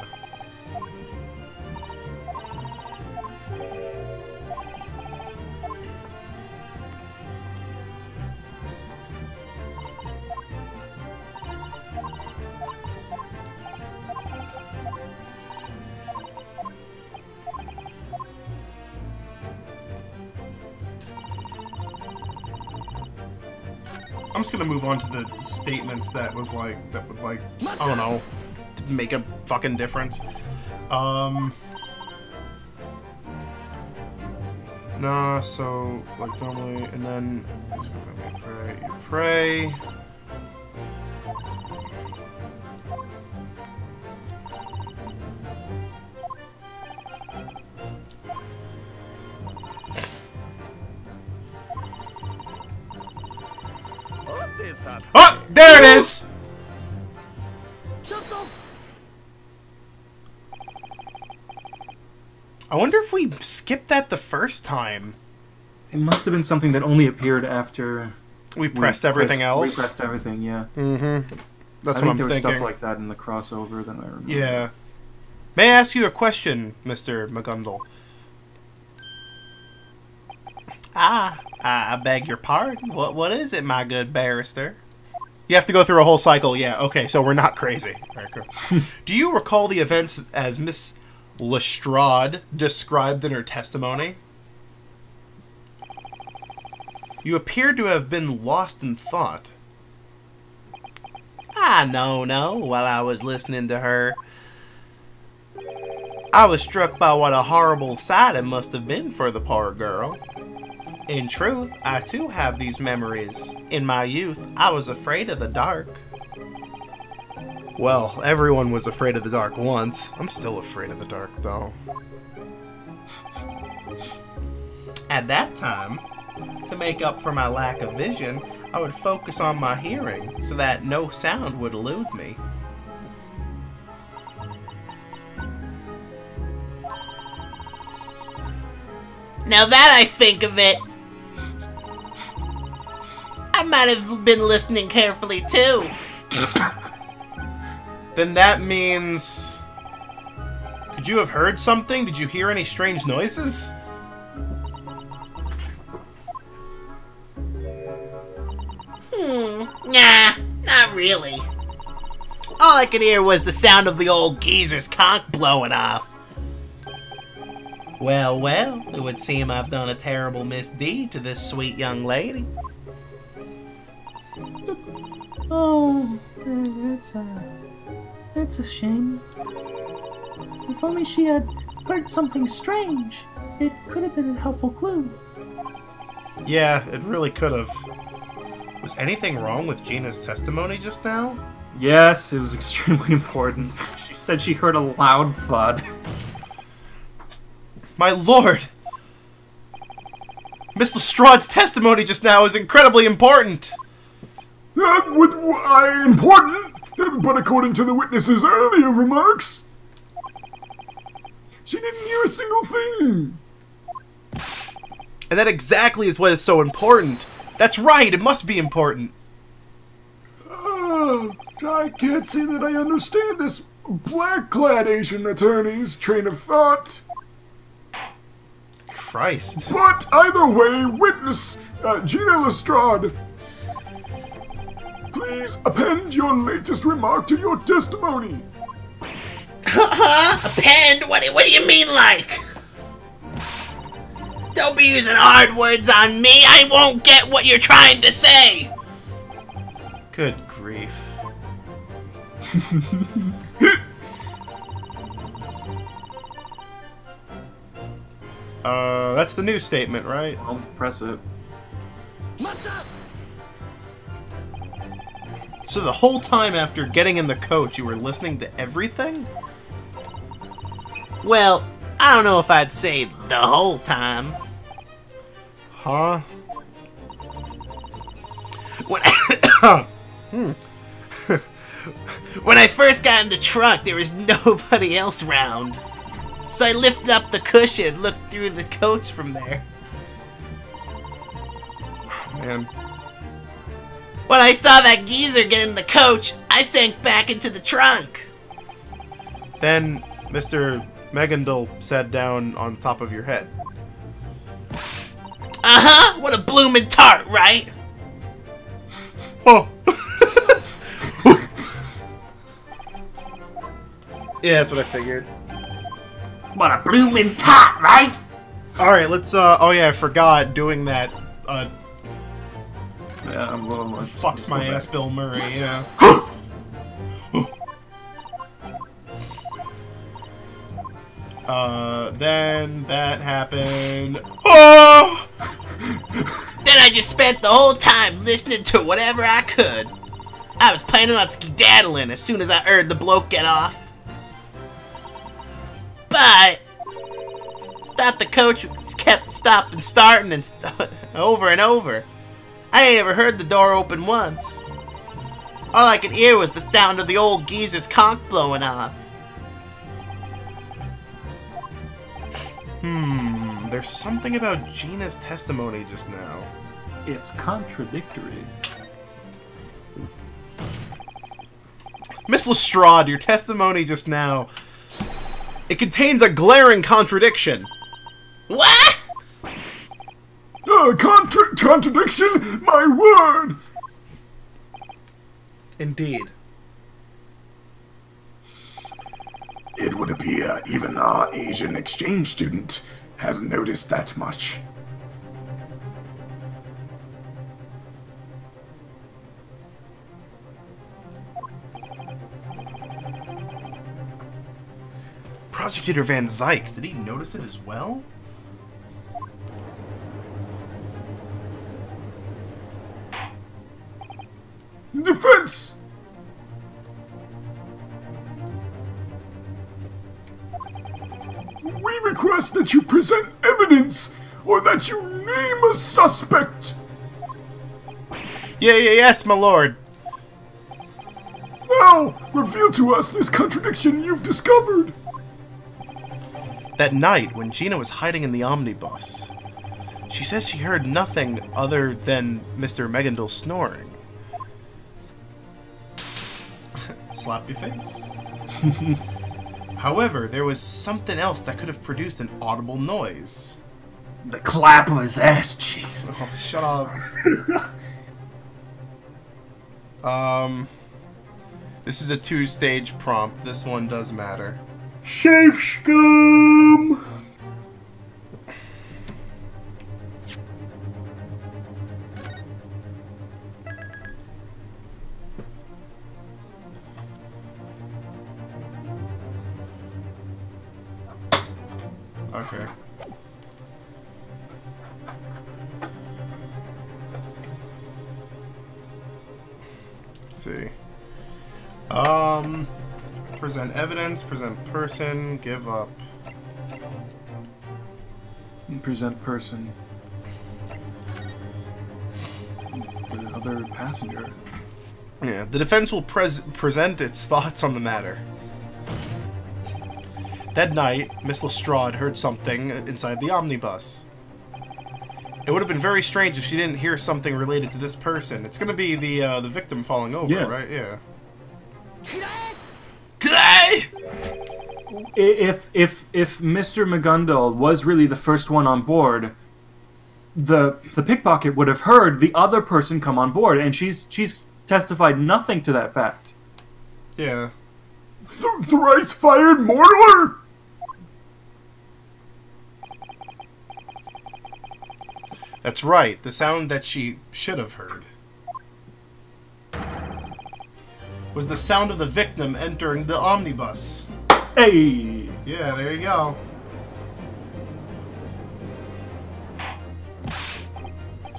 I'm just gonna move on to the statements that would I don't know, make a fucking difference. Nah, so like normally, and then let's go back. You pray. Oh, there it is! I wonder if we skipped that the first time. It must have been something that only appeared after we pressed everything else. We pressed everything, yeah. Mm-hmm. That's I what I'm think there was thinking. stuff like that in the crossover that I remember. Yeah. May I ask you a question, Mr. McGundle? I beg your pardon. What is it, my good barrister? You have to go through a whole cycle. Yeah, okay, so we're not crazy. All right, cool. Do you recall the events as Miss Lestrade described in her testimony? You appear to have been lost in thought. No. While I was listening to her, I was struck by what a horrible sight it must have been for the poor girl. In truth, I too have these memories. In my youth, I was afraid of the dark. Well, everyone was afraid of the dark once. I'm still afraid of the dark, though. At that time, to make up for my lack of vision, I would focus on my hearing so that no sound would elude me. Now that I think of it, I might have been listening carefully too. Then that means... Could you have heard something? Did you hear any strange noises? Nah, not really. All I could hear was the sound of the old geezer's conch blowing off. Well, it would seem I've done a terrible misdeed to this sweet young lady. Oh, that's a shame. If only she had heard something strange, it could have been a helpful clue. Yeah, it really could have. Was anything wrong with Gina's testimony just now? Yes, it was extremely important. She said she heard a loud thud. My lord! Miss Lestrade's testimony just now is incredibly important! Important? But according to the witness's earlier remarks, she didn't hear a single thing. And that exactly is what is so important. That's right, it must be important. I can't say that I understand this black-clad Asian attorney's train of thought. Christ. But either way, witness Gina Lestrade, please append your latest remark to your testimony. Append? What do you mean, like? Don't be using hard words on me. I won't get what you're trying to say. Good grief. That's the new statement, right? I'll press it. So the whole time after getting in the coach, you were listening to everything? Well, I don't know if I'd say the whole time. Huh? When I first got in the truck, there was nobody else around. So I lifted up the cushion, looked through the coach from there. Oh, man. When I saw that geezer get in the coach, I sank back into the trunk. Then Mr. Megandal sat down on top of your head. Uh-huh, what a bloomin' tart, right? Oh. Yeah, that's what I figured. What a bloomin' tart, right? Alright, let's, oh yeah, I forgot doing that, Yeah, well, Fucks my ass, Bill Murray, yeah. Then that happened. Oh! Then I just spent the whole time listening to whatever I could. I was planning on skedaddling as soon as I heard the bloke get off. But thought the coach kept stopping, starting, and over and over. I ain't ever heard the door open once. All I could hear was the sound of the old geezer's conch blowing off. There's something about Gina's testimony just now. It's contradictory. Miss Lestrade, your testimony just now, it contains a glaring contradiction. What? Contradiction? My word! Indeed. It would appear even our Asian exchange student has noticed that much. Prosecutor Van Zykes, did he notice it as well? Defense! We request that you present evidence, or that you name a suspect. Yes, my lord. Now, reveal to us this contradiction you've discovered. That night, when Gina was hiding in the omnibus, she says she heard nothing other than Mr. Megandal snoring. Slap your face. However, there was something else that could have produced an audible noise. The clap of his ass cheeks. Oh, shut up. This is a 2-stage prompt. This one does matter. Shave scum! Okay. Let's see. Present evidence, present person, give up. Present person. The other passenger. Yeah, the defense will present its thoughts on the matter. That night, Miss Lestrade heard something inside the omnibus. It would have been very strange if she didn't hear something related to this person. It's gonna be the victim falling over, right? Yeah. If Mr. McGundle was really the first one on board, the pickpocket would have heard the other person come on board, and she's testified nothing to that fact. Yeah. Thrice fired mortar? That's right. The sound that she should have heard was the sound of the victim entering the omnibus. Hey! Yeah, there you go.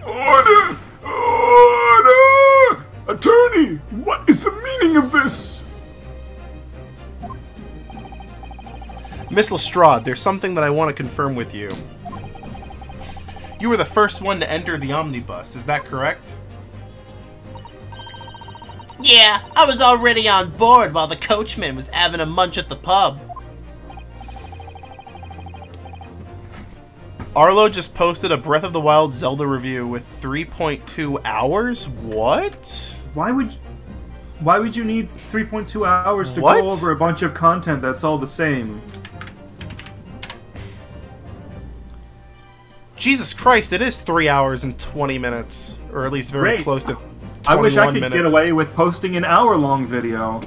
Order! Order! Attorney, what is the meaning of this? Miss Lestrade, there's something that I want to confirm with you. You were the first one to enter the omnibus, is that correct? Yeah, I was already on board while the coachman was having a munch at the pub. Arlo just posted a Breath of the Wild Zelda review with 3.2 hours? What? Why would you need 3.2 hours to What? go over a bunch of content that's all the same? Jesus Christ, it is 3 hours and 20 minutes. Or at least very Great. close to 21 I wish I could minutes. get away with posting an hour-long video.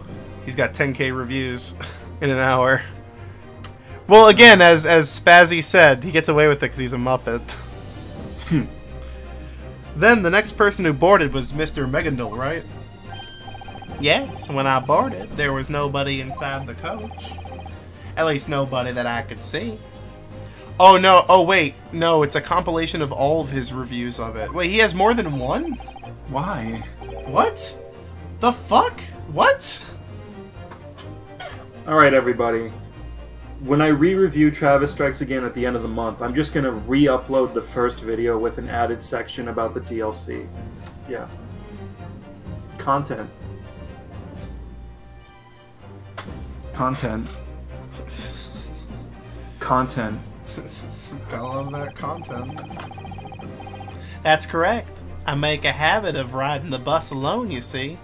He's got 10k reviews in an hour. Well, again, as Spazzy said, he gets away with it because he's a Muppet. Then the next person who boarded was Mr. Megandal, right? Yes, when I boarded, there was nobody inside the coach. At least nobody that I could see. Oh, no. Oh, wait. No, it's a compilation of all of his reviews of it. Wait, he has more than one? Why? What? The fuck? What? Alright, everybody. When I re-review Travis Strikes Again at the end of the month, I'm just gonna re-upload the first video with an added section about the DLC. Yeah. Content. Content. Content. Gotta love that content. That's correct. I make a habit of riding the bus alone, you see.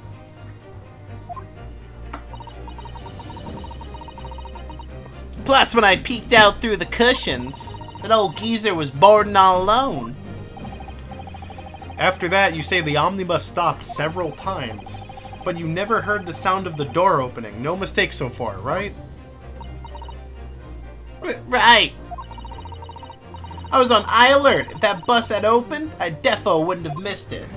Plus, when I peeked out through the cushions, that old geezer was boarding all alone. After that, you say the omnibus stopped several times, but you never heard the sound of the door opening. No mistake so far, right? Right. I was on high alert. If that bus had opened, I defo wouldn't have missed it.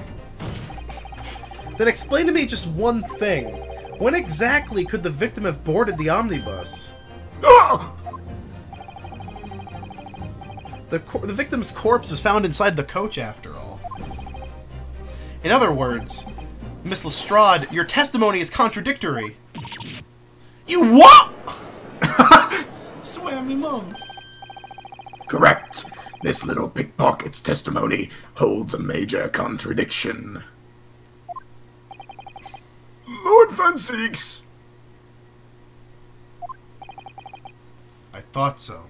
Then explain to me just one thing. When exactly could the victim have boarded the omnibus? The victim's corpse was found inside the coach, after all. In other words, Miss Lestrade, your testimony is contradictory. You what? Swear me, Mum. Correct. This little pickpocket's testimony holds a major contradiction. Lord Van Zieks. I thought so.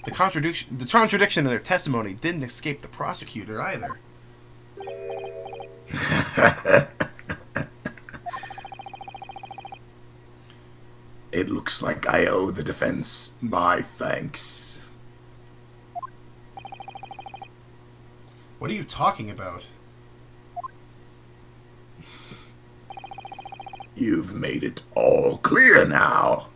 The contradiction in their testimony didn't escape the prosecutor either. It looks like I owe the defense my thanks. What are you talking about? You've made it all clear now.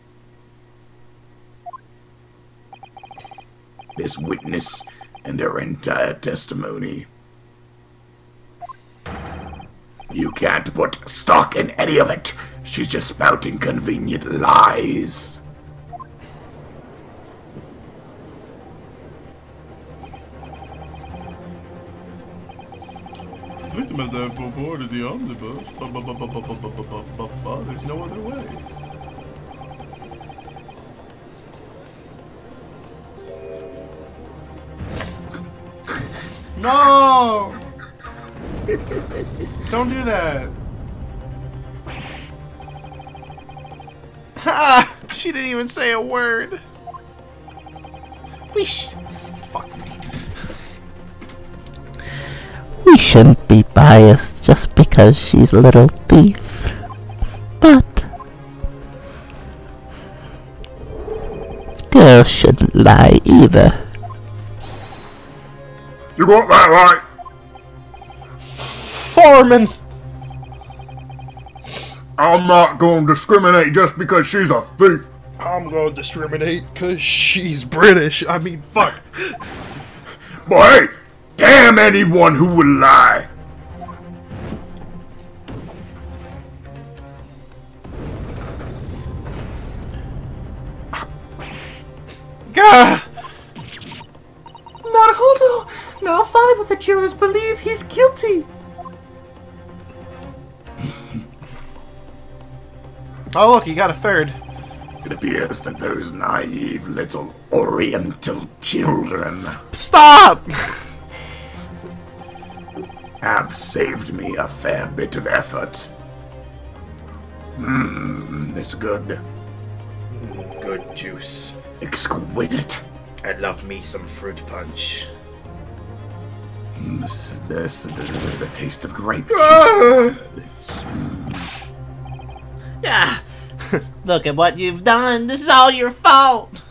This witness and her entire testimony. You can't put stock in any of it. She's just spouting convenient lies. The victim had to have boarded the omnibus, but there's no other way. No! Don't do that. Ha! She didn't even say a word. Fuck me. We shouldn't be biased just because she's a little thief. But girls shouldn't lie either. You got that right. Foreman! I'm not going to discriminate just because she's a thief. I'm gonna discriminate because she's British. I mean, fuck. But hey, damn anyone who will lie. Gah! Naruhodō! Now 5 of the jurors believe he's guilty. Oh look, you got a third. It appears that those naive little Oriental children Stop! have saved me a fair bit of effort. This good. Good juice. Exquisite. I love me some fruit punch. The taste of grape juice. Ah, look at what you've done. This is all your fault.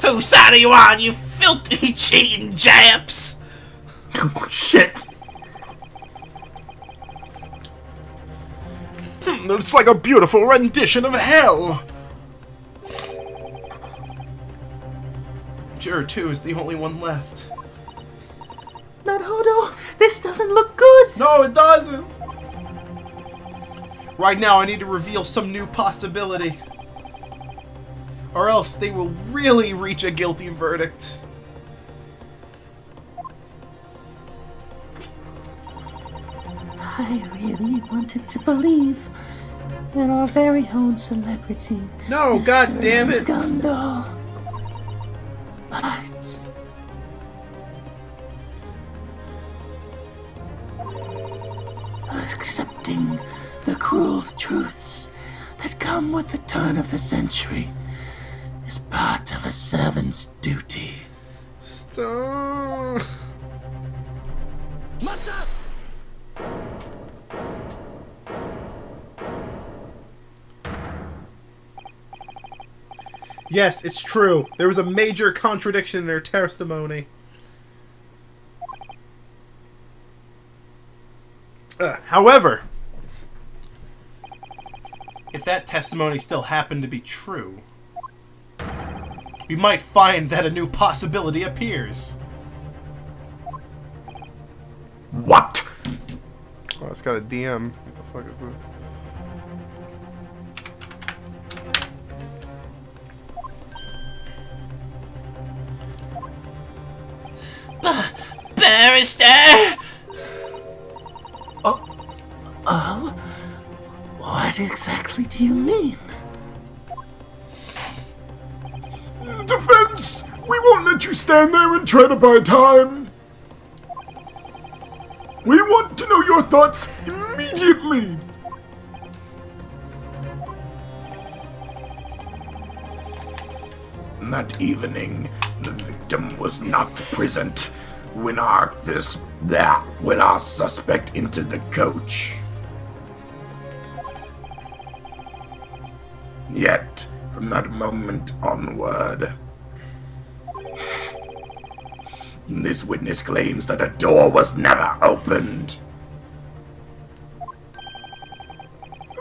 Whose side are you on, you filthy cheating Japs? Oh, shit. It's like a beautiful rendition of hell. Juror 2 is the only one left. Naruhodō, this doesn't look good! No, it doesn't! Right now, I need to reveal some new possibility. Or else they will really reach a guilty verdict. I really wanted to believe in our very own celebrity. No, Mr. god damn it! Gundel. But accepting the cruel truths that come with the turn of the century is part of a servant's duty. Stop. Yes, it's true. There was a major contradiction in her testimony. However, if that testimony still happened to be true, we might find that a new possibility appears. What? Oh, it's got a DM. What the fuck is this? Barrister! Oh? What exactly do you mean? Defense! We won't let you stand there and try to buy time. We want to know your thoughts immediately. That evening, the victim was not present when our suspect entered the coach. Yet, from that moment onward, this witness claims that a door was never opened.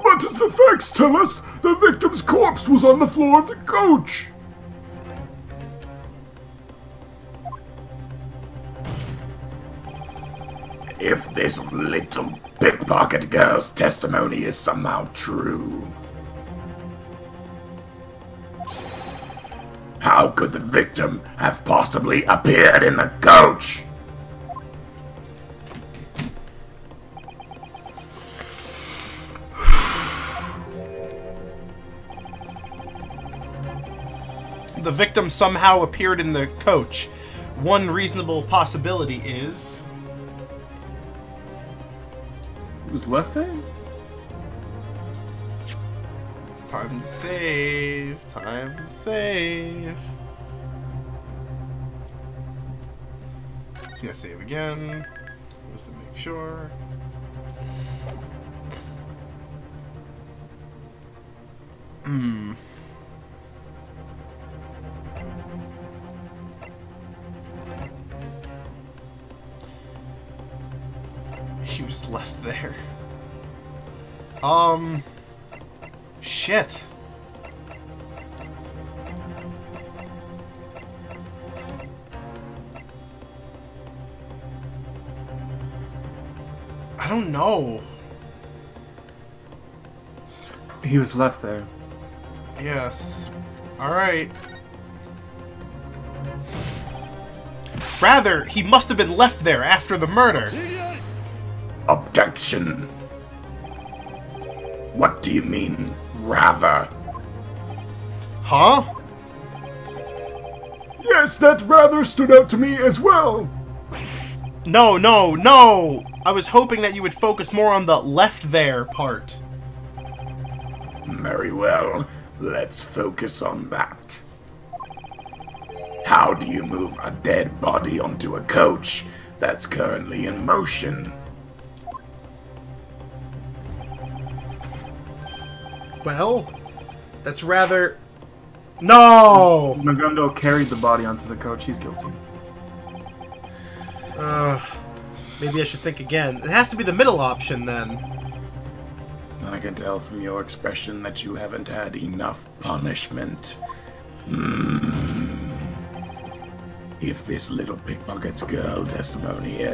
But as the facts tell us, the victim's corpse was on the floor of the coach. If this little pickpocket girl's testimony is somehow true, how could the victim have possibly appeared in the coach? The victim somehow appeared in the coach. One reasonable possibility is... It was left there? Time to save. Time to save. Just gonna save again. Just to make sure. He was left there. Shit. I don't know. He was left there. Yes. Alright. Rather, he must have been left there after the murder. Objection. What do you mean, rather? Huh? Yes, that rather stood out to me as well. No, no, no! I was hoping that you would focus more on the left there part. Very well, let's focus on that. How do you move a dead body onto a coach that's currently in motion? Well, that's rather... No! Magundo carried the body onto the coach. He's guilty. Maybe I should think again. It has to be the middle option, then. I can tell from your expression that you haven't had enough punishment. If this little pickpocket's girl testimony...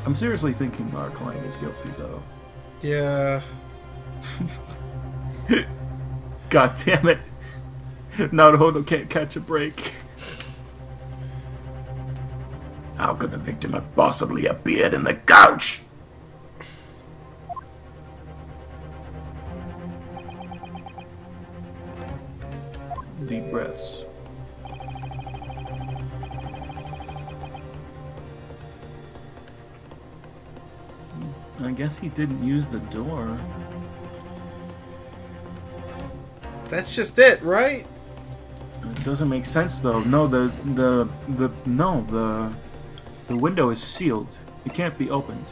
I'm seriously thinking our client is guilty, though. Yeah. God damn it. Naruhodō can't catch a break. How could the victim have possibly appeared in the couch? Deep breaths. I guess he didn't use the door. That's just it, right? It doesn't make sense though. No, the window is sealed. It can't be opened.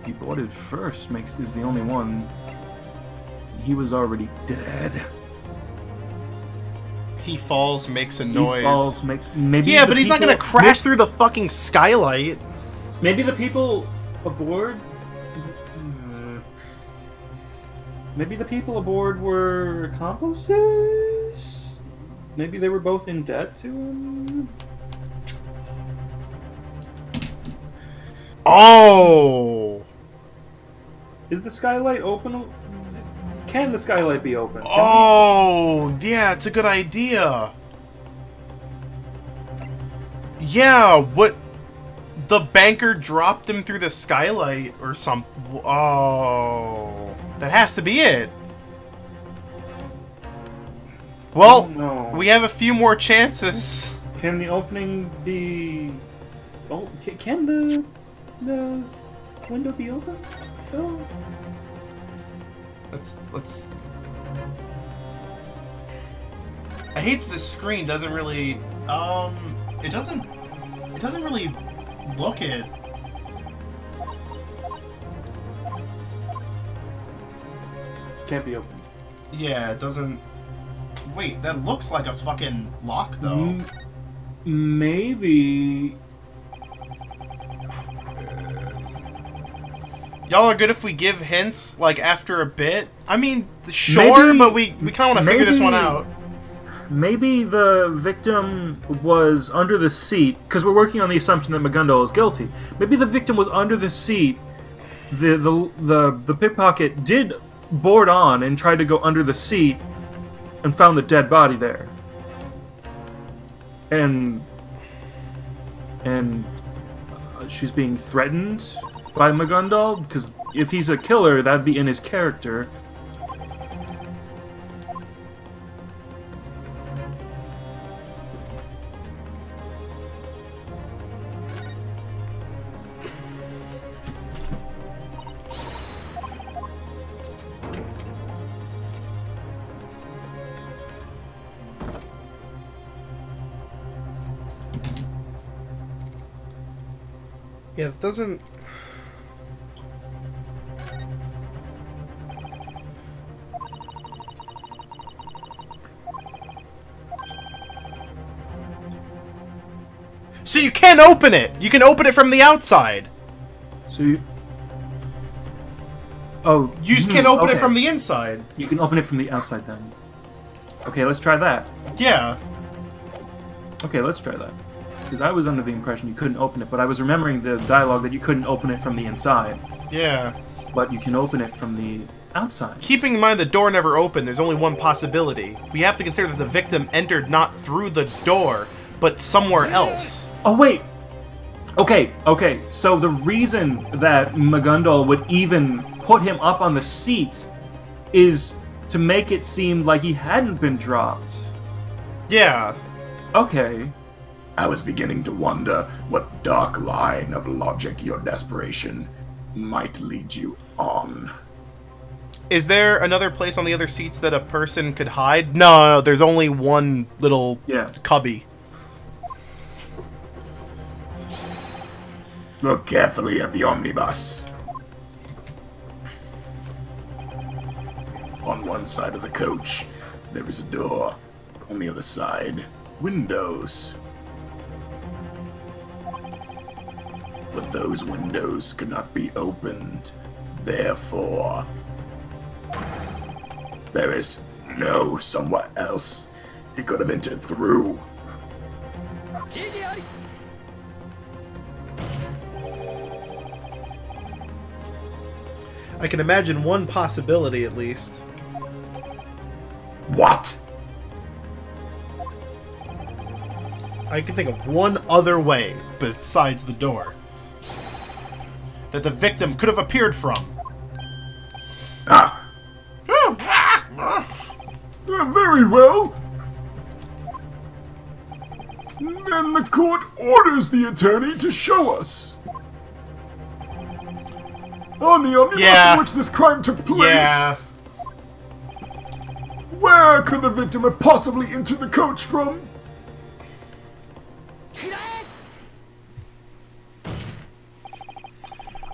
He boarded first. Is the only one. He was already dead. He falls, makes a noise. He falls, maybe. Yeah, but he's not gonna crash through the fucking skylight. Maybe the people aboard. Maybe the people aboard were accomplices? Maybe they were both in debt to him? Oh! Is the skylight open? Can the skylight be open? Oh, yeah, it's a good idea. Yeah, what? The banker dropped him through the skylight or something. Oh. That has to be it. Well, no. We have a few more chances. Can the opening be... Oh, can the window be open? Oh. Let's... I hate that the screen doesn't really... It doesn't really look it. Can't be open. Yeah, it doesn't... Wait, that looks like a fucking lock, though. Maybe... Y'all are good if we give hints, like, after a bit? I mean, sure, maybe, but we kind of want to figure this one out. Maybe the victim was under the seat, because we're working on the assumption that Magundal is guilty. Maybe the victim was under the seat. The pickpocket did board on and tried to go under the seat and found the dead body there. And she's being threatened by Magundal, because if he's a killer, that'd be in his character. Yeah, it doesn't... So you can open it! You can open it from the outside! So you... Oh... You just can't open it from the inside. You can open it from the outside, then. Okay, let's try that. Yeah. Okay, let's try that. Because I was under the impression you couldn't open it, but I was remembering the dialogue that you couldn't open it from the inside. Yeah. But you can open it from the outside. Keeping in mind the door never opened, there's only one possibility. We have to consider that the victim entered not through the door, but somewhere else. Oh, wait! Okay, so the reason that Magundal would even put him up on the seat is to make it seem like he hadn't been dropped. Yeah. Okay. I was beginning to wonder what dark line of logic your desperation might lead you on. Is there another place on the other seats that a person could hide? No, there's only one little cubby. Look carefully at the omnibus. On one side of the coach, there is a door. On the other side, windows. but those windows could not be opened. Therefore, there is no somewhere else he could have entered through. I can imagine one possibility at least. What? I can think of one other way besides the door that the victim could have appeared from. Very well. Then the court orders the attorney to show us. On the omnibus in which this crime took place. Yeah. Where could the victim have possibly entered the coach from?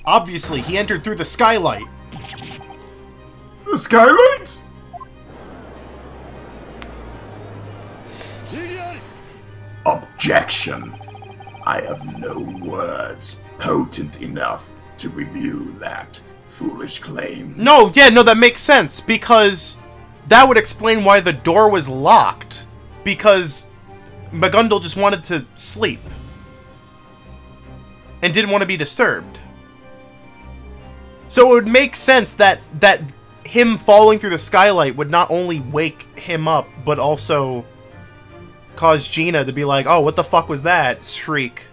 Obviously, he entered through the skylight. The skylight? Objection. I have no words potent enough to review that foolish claim. No, that makes sense, because that would explain why the door was locked. Because Magundal just wanted to sleep. And didn't want to be disturbed. So it would make sense that him falling through the skylight would not only wake him up, but also cause Gina to be like, oh, what the fuck was that? Shriek.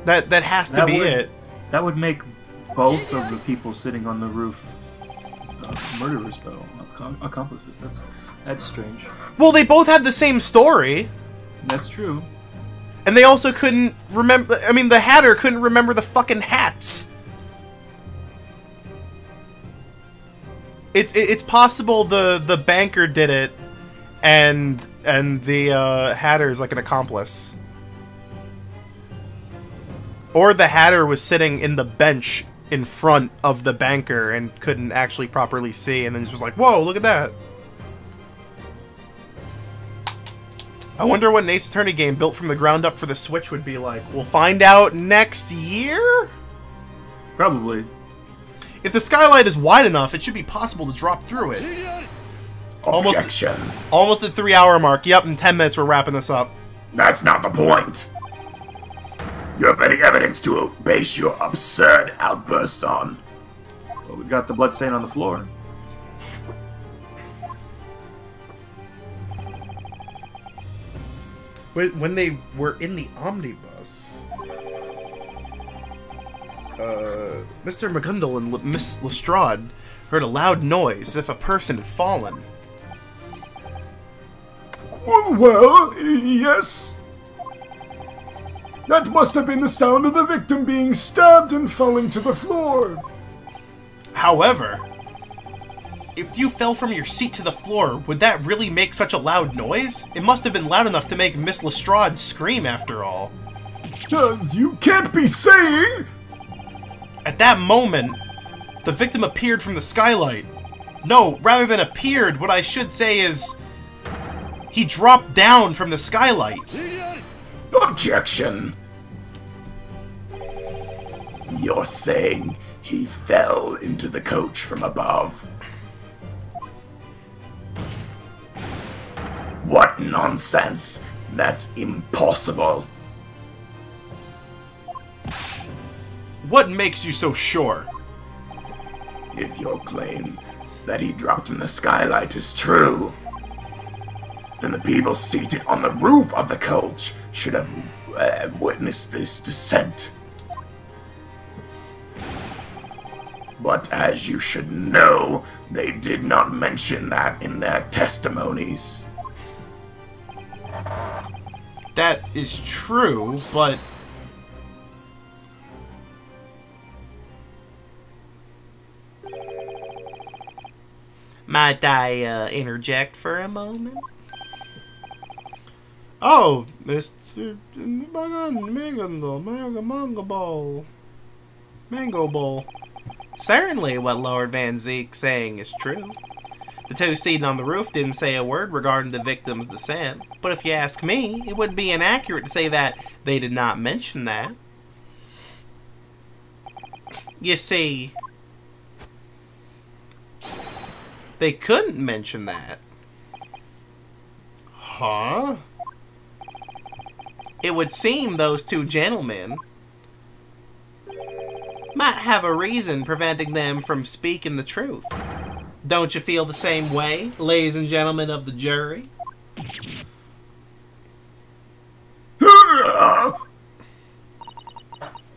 That has to be it. That would make both of the people sitting on the roof murderers, though. Accomplices. That's strange. Well, they both had the same story. That's true. And they also couldn't remember... I mean, the Hatter couldn't remember the fucking hats. It's possible the banker did it, and the Hatter's like an accomplice. Or the Hatter was sitting in the bench in front of the banker and couldn't actually properly see, and then just was like, whoa, look at that. I wonder what an Ace Attorney game built from the ground up for the Switch would be like. We'll find out next year? Probably. If the skylight is wide enough, it should be possible to drop through it. Objection. Almost at 3-hour mark. Yep, in 10 minutes we're wrapping this up. That's not the point. You have any evidence to base your absurd outbursts on? Well, we've got the bloodstain on the floor. When they were in the omnibus, Mr. McGundle and Miss Lestrade heard a loud noise as if a person had fallen. Well, yes. That must have been the sound of the victim being stabbed and falling to the floor. However, if you fell from your seat to the floor, would that really make such a loud noise? It must have been loud enough to make Miss Lestrade scream, after all. You can't be saying... At that moment, the victim appeared from the skylight. No, rather than appeared, what I should say is... he dropped down from the skylight. Objection! You're saying he fell into the coach from above. What nonsense! That's impossible! What makes you so sure? If your claim that he dropped from the skylight is true, then the people seated on the roof of the coach should have witnessed this descent. But as you should know, they did not mention that in their testimonies. That is true, but... Might I interject for a moment? Oh, Mr. Mango Bowl. Certainly what Lord Van Zeek's saying is true. The two seated on the roof didn't say a word regarding the victim's descent. But if you ask me, it would be inaccurate to say that they did not mention that. You see, they couldn't mention that. Huh? It would seem those two gentlemen might have a reason preventing them from speaking the truth. Don't you feel the same way, ladies and gentlemen of the jury?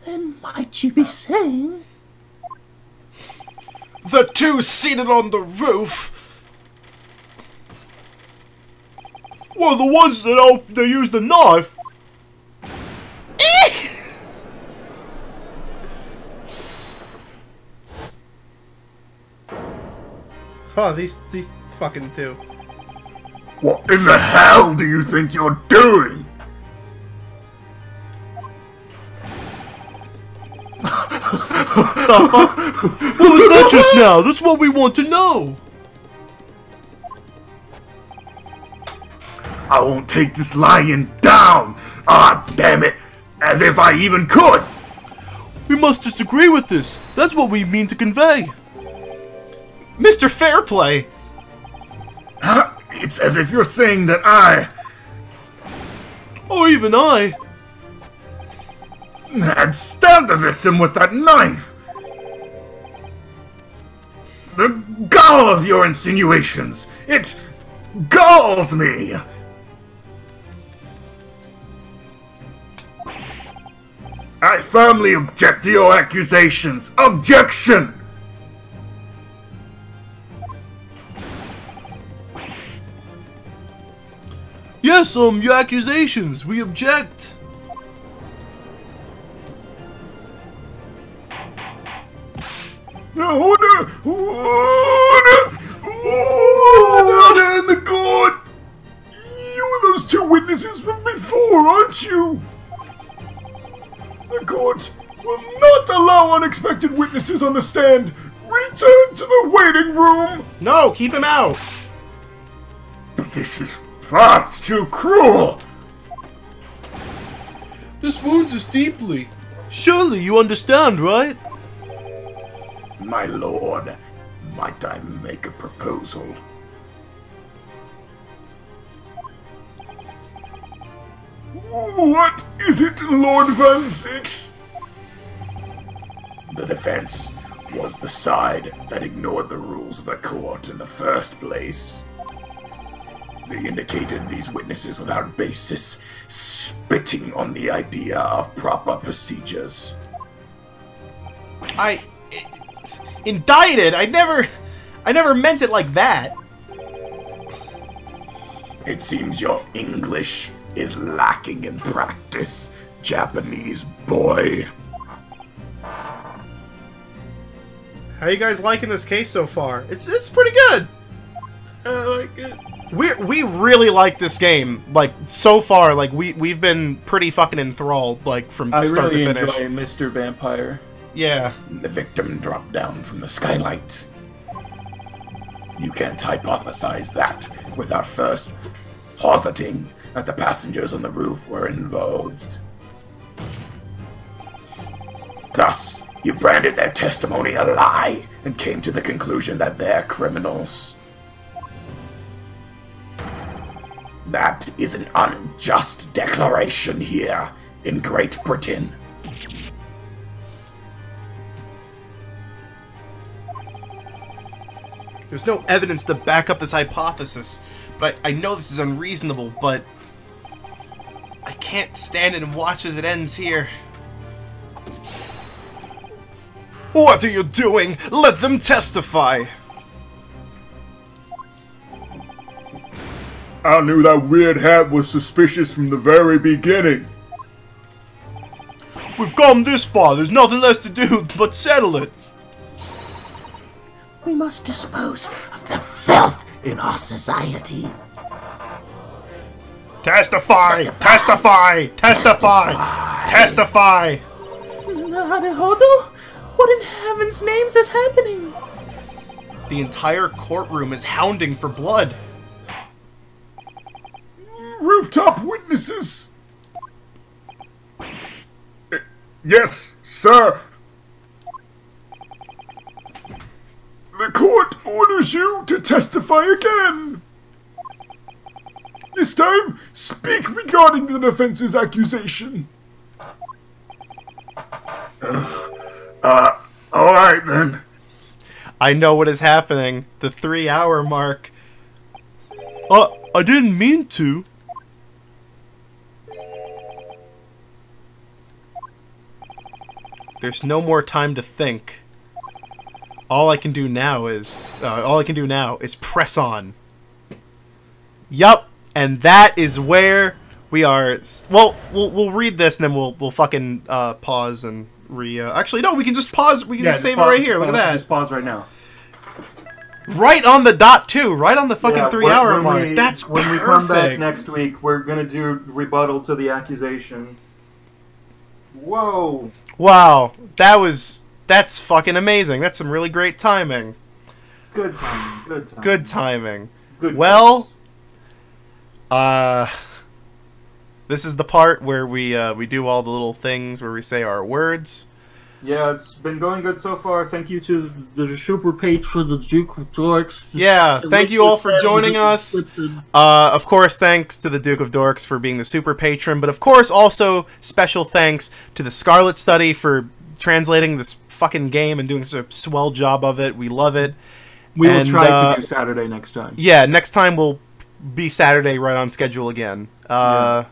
Then might you be saying... The two seated on the roof were the ones that they used the knife. Oh, these fucking two. What in the hell do you think you're doing? The fuck? What was that just now? That's what we want to know. I won't take this lying down. Ah, damn it. As if I even could. We must disagree with this. That's what we mean to convey. Mr. Fairplay! Huh? It's as if you're saying that I... Or even I... had stabbed the victim with that knife. The gall of your insinuations. It galls me. I firmly object to your accusations. Objection! Yes, your accusations. We object. Order in the court! You are those two witnesses from before, aren't you? The court will not allow unexpected witnesses on the stand. Return to the waiting room! No, keep him out! But this is far too cruel! This wounds us deeply. Surely you understand, right? My lord, might I make a proposal? What is it, Lord Van Six? The defense was the side that ignored the rules of the court in the first place. They indicated these witnesses without basis, spitting on the idea of proper procedures. Indicted? I never meant it like that. It seems your English is lacking in practice, Japanese boy. How you guys liking this case so far? It's pretty good. I like it. We really like this game. Like so far, like we've been pretty fucking enthralled, like from start to finish. I really enjoy Mr. Vampire. Yeah. The victim dropped down from the skylight. You can't hypothesize that without first positing that the passengers on the roof were involved. Thus, you branded their testimony a lie and came to the conclusion that they're criminals. That is an unjust declaration here in Great Britain. There's no evidence to back up this hypothesis, but I know this is unreasonable, but I can't stand it and watch as it ends here. What are you doing? Let them testify! I knew that weird hat was suspicious from the very beginning. We've come this far. There's nothing less to do but settle it. We must dispose of the filth in our society. Testify! Testify! Testify! Testify! Naruhodō? What in heaven's names is happening? The entire courtroom is hounding for blood. rooftop witnesses. Yes, sir. The court orders you to testify again. This time, speak regarding the defense's accusation. Alright then. I know what is happening. The 3-hour mark. I didn't mean to. There's no more time to think. All I can do now is press on. Yup, and that is where we are. Well, we'll read this and then we'll fucking pause and actually no, we can just pause. We can just save it right here. Look at that. Just pause right now. Right on the dot too. Right on the fucking 3-hour mark. That's when perfect. we come back next week. We're gonna do rebuttal to the accusation. Whoa. Wow, that's fucking amazing. That's some really great timing. Good timing. Good timing. Good timing. Good. Well, this is the part where we do all the little things where we say our words. Yeah, it's been going good so far. Thank you to the super page for the Duke of Dorks. Yeah, thank you all for joining us. Of course, thanks to the Duke of Dorks for being the super patron, but of course also special thanks to the Scarlet Study for translating this fucking game and doing such a swell job of it. We love it. We will try to do Saturday next time. Yeah, next time we'll be Saturday right on schedule again. Yeah,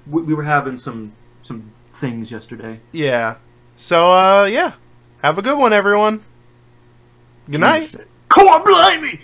we were having some things yesterday. Yeah. So yeah. Have a good one, everyone. Good night. Come on, blimey!